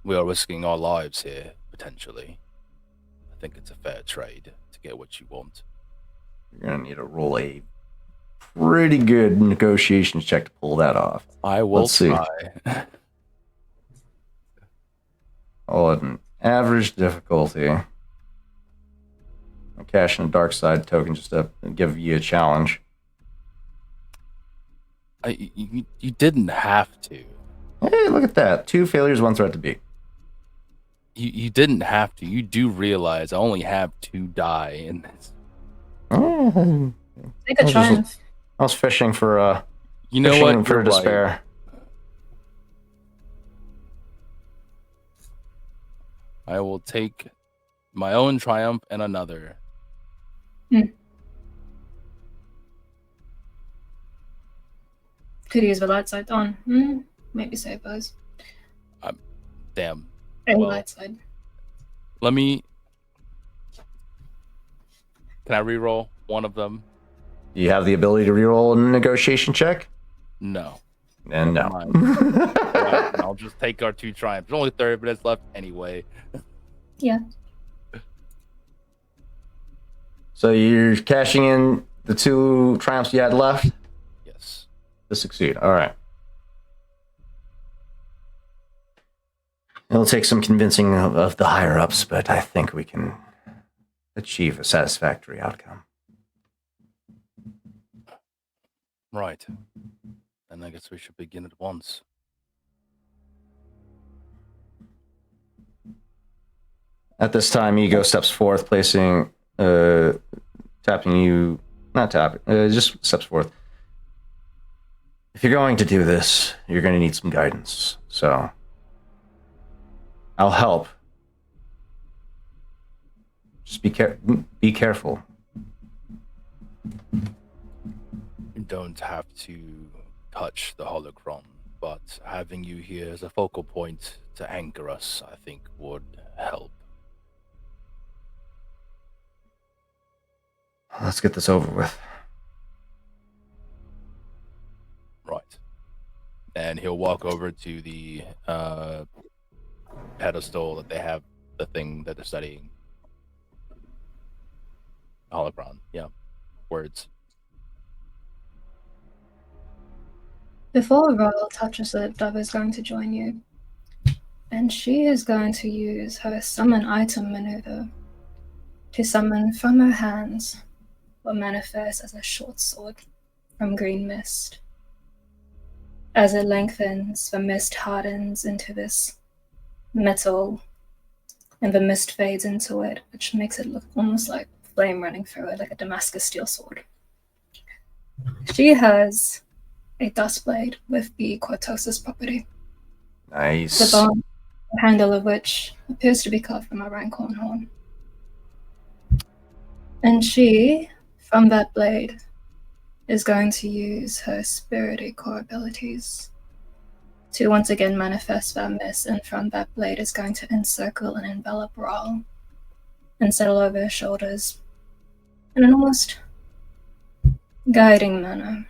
We are risking our lives here, potentially. I think it's a fair trade to get what you want. You're going to need to roll a pretty good negotiations check to pull that off. I will try. Oh, an average difficulty. I cash in a dark side token just to give you a challenge. You didn't have to. Hey, look at that. 2 failures, 1 threat to beat. You didn't have to. You do realize I only have 2 die in this. Oh, Take a triumph. I was fishing for you know what? For despair. Right. I will take my own triumph and another. Could use the light side on. Maybe save those. Damn. Well, light side. Let me. Can I reroll one of them? Do you have the ability to reroll a negotiation check? No. And no. Right, I'll just take our 2 triumphs. There's only 30 minutes left anyway. Yeah. So you're cashing in the 2 triumphs you had left? Yes. To succeed. All right. It'll take some convincing of the higher ups, but I think we can achieve a satisfactory outcome. Right. And I guess we should begin at once. At this time, Ego steps forth, tapping you, not tapping, just steps forth. If you're going to do this, you're going to need some guidance. So, I'll help. Just be careful. You don't have to touch the holocron, but having you here as a focal point to anchor us, I think, would help. Let's get this over with. Right. And he'll walk over to the pedestal that they have, the thing that they're studying. Holocron, yeah. Words. Before Royal touches it, Dove is going to join you. And she is going to use her summon item maneuver to summon from her hands what manifests as a short sword from green mist. As it lengthens, the mist hardens into this metal, and the mist fades into it, which makes it look almost like flame running through it, like a Damascus steel sword. She has a dust blade with the Cortosis property. Nice. The bone, the handle of which appears to be cut from a Rancorn horn. And she, from that blade, is going to use her spirity core abilities to once again manifest that mist, and from that blade is going to encircle and envelop Raul and settle over his shoulders in an almost guiding manner.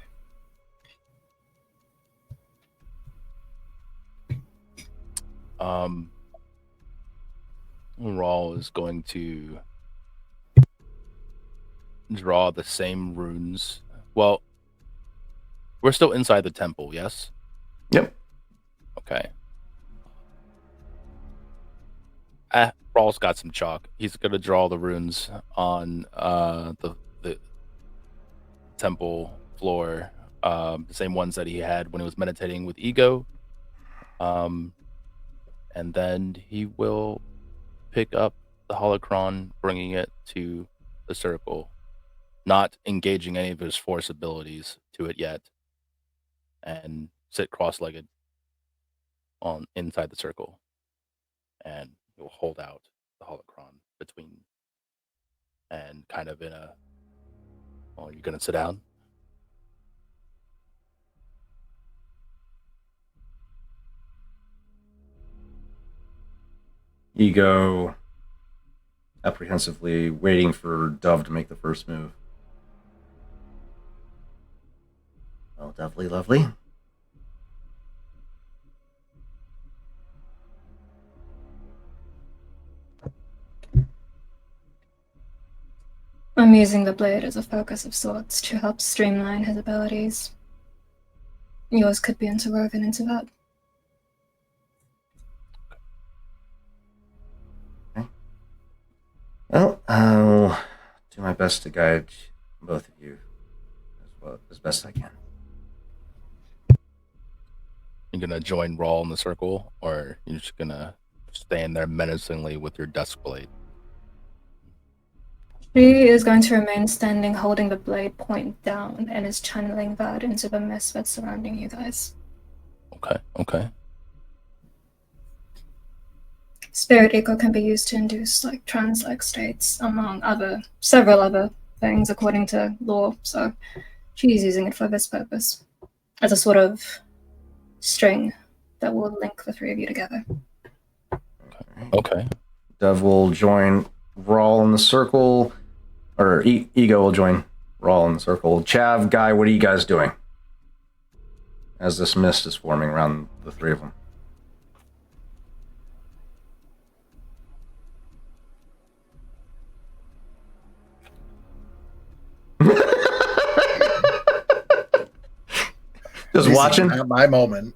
Raul is going to draw the same runes. Well, we're still inside the temple, yes? Yep. Okay. Raul's got some chalk. He's going to draw the runes on the temple floor, the same ones that he had when he was meditating with Ego. And then he will pick up the holocron, bringing it to the circle, not engaging any of his force abilities to it yet, and sit cross-legged on inside the circle, and he'll hold out the holocron between, and kind of in a, oh, you're gonna sit down? Ego apprehensively waiting for Dove to make the first move. Oh, lovely. I'm using the blade as a focus of sorts to help streamline his abilities. Yours could be interwoven into that. Okay. Well, I'll do my best to guide both of you as best I can. You gonna join Raul in the circle, or you're just gonna stand there menacingly with your dusk blade? She is going to remain standing, holding the blade point down, and is channeling that into the mist that's surrounding you guys. Okay. Spirit Echo can be used to induce like trance-like states, among several other things, according to lore. So she's using it for this purpose, as a sort of string that will link the three of you together. Okay. Dove will join Raul in the circle, or Ego will join Raul in the circle. Chav, Guy, what are you guys doing as this mist is forming around the three of them? Just This is watching? not my moment.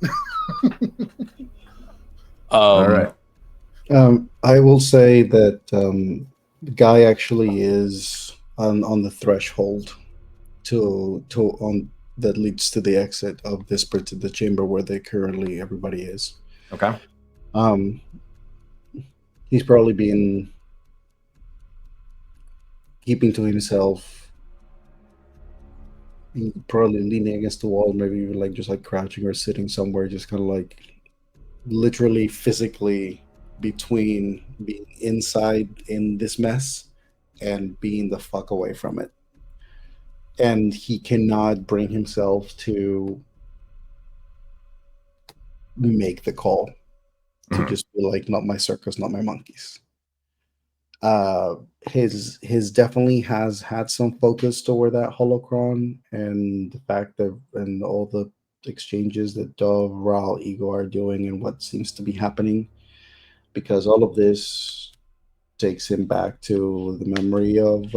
All right. I will say that the guy actually is on the threshold to on that leads to the exit of this particular chamber where they currently everybody is. Okay. Um, he's probably been keeping to himself, probably leaning against the wall, maybe even like just like crouching or sitting somewhere, just kind of like literally physically between being inside in this mess and being the fuck away from it. And he cannot bring himself to make the call to Mhm. just be like, not my circus, not my monkeys. His definitely has had some focus toward that holocron and the fact that and all the exchanges that Dove, Ral, Ego are doing and what seems to be happening, because all of this takes him back to the memory of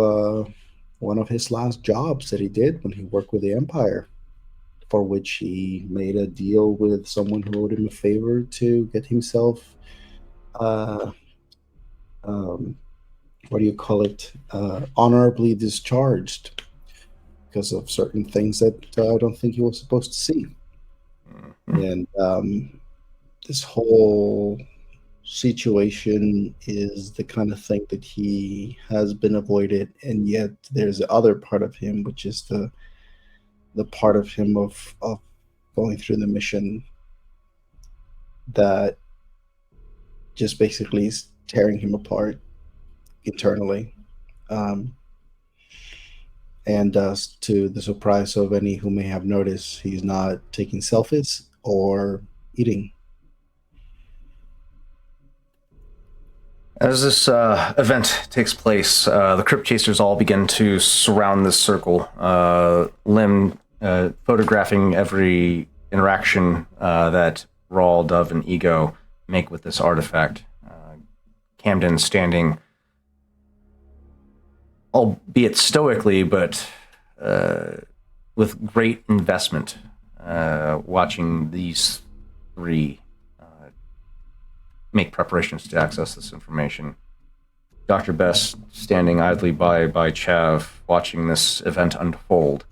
one of his last jobs that he did when he worked with the Empire, for which he made a deal with someone who owed him a favor to get himself uh, um, what do you call it, honorably discharged because of certain things that I don't think he was supposed to see. Mhm. And this whole situation is the kind of thing that he has been avoided, and yet there's the other part of him, which is the part of him of going through the mission that just basically is tearing him apart internally. Um, and to the surprise of any who may have noticed, he's not taking selfies or eating. As this event takes place, the Crypt Chasers all begin to surround this circle. Lim photographing every interaction that Rawl, Dove, and Ego make with this artifact. Camden standing, albeit stoically, but with great investment, watching these three make preparations to access this information. Dr. Best standing idly by Chav, watching this event unfold,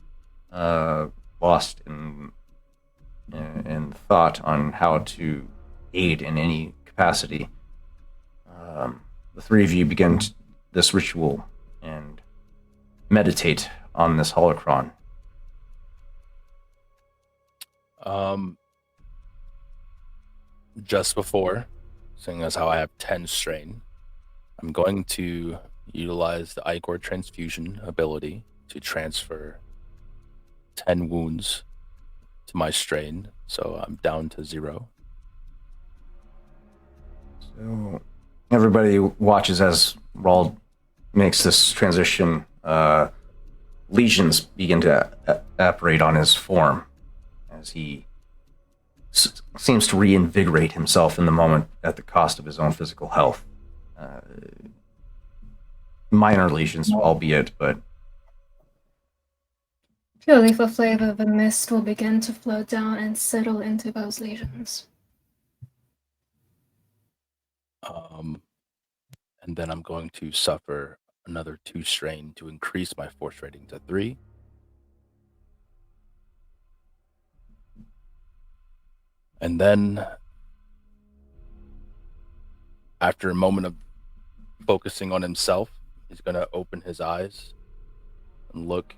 lost in thought on how to aid in any capacity. The three of you begin this ritual and meditate on this holocron. Just before, seeing as how I have 10 strain, I'm going to utilize the Ichor transfusion ability to transfer 10 wounds to my strain, so I'm down to 0. So everybody watches as Rawl makes this transition. Lesions begin to apparate on his form as he seems to reinvigorate himself in the moment at the cost of his own physical health. Minor lesions, albeit, but Purely for flavor, the mist will begin to flow down and settle into those lesions. And then I'm going to suffer another 2 strain to increase my force rating to 3. And then, after a moment of focusing on himself, he's going to open his eyes and look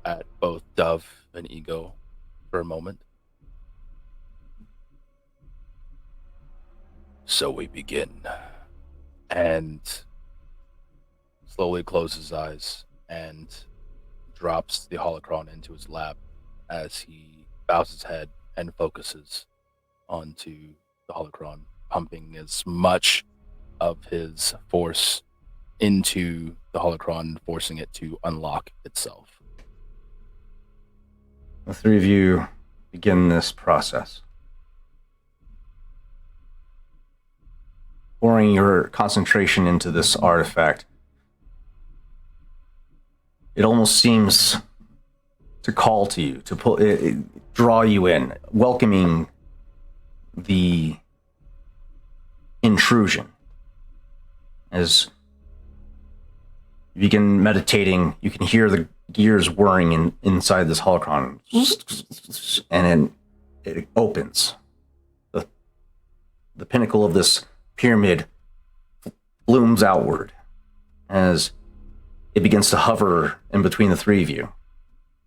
at both Dove and Ego for a moment. So we begin. And slowly closes his eyes and drops the holocron into his lap as he bows his head and focuses onto the holocron, pumping as much of his force into the holocron, forcing it to unlock itself. the three of you begin this process. Pouring your concentration into this artifact. It almost seems to call to you, to pull, draw you in, welcoming the intrusion. As you begin meditating, you can hear the gears whirring inside this holocron, and then it opens. The pinnacle of this pyramid blooms outward as it begins to hover in between the three of you.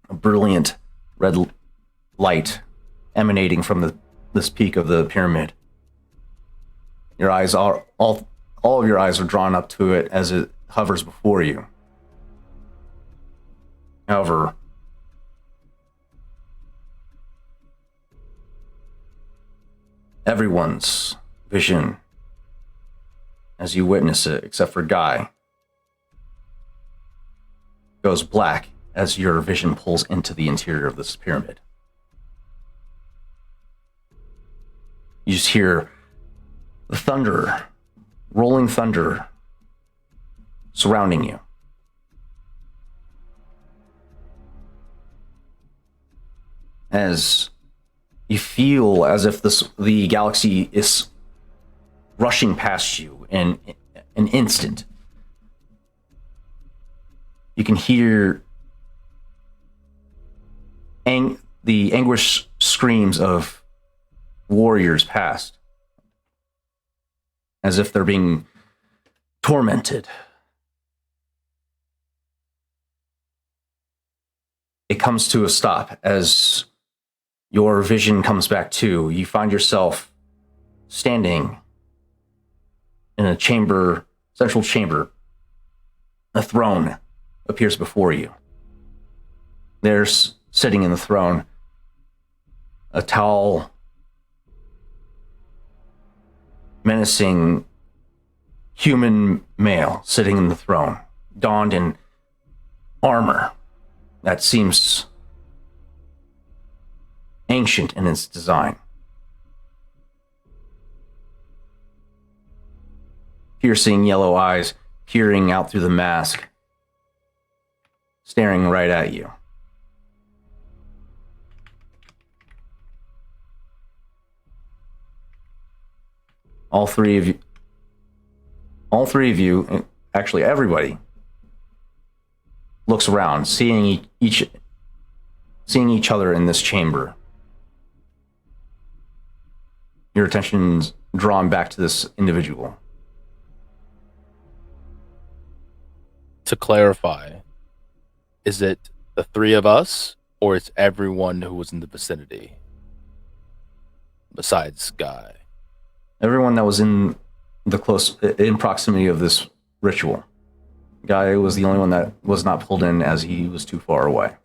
A brilliant red light emanating from this peak of the pyramid. Your eyes are all of your eyes are drawn up to it as it hovers before you. However, everyone's vision, as you witness it, except for Guy, goes black as your vision pulls into the interior of this pyramid. You just hear the thunder, rolling thunder, surrounding you. As you feel as if the galaxy is rushing past you in an instant. You can hear the anguished screams of warriors past, as if they're being tormented. It comes to a stop as your vision comes back to. You find yourself standing in a chamber, central chamber. A throne appears before you. There's sitting in the throne a tall, menacing human male sitting in the throne, donned in armor that seems ancient in its design. Piercing yellow eyes peering out through the mask, staring right at you. All three of you, actually everybody, looks around, seeing each other in this chamber. Your attention's drawn back to this individual. To clarify, is it the three of us, or it's everyone who was in the vicinity besides Guy? Everyone that was in proximity of this ritual. Guy was the only one that was not pulled in as he was too far away.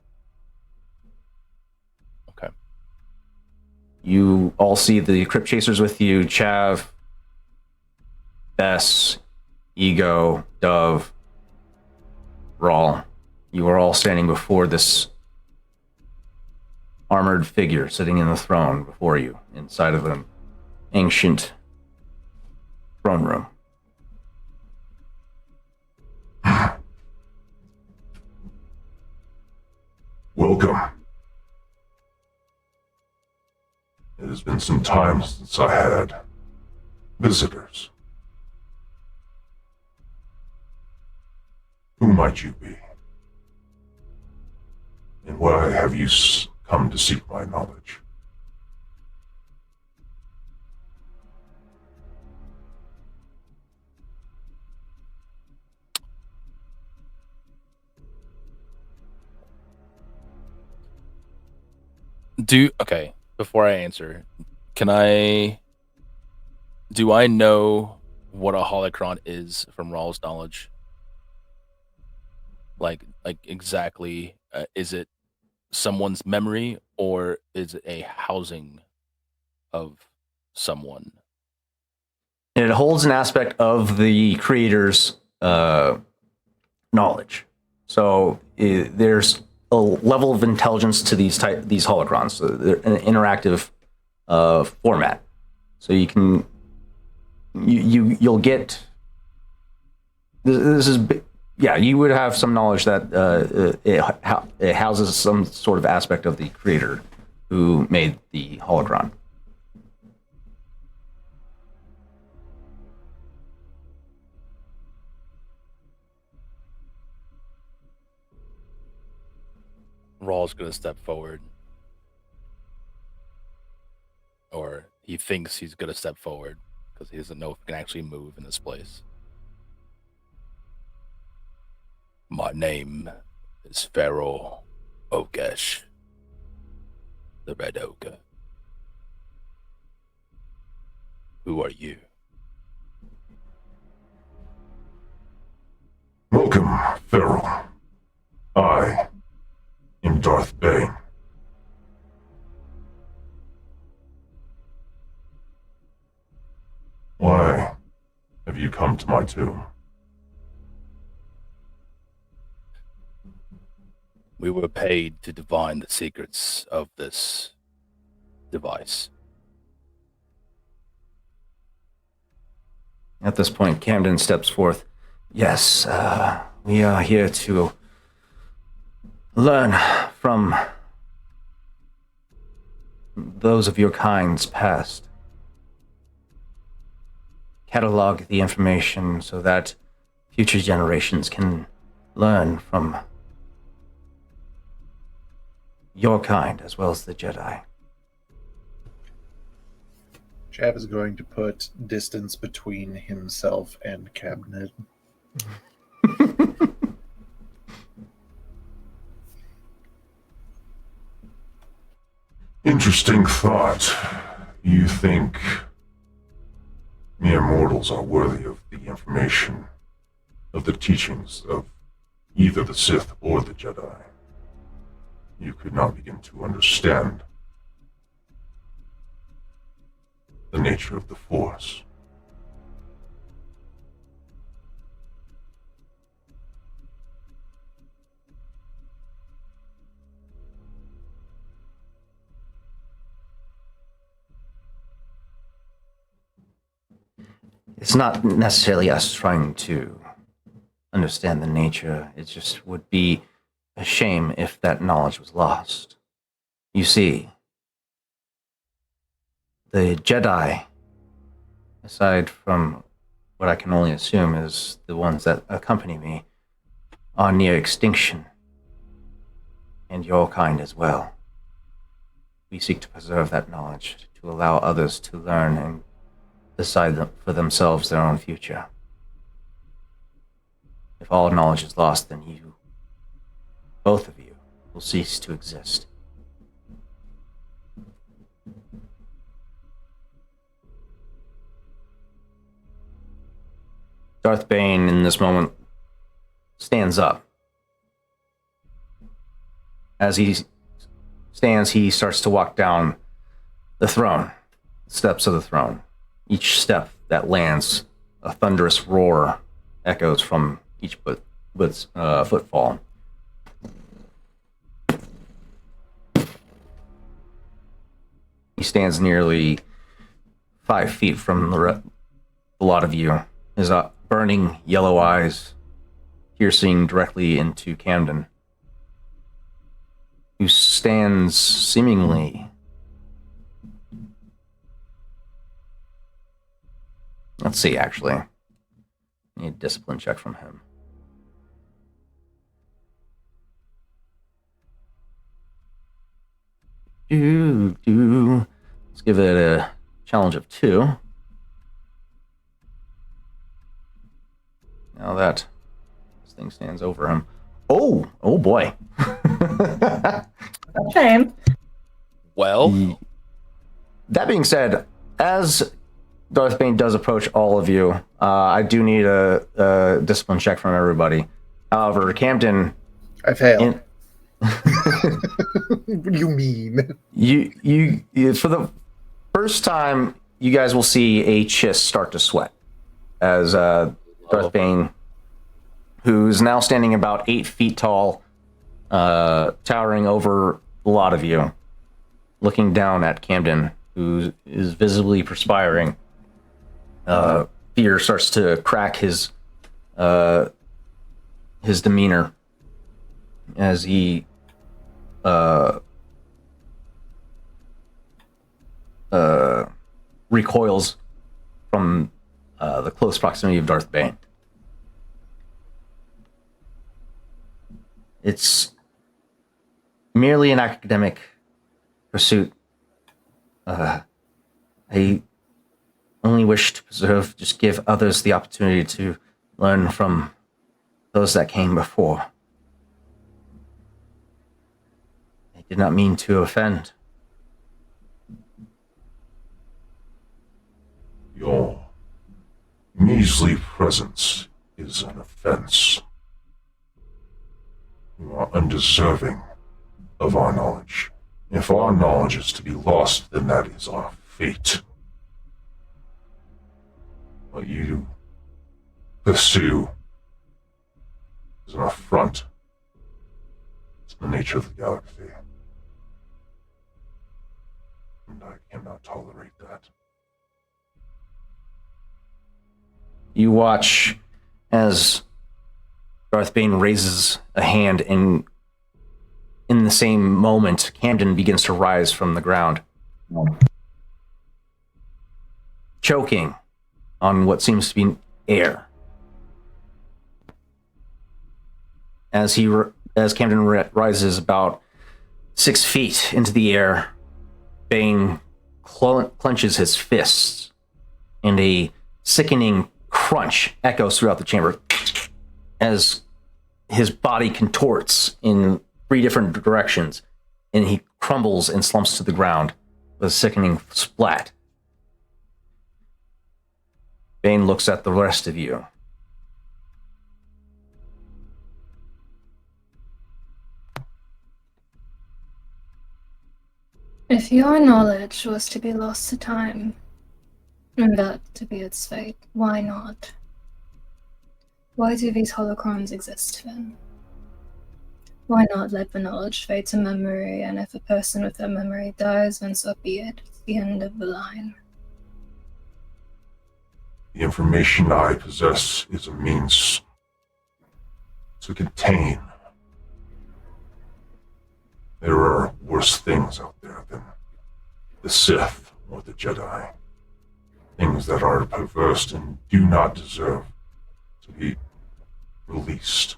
Okay. You all see the Crypt Chasers with you, Chav, Bess, Ego, Dove, Rawl. You are all standing before this armored figure sitting in the throne before you, inside of an ancient throne room. Welcome. It has been some time since I had visitors. Who might you be? And why have you come to seek my knowledge? Okay, before I answer, do I know what a holocron is from Rawl's knowledge? Like exactly, is it someone's memory or is it a housing of someone? It holds an aspect of the creator's knowledge. So there's a level of intelligence to these holocrons. So they're an interactive format. So you'll get this is. Yeah, you would have some knowledge that it houses some sort of aspect of the creator who made the holocron. Raw's gonna step forward. Or he thinks he's gonna step forward because he doesn't know if he can actually move in this place. My name is Pharaoh Okesh, the Red Ogre. Who are you? Welcome, Pharaoh. I am Darth Bane. Why have you come to my tomb? We were paid to divine the secrets of this device. At this point, Camden steps forth. Yes, we are here to learn from those of your kinds past. Catalog the information so that future generations can learn from your kind as well as the Jedi. Chav is going to put distance between himself and Cabinet. Interesting thought. You think mere mortals are worthy of the information, of the teachings of either the Sith or the Jedi. You could not begin to understand the nature of the Force. It's not necessarily us trying to understand the nature. It just would be a shame if that knowledge was lost. You see, the Jedi, aside from what I can only assume is the ones that accompany me, are near extinction, and your kind as well. We seek to preserve that knowledge, to allow others to learn and decide for themselves their own future. If all knowledge is lost, then you, both of you, will cease to exist. Darth Bane, in this moment, stands up. As he stands, he starts to walk down the throne, steps of the throne. Each step that lands, a thunderous roar echoes from each footfall. He stands nearly 5 feet from a lot of you. His burning yellow eyes piercing directly into Camden, who stands seemingly... Let's see, actually. I need a discipline check from him. Let's give it a challenge of 2. Now that this thing stands over him. Oh boy. Shame. Well, That being said, as Darth Bane does approach all of you, I do need a discipline check from everybody. However, Camden... I failed. What do you mean? You for the first time, you guys will see a Chiss start to sweat as Darth Bane, who's now standing about 8 feet tall, towering over a lot of you, looking down at Camden, who is visibly perspiring. Fear starts to crack his demeanor as he recoils from the close proximity of Darth Bane. merely an academic pursuit. I only wish to preserve, just give others the opportunity to learn from those that came before. I did not mean to offend. Your measly presence is an offense. You are undeserving of our knowledge. If our knowledge is to be lost, then that is our fate. What you pursue is an affront to the nature of the galaxy. And I cannot tolerate that. You watch as Darth Bane raises a hand, and in the same moment, Camden begins to rise from the ground, choking on what seems to be air. As Camden rises about 6 feet into the air, Bane clenches his fists, and a sickening crunch echoes throughout the chamber as his body contorts in 3 different directions, and he crumbles and slumps to the ground with a sickening splat. Bane looks at the rest of you. If your knowledge was to be lost to time, and that to be its fate, why not? Why do these holocrons exist then? Why not let the knowledge fade to memory, and if a person with that memory dies, then so be it. It's the end of the line. The information I possess is a means to contain. There are worse things out there than the Sith or the Jedi. Things that are perverse and do not deserve to be released.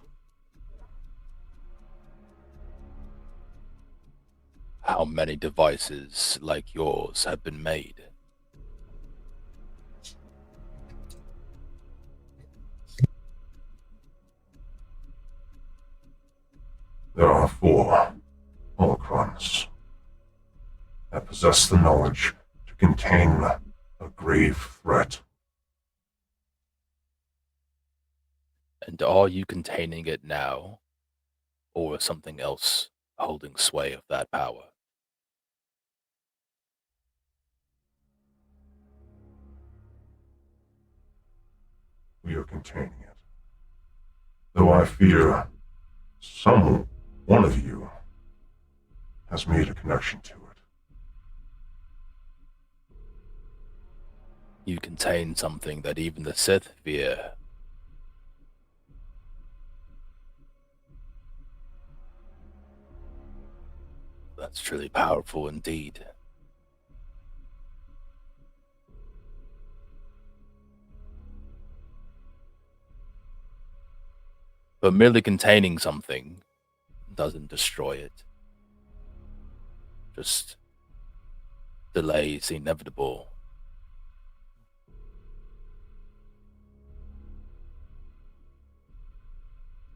How many devices like yours have been made? There are 4 holocrons that possess the knowledge to contain a grave threat. And are you containing it now, or something else holding sway of that power? We are containing it. Though I fear one of you has made a connection to it. You contain something that even the Sith fear. That's truly powerful indeed. But merely containing something doesn't destroy it. Just delays the inevitable.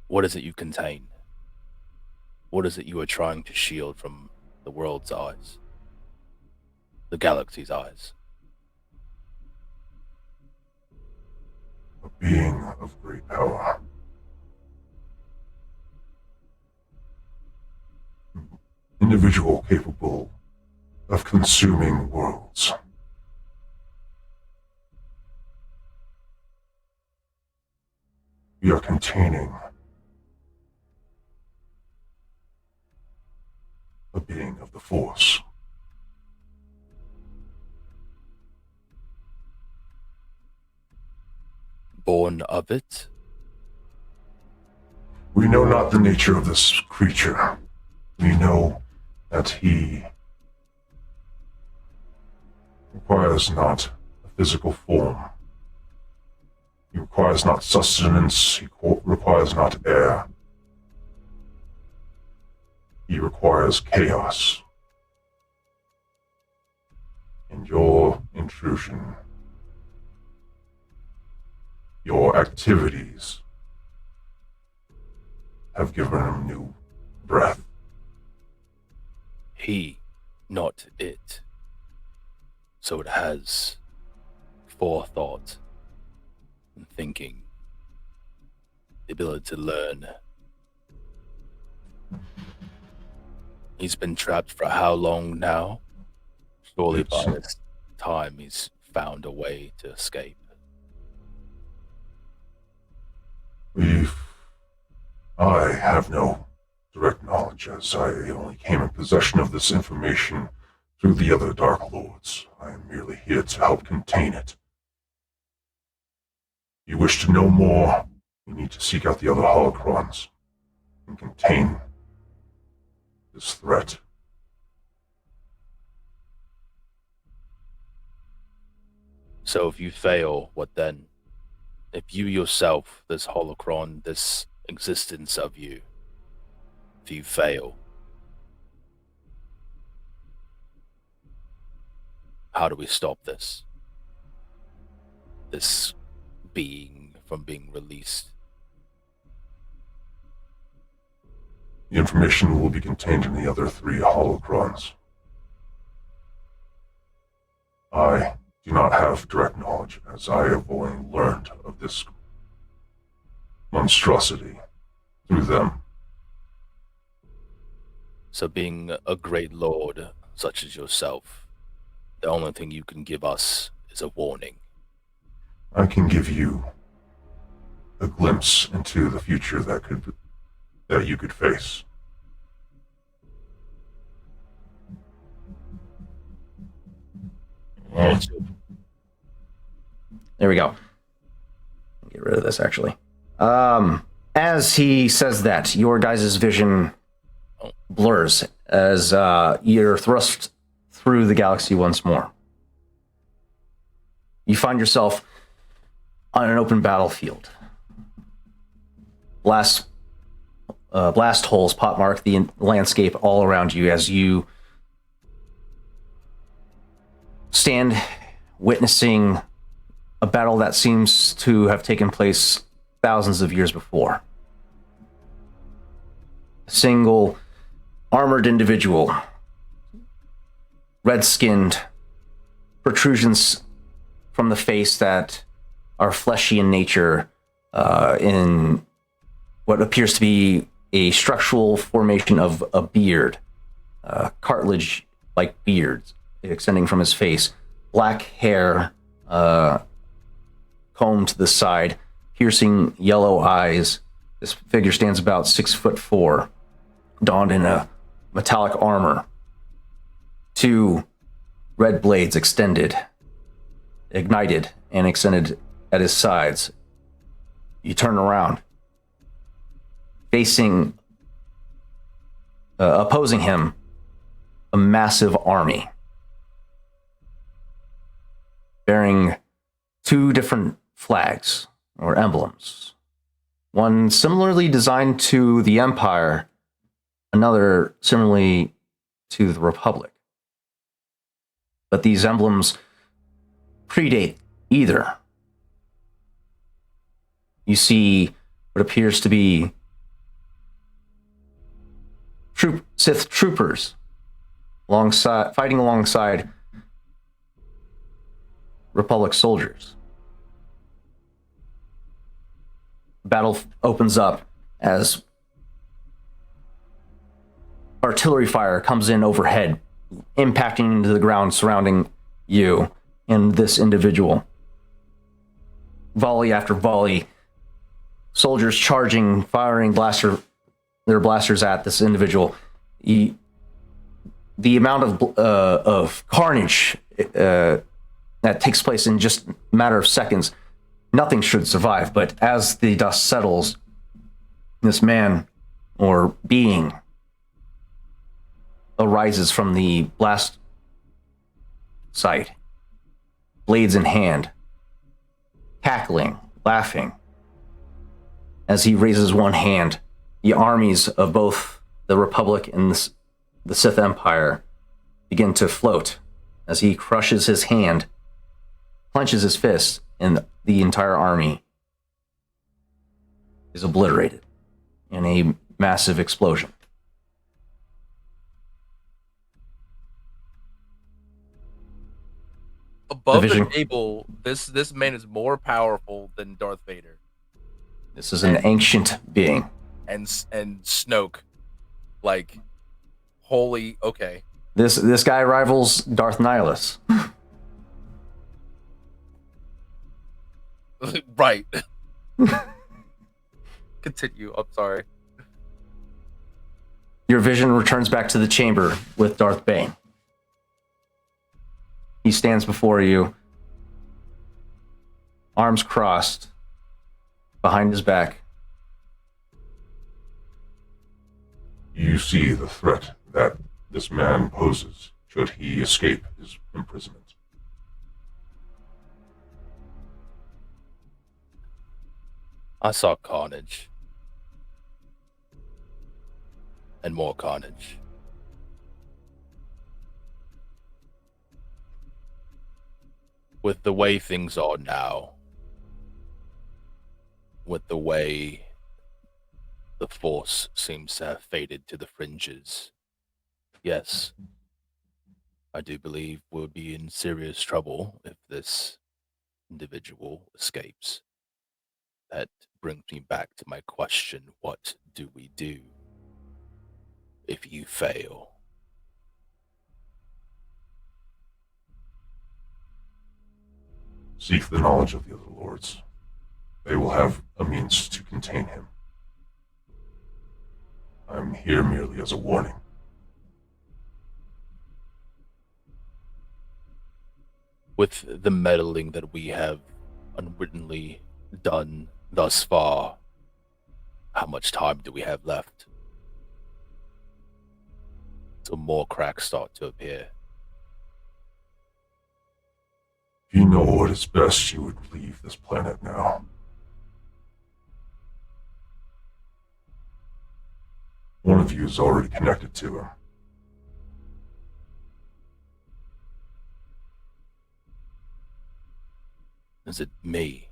What is it you contain? What is it you are trying to shield from the world's eyes? The galaxy's eyes? A being of great power. Individual capable of consuming worlds. We are containing a being of the Force. Born of it? We know not the nature of this creature. We know that he requires not a physical form. He requires not sustenance. He requires not air. he requires chaos. And your intrusion, your activities, have given him new breath. He, not it. So it has forethought and thinking, the ability to learn. He's been trapped for how long now? Surely by this time he's found a way to escape. I have no direct knowledge, as I only came in possession of this information through the other Dark Lords. I am merely here to help contain it. If you wish to know more, you need to seek out the other holocrons and contain this threat. So if you fail, what then? If you yourself, this holocron, this existence of you, if you fail, how do we stop this? This being from being released? The information will be contained in the other 3 holocrons. I do not have direct knowledge, as I have only learned of this monstrosity through them. So being a great lord, such as yourself, the only thing you can give us is a warning. I can give you a glimpse into the future that you could face. There we go. Get rid of this, actually. As he says that, your guys' vision blurs as you're thrust through the galaxy once more. You find yourself on an open battlefield. Blast holes potmark the landscape all around you as you stand witnessing a battle that seems to have taken place thousands of years before. A single armored individual, red-skinned, protrusions from the face that are fleshy in nature, in what appears to be a structural formation of a beard, cartilage-like beards extending from his face, black hair combed to the side, piercing yellow eyes. This figure stands about 6'4", donned in a metallic armor. 2 red blades extended, ignited, and extended at his sides. You turn around, facing, opposing him, a massive army, bearing 2 different flags or emblems. One similarly designed to the Empire, another similarly to the Republic. But these emblems predate either. You see what appears to be Sith troopers fighting alongside Republic soldiers. Battle opens up as artillery fire comes in overhead, impacting into the ground surrounding you and this individual. Volley after volley, soldiers charging, firing their blasters at this individual. The amount of carnage that takes place in just a matter of seconds, nothing should survive. But as the dust settles, this man or being arises from the blast site, blades in hand, cackling, laughing. As he raises one hand, the armies of both the Republic and the Sith Empire begin to float as he crushes his hand, clenches his fist, and the entire army is obliterated in a massive explosion. Above the Division. table, this man is more powerful than Darth Vader This is an ancient being. and Snoke. Like, holy, okay. This guy rivals Darth Nihilus. Right. Continue. I'm sorry. Your vision returns back to the chamber with Darth Bane. He stands before you, arms crossed, behind his back. You see the threat that this man poses should he escape his imprisonment. I saw carnage. And more carnage. With the way things are now, with the way the Force seems to have faded to the fringes, yes, I do believe we'll be in serious trouble if this individual escapes. That brings me back to my question, what do we do if you fail? Seek the knowledge of the other lords. They will have a means to contain him. I'm here merely as a warning. With the meddling that we have unwittingly done thus far, how much time do we have left till more cracks start to appear? If you know what is best, you would leave this planet now. One of you is already connected to him. Is it me?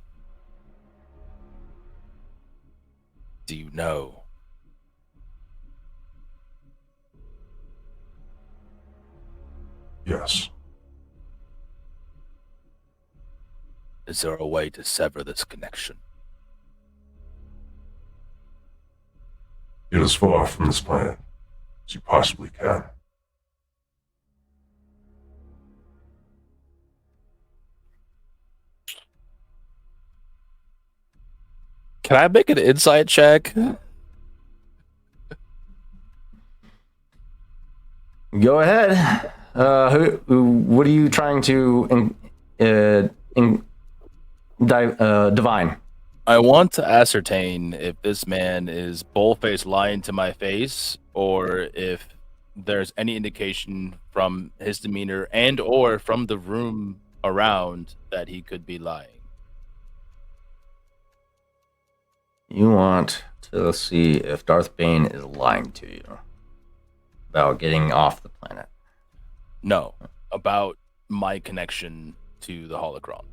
Do you know? Yes. Is there a way to sever this connection? Get as far from this planet as you possibly can. Can I make an insight check? Go ahead. What are you trying to divine? I want to ascertain if this man is bullface lying to my face, or if there's any indication from his demeanor and or from the room around that he could be lying. You want to see if Darth Bane is lying to you about getting off the planet. No, about my connection to the holocron.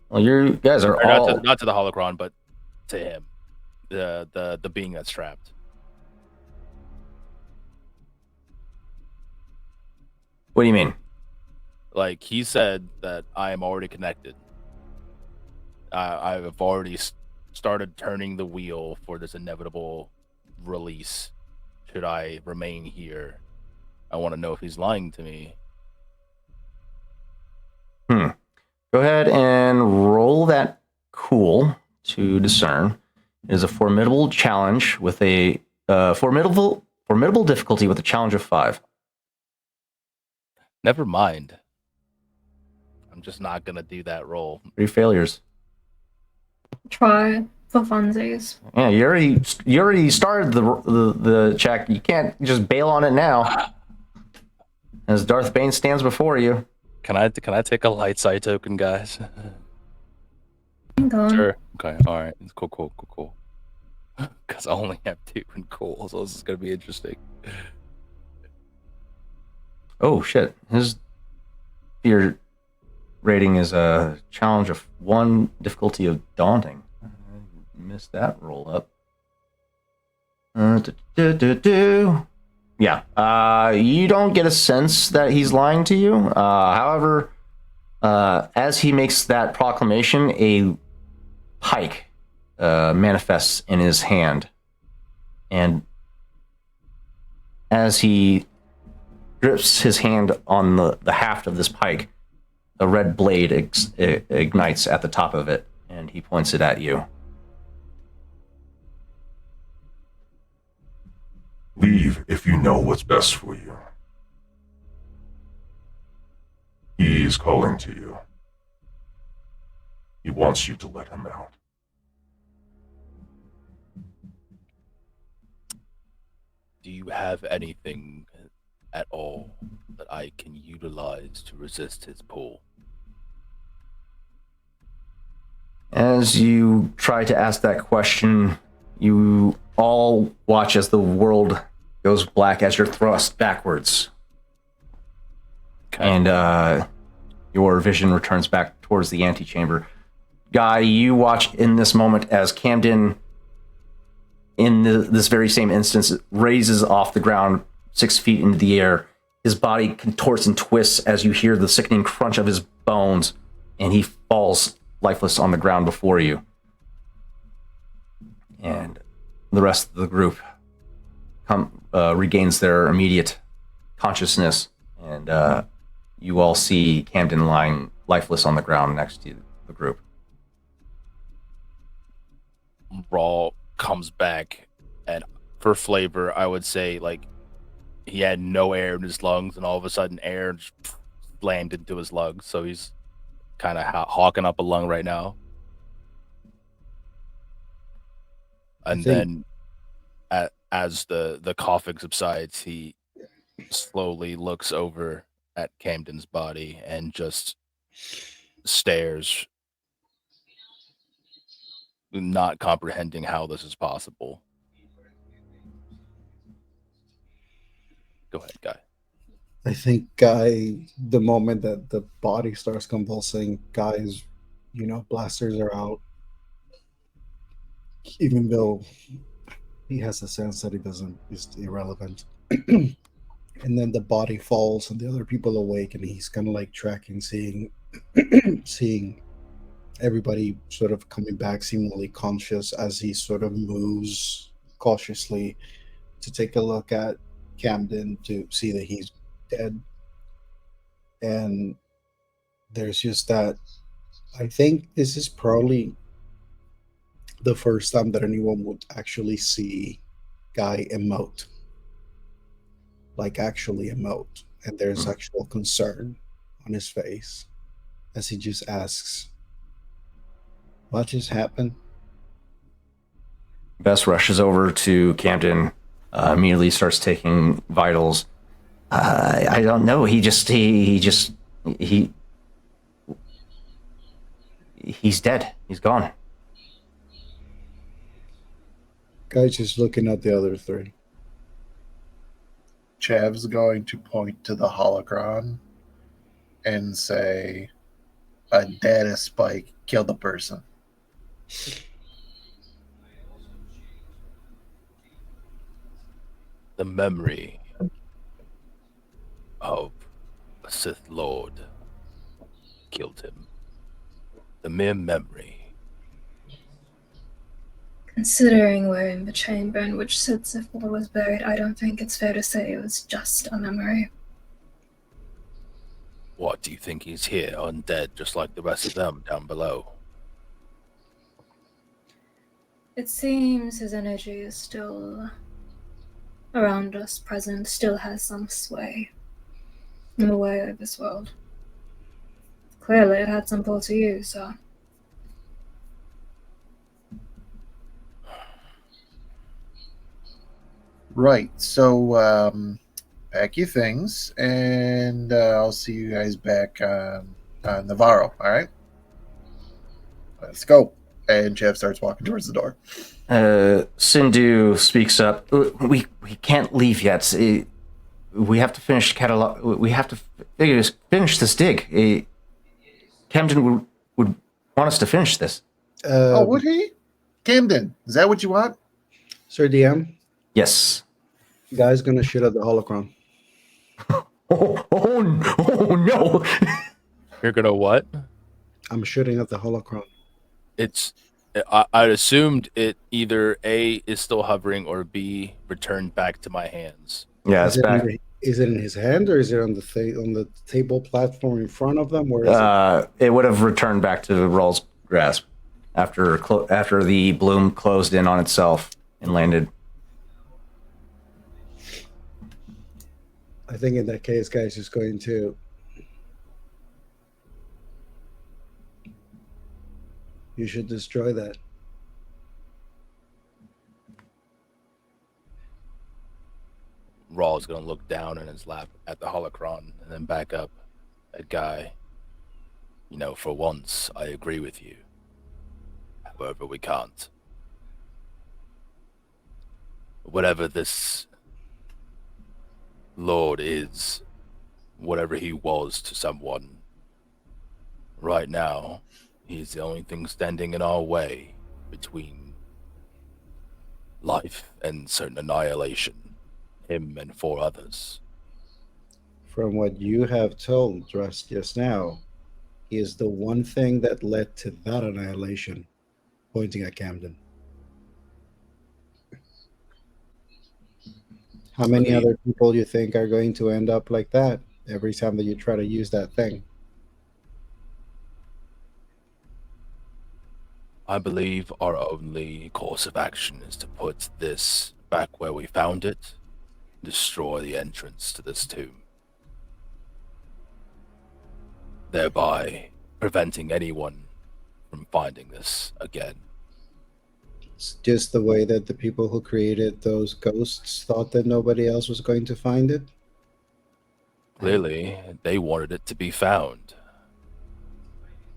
Well, you guys are Or all... not to the holocron, but to him, the being that's trapped. What do you mean? Like, he said that I am already connected. I've already started turning the wheel for this inevitable release. Should I remain here? I want to know if he's lying to me. Go ahead and roll that cool to discern. It is a formidable challenge with a formidable difficulty with a challenge of 5. Never mind. I'm just not gonna do that roll. 3 failures. Try for funsies. Yeah, you already started the check. You can't just bail on it now. As Darth Bane stands before you. Can I take a light side token, guys? Go on. Sure. Okay. All right. Cool. Because I only have 2 in cool, so this is going to be interesting. Oh shit! His fear rating is a challenge of 1, difficulty of daunting. I missed that roll up. Yeah. You don't get a sense that he's lying to you. However, as he makes that proclamation, a pike manifests in his hand, and as he grips his hand on the haft of this pike, a red blade ignites at the top of it, and he points it at you. Leave if you know what's best for you. He is calling to you. He wants you to let him out. Do you have anything at all that I can utilize to resist his pull? As you try to ask that question, you all watch as the world goes black as you're thrust backwards. Okay. And your vision returns back towards the antechamber. Guy, you watch in this moment as Camden, in this very same instance, raises off the ground 6 feet into the air. His body contorts and twists as you hear the sickening crunch of his bones, and he falls lifeless on the ground before you. And the rest of the group regains their immediate consciousness, and you all see Camden lying lifeless on the ground next to the group. Raw comes back, and for flavor, I would say like he had no air in his lungs, and all of a sudden air just slammed into his lungs, so he's kind of hawking up a lung right now. And then as the coughing subsides, he slowly looks over at Camden's body and just stares, not comprehending how this is possible. Go ahead, Guy. I think Guy, the moment that the body starts convulsing, Guy's, blasters are out. Even though he has a sense that it's irrelevant. And then the body falls and the other people awake, and he's kind of like tracking, seeing everybody sort of coming back, seemingly conscious, as he sort of moves cautiously to take a look at Camden to see that he's dead. And there's just that. I think this is probably the first time that anyone would actually see Guy emote. Like actually emote. And there's actual concern on his face as he just asks, "What just happened?" Bess rushes over to Camden, immediately starts taking vitals. I don't know. He's dead. He's gone. Guy's just looking at the other three. Chav's going to point to the holocron and say, "A data spike killed the person." The memory of a Sith Lord killed him. The mere memory. Considering we're in the chamber in which Sid Sith Lord was buried, I don't think it's fair to say it was just a memory. What, do you think he's here, undead, just like the rest of them down below? It seems his energy is still around us, present, still has some sway in the way of this world. Clearly it had some pull to you, so... Right, so pack your things, and I'll see you guys back on Navarro, all right? Let's go. And Jeff starts walking towards the door. Sindhu speaks up. We can't leave yet. We have to finish catalog. We have to finish this dig. Camden would want us to finish this. Would he? Camden, is that what you want? Sir DM, Yes. guy's gonna shoot at the holocron. Oh no! You're gonna what? I'm shooting at the holocron. I'd assumed it either A is still hovering or B returned back to my hands. Yeah, it's back. Is it in his hand or is it on the table platform in front of them? Where is It would have returned back to Rawl's grasp after the bloom closed in on itself and landed. I think in that case, guys, is going to. You should destroy that. Raw is gonna look down in his lap at the holocron and then back up at Guy. You know, for once, I agree with you. However, we can't. Whatever this Lord is, whatever he was to someone, right now, he's the only thing standing in our way between life and certain annihilation. Him and 4 others. From what you have told just now, he is the one thing that led to that annihilation, pointing at Camden. How many other people you think are going to end up like that every time that you try to use that thing? I believe our only course of action is to put this back where we found it, destroy the entrance to this tomb, thereby preventing anyone from finding this again. It's just the way that the people who created those ghosts thought that nobody else was going to find it. Clearly, they wanted it to be found.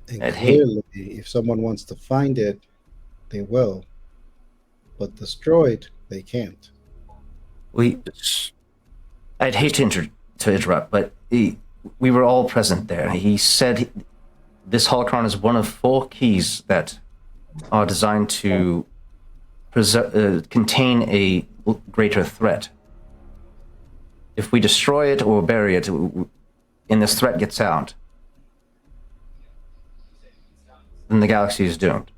And I'd hate- clearly, if someone wants to find it, they will. But destroy it, they can't. It's- I'd hate to interrupt, but we were all present there. He said this holocron is one of 4 keys that are designed to contain a greater threat. If we destroy it or bury it, and this threat gets out, then the galaxy is doomed.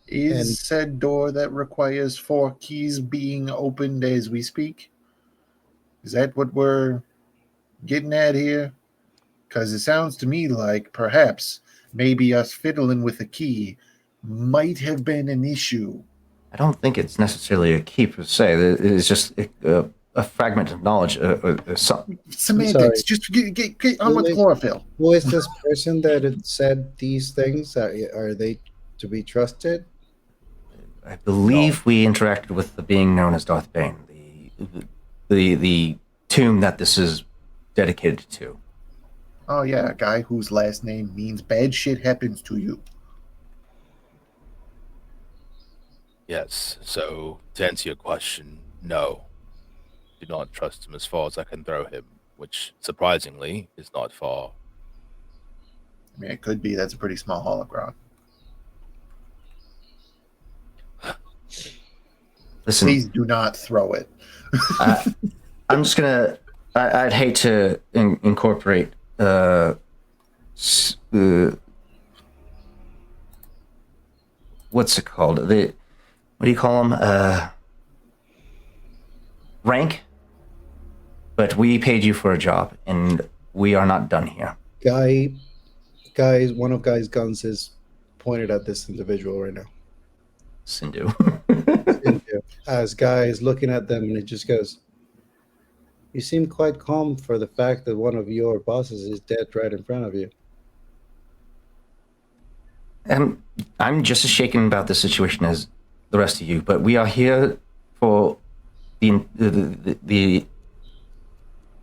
Is And- said door that requires 4 keys being opened as we speak? Is that what we're getting at here? Because it sounds to me like perhaps maybe us fiddling with a key might have been an issue. I don't think it's necessarily a key per se. It's just a fragment of knowledge. Semantics. Just get on with chlorophyll. Who is this person that had said these things? Are they to be trusted? I believe we interacted with the being known as Darth Bane, the tomb that this is dedicated to. Oh yeah, a guy whose last name means bad shit happens to you. Yes, so to answer your question, no. Do not trust him as far as I can throw him, which surprisingly is not far. I mean, it could be. That's a pretty small holocron. Listen, Please do not throw it. I'm just gonna. I'd hate to incorporate. What's it called? What do you call them? Rank. But we paid you for a job, and we are not done here. Guys, one of Guy's guns is pointed at this individual right now. Sindhu. As Guy is looking at them, and it just goes, "You seem quite calm for the fact that one of your bosses is dead right in front of you." I'm just as shaken about this situation as the rest of you, but we are here for the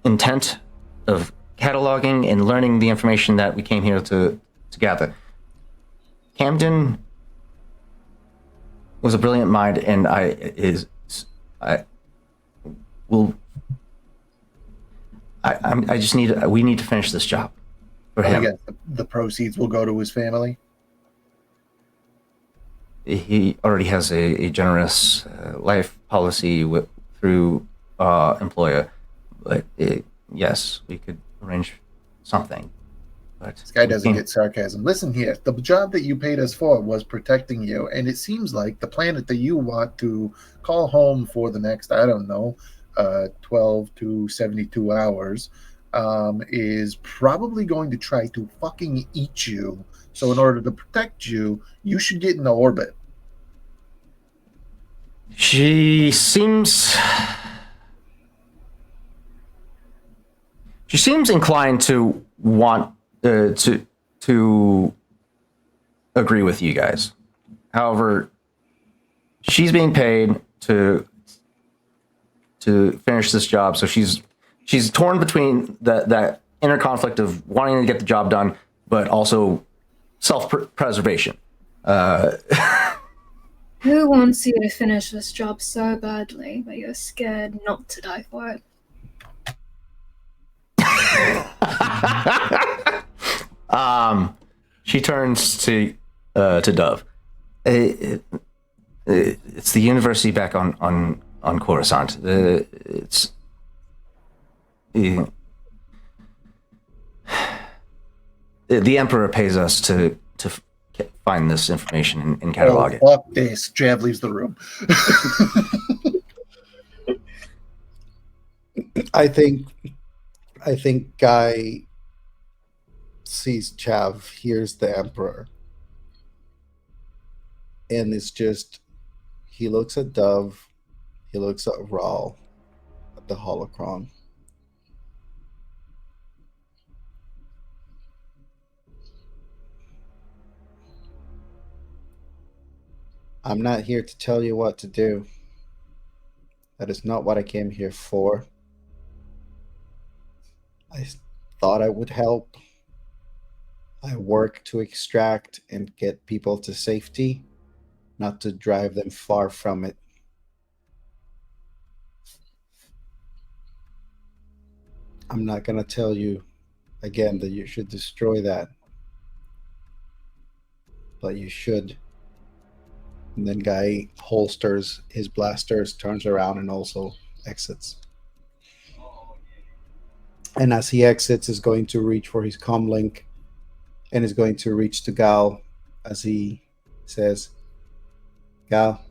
intent of cataloging and learning the information that we came here to gather. Camden was a brilliant mind, and we need to finish this job for I him. guess the proceeds will go to his family. He already has a generous life policy through employer, but yes, we could arrange something. But This guy doesn't get sarcasm. Listen here, the job that you paid us for was protecting you, and it seems like the planet that you want to call home for the next, I don't know, 12 to 72 hours is probably going to try to fucking eat you. So in order to protect you, you should get into orbit. She seems inclined to want to agree with you guys. However, she's being paid to finish this job, so she's torn between that inner conflict of wanting to get the job done, but also self-preservation. Who wants you to finish this job so badly that you're scared not to die for it? She turns to Dove. It's the university back on Coruscant. It's the Emperor pays us to find this information and catalog it. Fuck this. Jav leaves the room. I think Guy sees Chav, hears the Emperor, and it's just, he looks at Dove, he looks at Raul, at the holocron. I'm not here to tell you what to do. That is not what I came here for. I thought I would help. I work to extract and get people to safety, not to drive them far from it. I'm not going to tell you again that you should destroy that, but you should. And then Guy holsters his blasters, turns around, and also exits. And as he exits, is going to reach for his comlink and is going to reach to Gal as he says, Gal,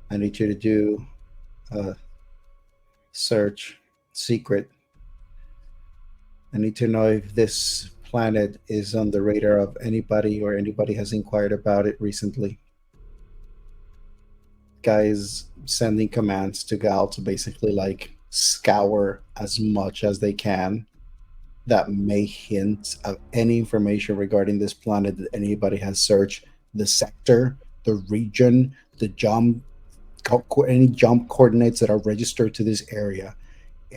I need you to do a search, secret. I need to know if this planet is on the radar of anybody or anybody has inquired about it recently. Guys sending commands to Gal to basically like scour as much as they can that may hint of any information regarding this planet that anybody has searched, the sector, the region, the jump, any jump coordinates that are registered to this area.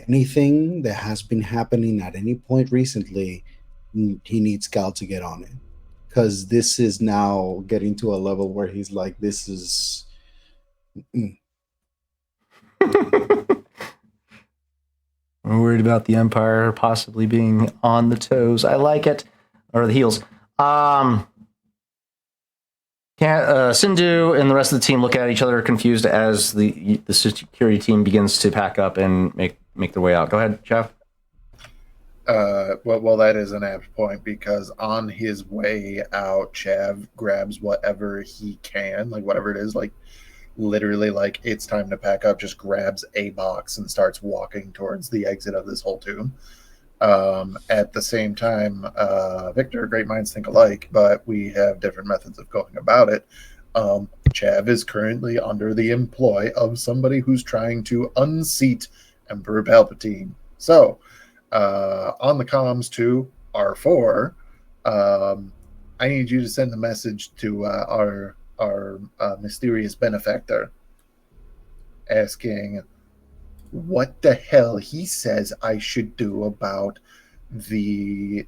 Anything that has been happening at any point recently, he needs Gal to get on it, because this is now getting to a level where he's like, this is We're worried about the Empire possibly being on the toes. I like it. Or the heels. Sindhu and the rest of the team look at each other confused as the security team begins to pack up and make their way out. Go ahead, Jeff. Well, that is an apt point, because on his way out, Chav grabs whatever he can, like whatever it is, like literally like it's time to pack up, just grabs a box and starts walking towards the exit of this whole tomb. At the same time, Victor, great minds think alike, but we have different methods of going about it. Chav is currently under the employ of somebody who's trying to unseat Emperor Palpatine. So, on the comms to R4, I need you to send a message to our mysterious benefactor, asking what the hell he says I should do about the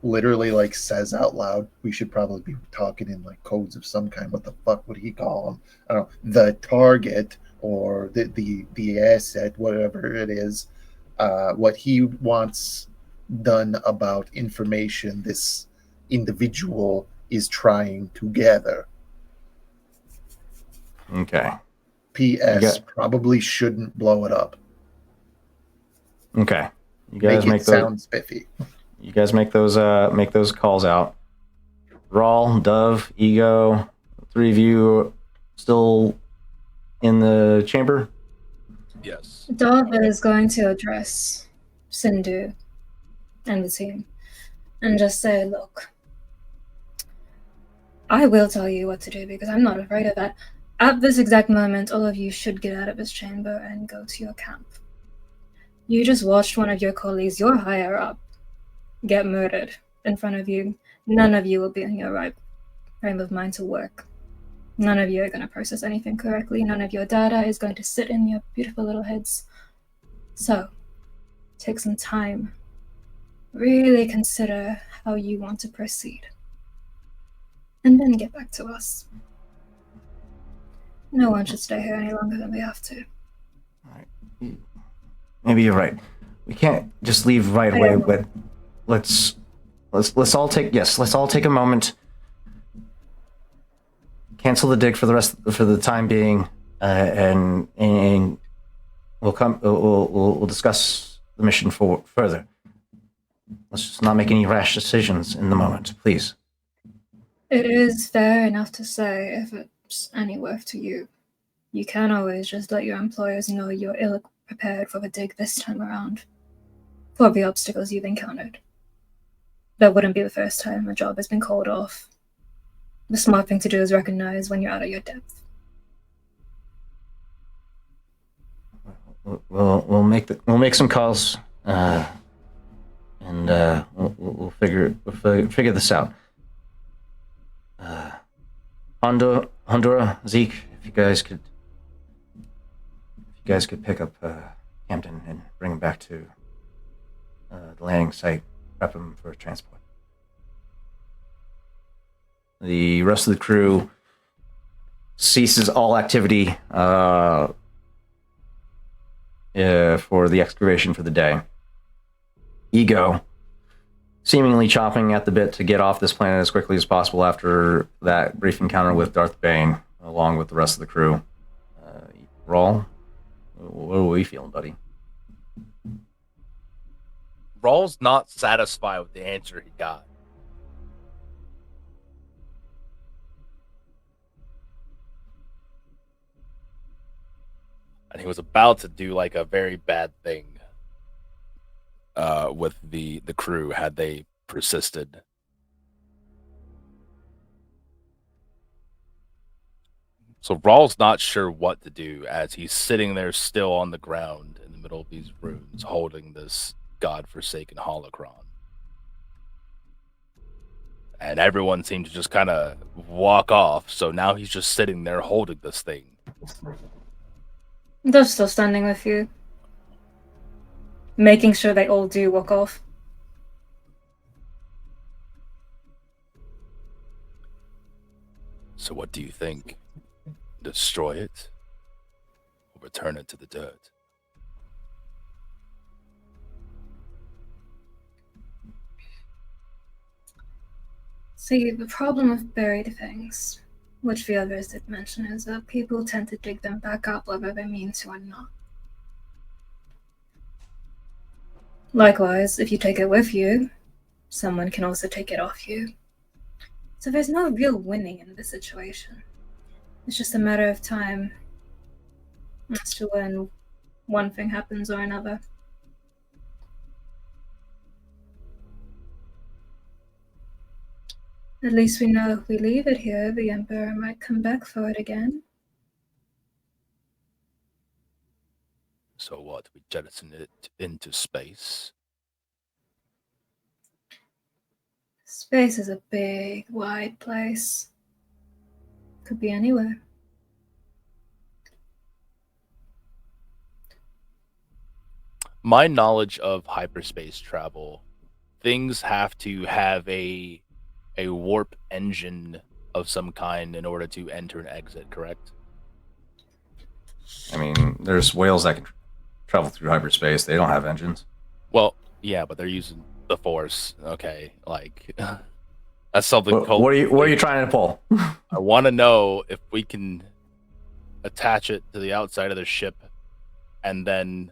literally like says out loud, we should probably be talking in like codes of some kind. What the fuck would he call them? I don't know, the target or the asset, whatever it is, what he wants done about information this individual is trying to gather. Okay. P.S. Probably shouldn't blow it up. Okay. You guys Make make it those. sound spiffy. You guys make those calls out. Rawl, Dove, Ego, three of you still in the chamber? Yes. Dove is going to address Sindhu and the team and just say, look, I will tell you what to do because I'm not afraid of that. At this exact moment, all of you should get out of this chamber and go to your camp. You just watched one of your colleagues, your higher up, get murdered in front of you. None of you will be in your right frame of mind to work. None of you are going to process anything correctly. None of your data is going to sit in your beautiful little heads. So, take some time. Really consider how you want to proceed. And then get back to us. No one should stay here any longer than we have to. Maybe you're right. We can't just leave right away, but let's all take a moment. Cancel the dig for the time being, and we'll discuss the mission further. Let's just not make any rash decisions in the moment, please. It is fair enough to say if it's any worth to you. You can always just let your employers know you're ill-prepared for the dig this time around, for the obstacles you've encountered. That wouldn't be the first time a job has been called off. The smart thing to do is recognize when you're out of your depth. We'll make some calls, and we'll figure this out. Honduras, Zeke, if you guys could pick up Hampton and bring him back to the landing site, prep him for transport. The rest of the crew ceases all activity for the excavation for the day. Ego, seemingly chomping at the bit to get off this planet as quickly as possible after that brief encounter with Darth Bane, along with the rest of the crew. Rawl, what are we feeling, buddy? Rawl's not satisfied with the answer he got. And he was about to do like a very bad thing with the crew had they persisted. So Rawl's not sure what to do as he's sitting there still on the ground in the middle of these ruins holding this godforsaken holocron. And everyone seemed to just kind of walk off, so now he's just sitting there holding this thing. They're still standing with you, making sure they all do walk off. So what do you think? Destroy it? Or return it to the dirt? See, the problem with buried things, which the others did mention, is that people tend to dig them back up whether they mean to or not. Likewise, if you take it with you, someone can also take it off you. So there's no real winning in this situation. It's just a matter of time as to when one thing happens or another. At least we know if we leave it here, the Emperor might come back for it again. So what? We jettison it into space? Space is a big, wide place. Could be anywhere. My knowledge of hyperspace travel things have to have a warp engine of some kind in order to enter and exit, correct? I mean, there's whales that can travel through hyperspace. They don't have engines. Well, yeah, but they're using the Force. Okay, like that's something. What are you trying to pull? I want to know if we can attach it to the outside of the ship, and then,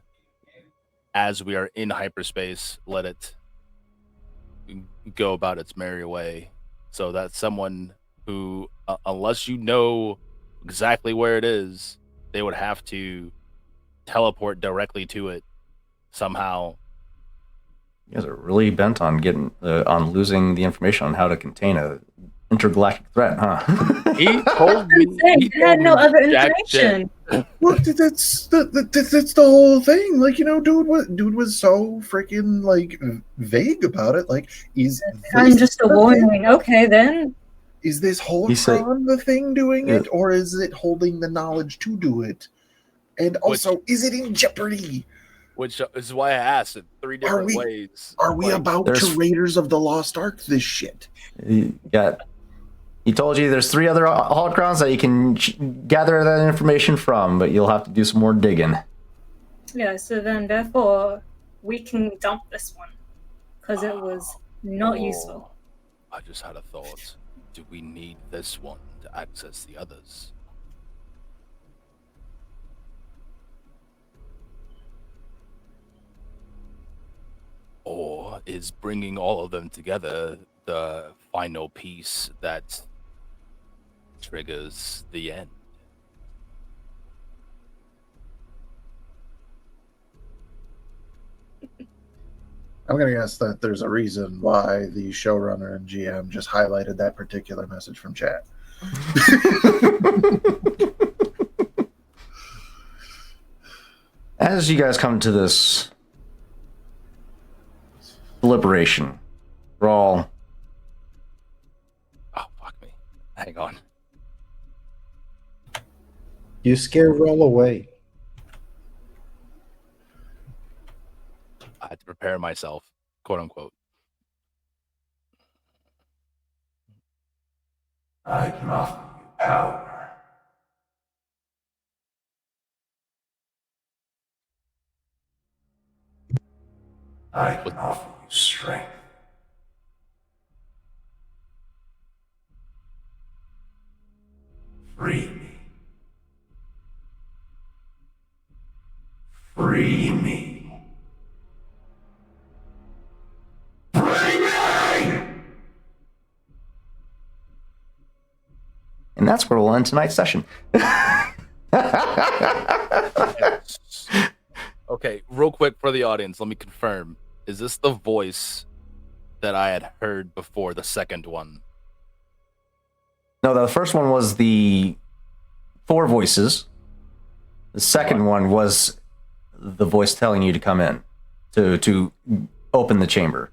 as we are in hyperspace, let it go about its merry way, so that someone who, unless you know exactly where it is, they would have to teleport directly to it somehow. You guys are really bent on on losing the information on how to contain a intergalactic threat, huh? He told me He had no other information. Well, that's the whole thing. Like, you know, dude was so freaking like vague about it. Like, I'm just a warning. Okay, then. Is this He said- holocron the thing doing it, Yeah. or is it holding the knowledge to do it? And also, is it in jeopardy? Which is why I asked in 3 different we- ways. Are we Like, about there's- to Raiders of the Lost Ark this shit? He told you there's 3 other holocrons that you can gather that information from, but you'll have to do some more digging. Yeah, so then therefore we can dump this one because it was not useful. I just had a thought. Do we need this one to access the others? Or is bringing all of them together the final piece that triggers the end? I'm gonna guess that there's a reason why the showrunner and GM just highlighted that particular message from chat. As you guys come to this deliberation, we're all Oh, fuck me. Hang on. You scare roll away. I had to prepare myself, quote unquote. I can offer you power. I can offer you strength. Free me. Free me. Free me! and that's where we'll end tonight's session. Okay, real quick for the audience, let me confirm. Is this the voice that I had heard before the second one? No, the first one was the 4 voices. The second one was the voice telling you to come in, to open the chamber.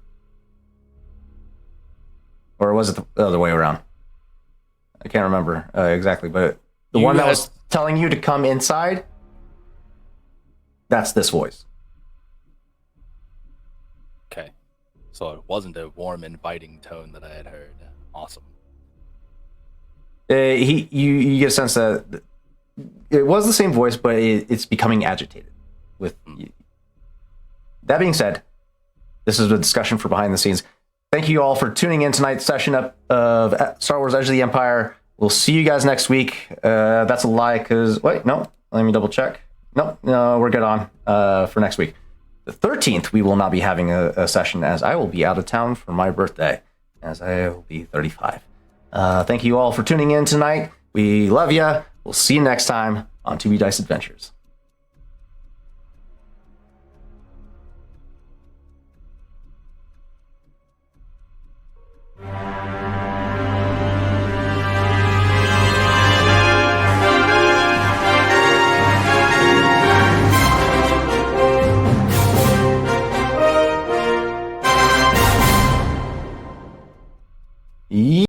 Or was it the other way around? I can't remember exactly, but the one that was telling you to come inside, that's this voice. Okay. So it wasn't a warm, inviting tone that I had heard. Awesome. You get a sense that it was the same voice, but it's becoming agitated. With that being said, this is a discussion for behind the scenes. Thank you all for tuning in tonight's session up of Star Wars: Edge of the Empire. We'll see you guys next week. That's a lie, because wait, no, let me double check. No, we're good on for next week. The 13th, we will not be having a session, as I will be out of town for my birthday, as I will be 35. Thank you all for tuning in tonight. We love you. We'll see you next time on 2B Dice Adventures.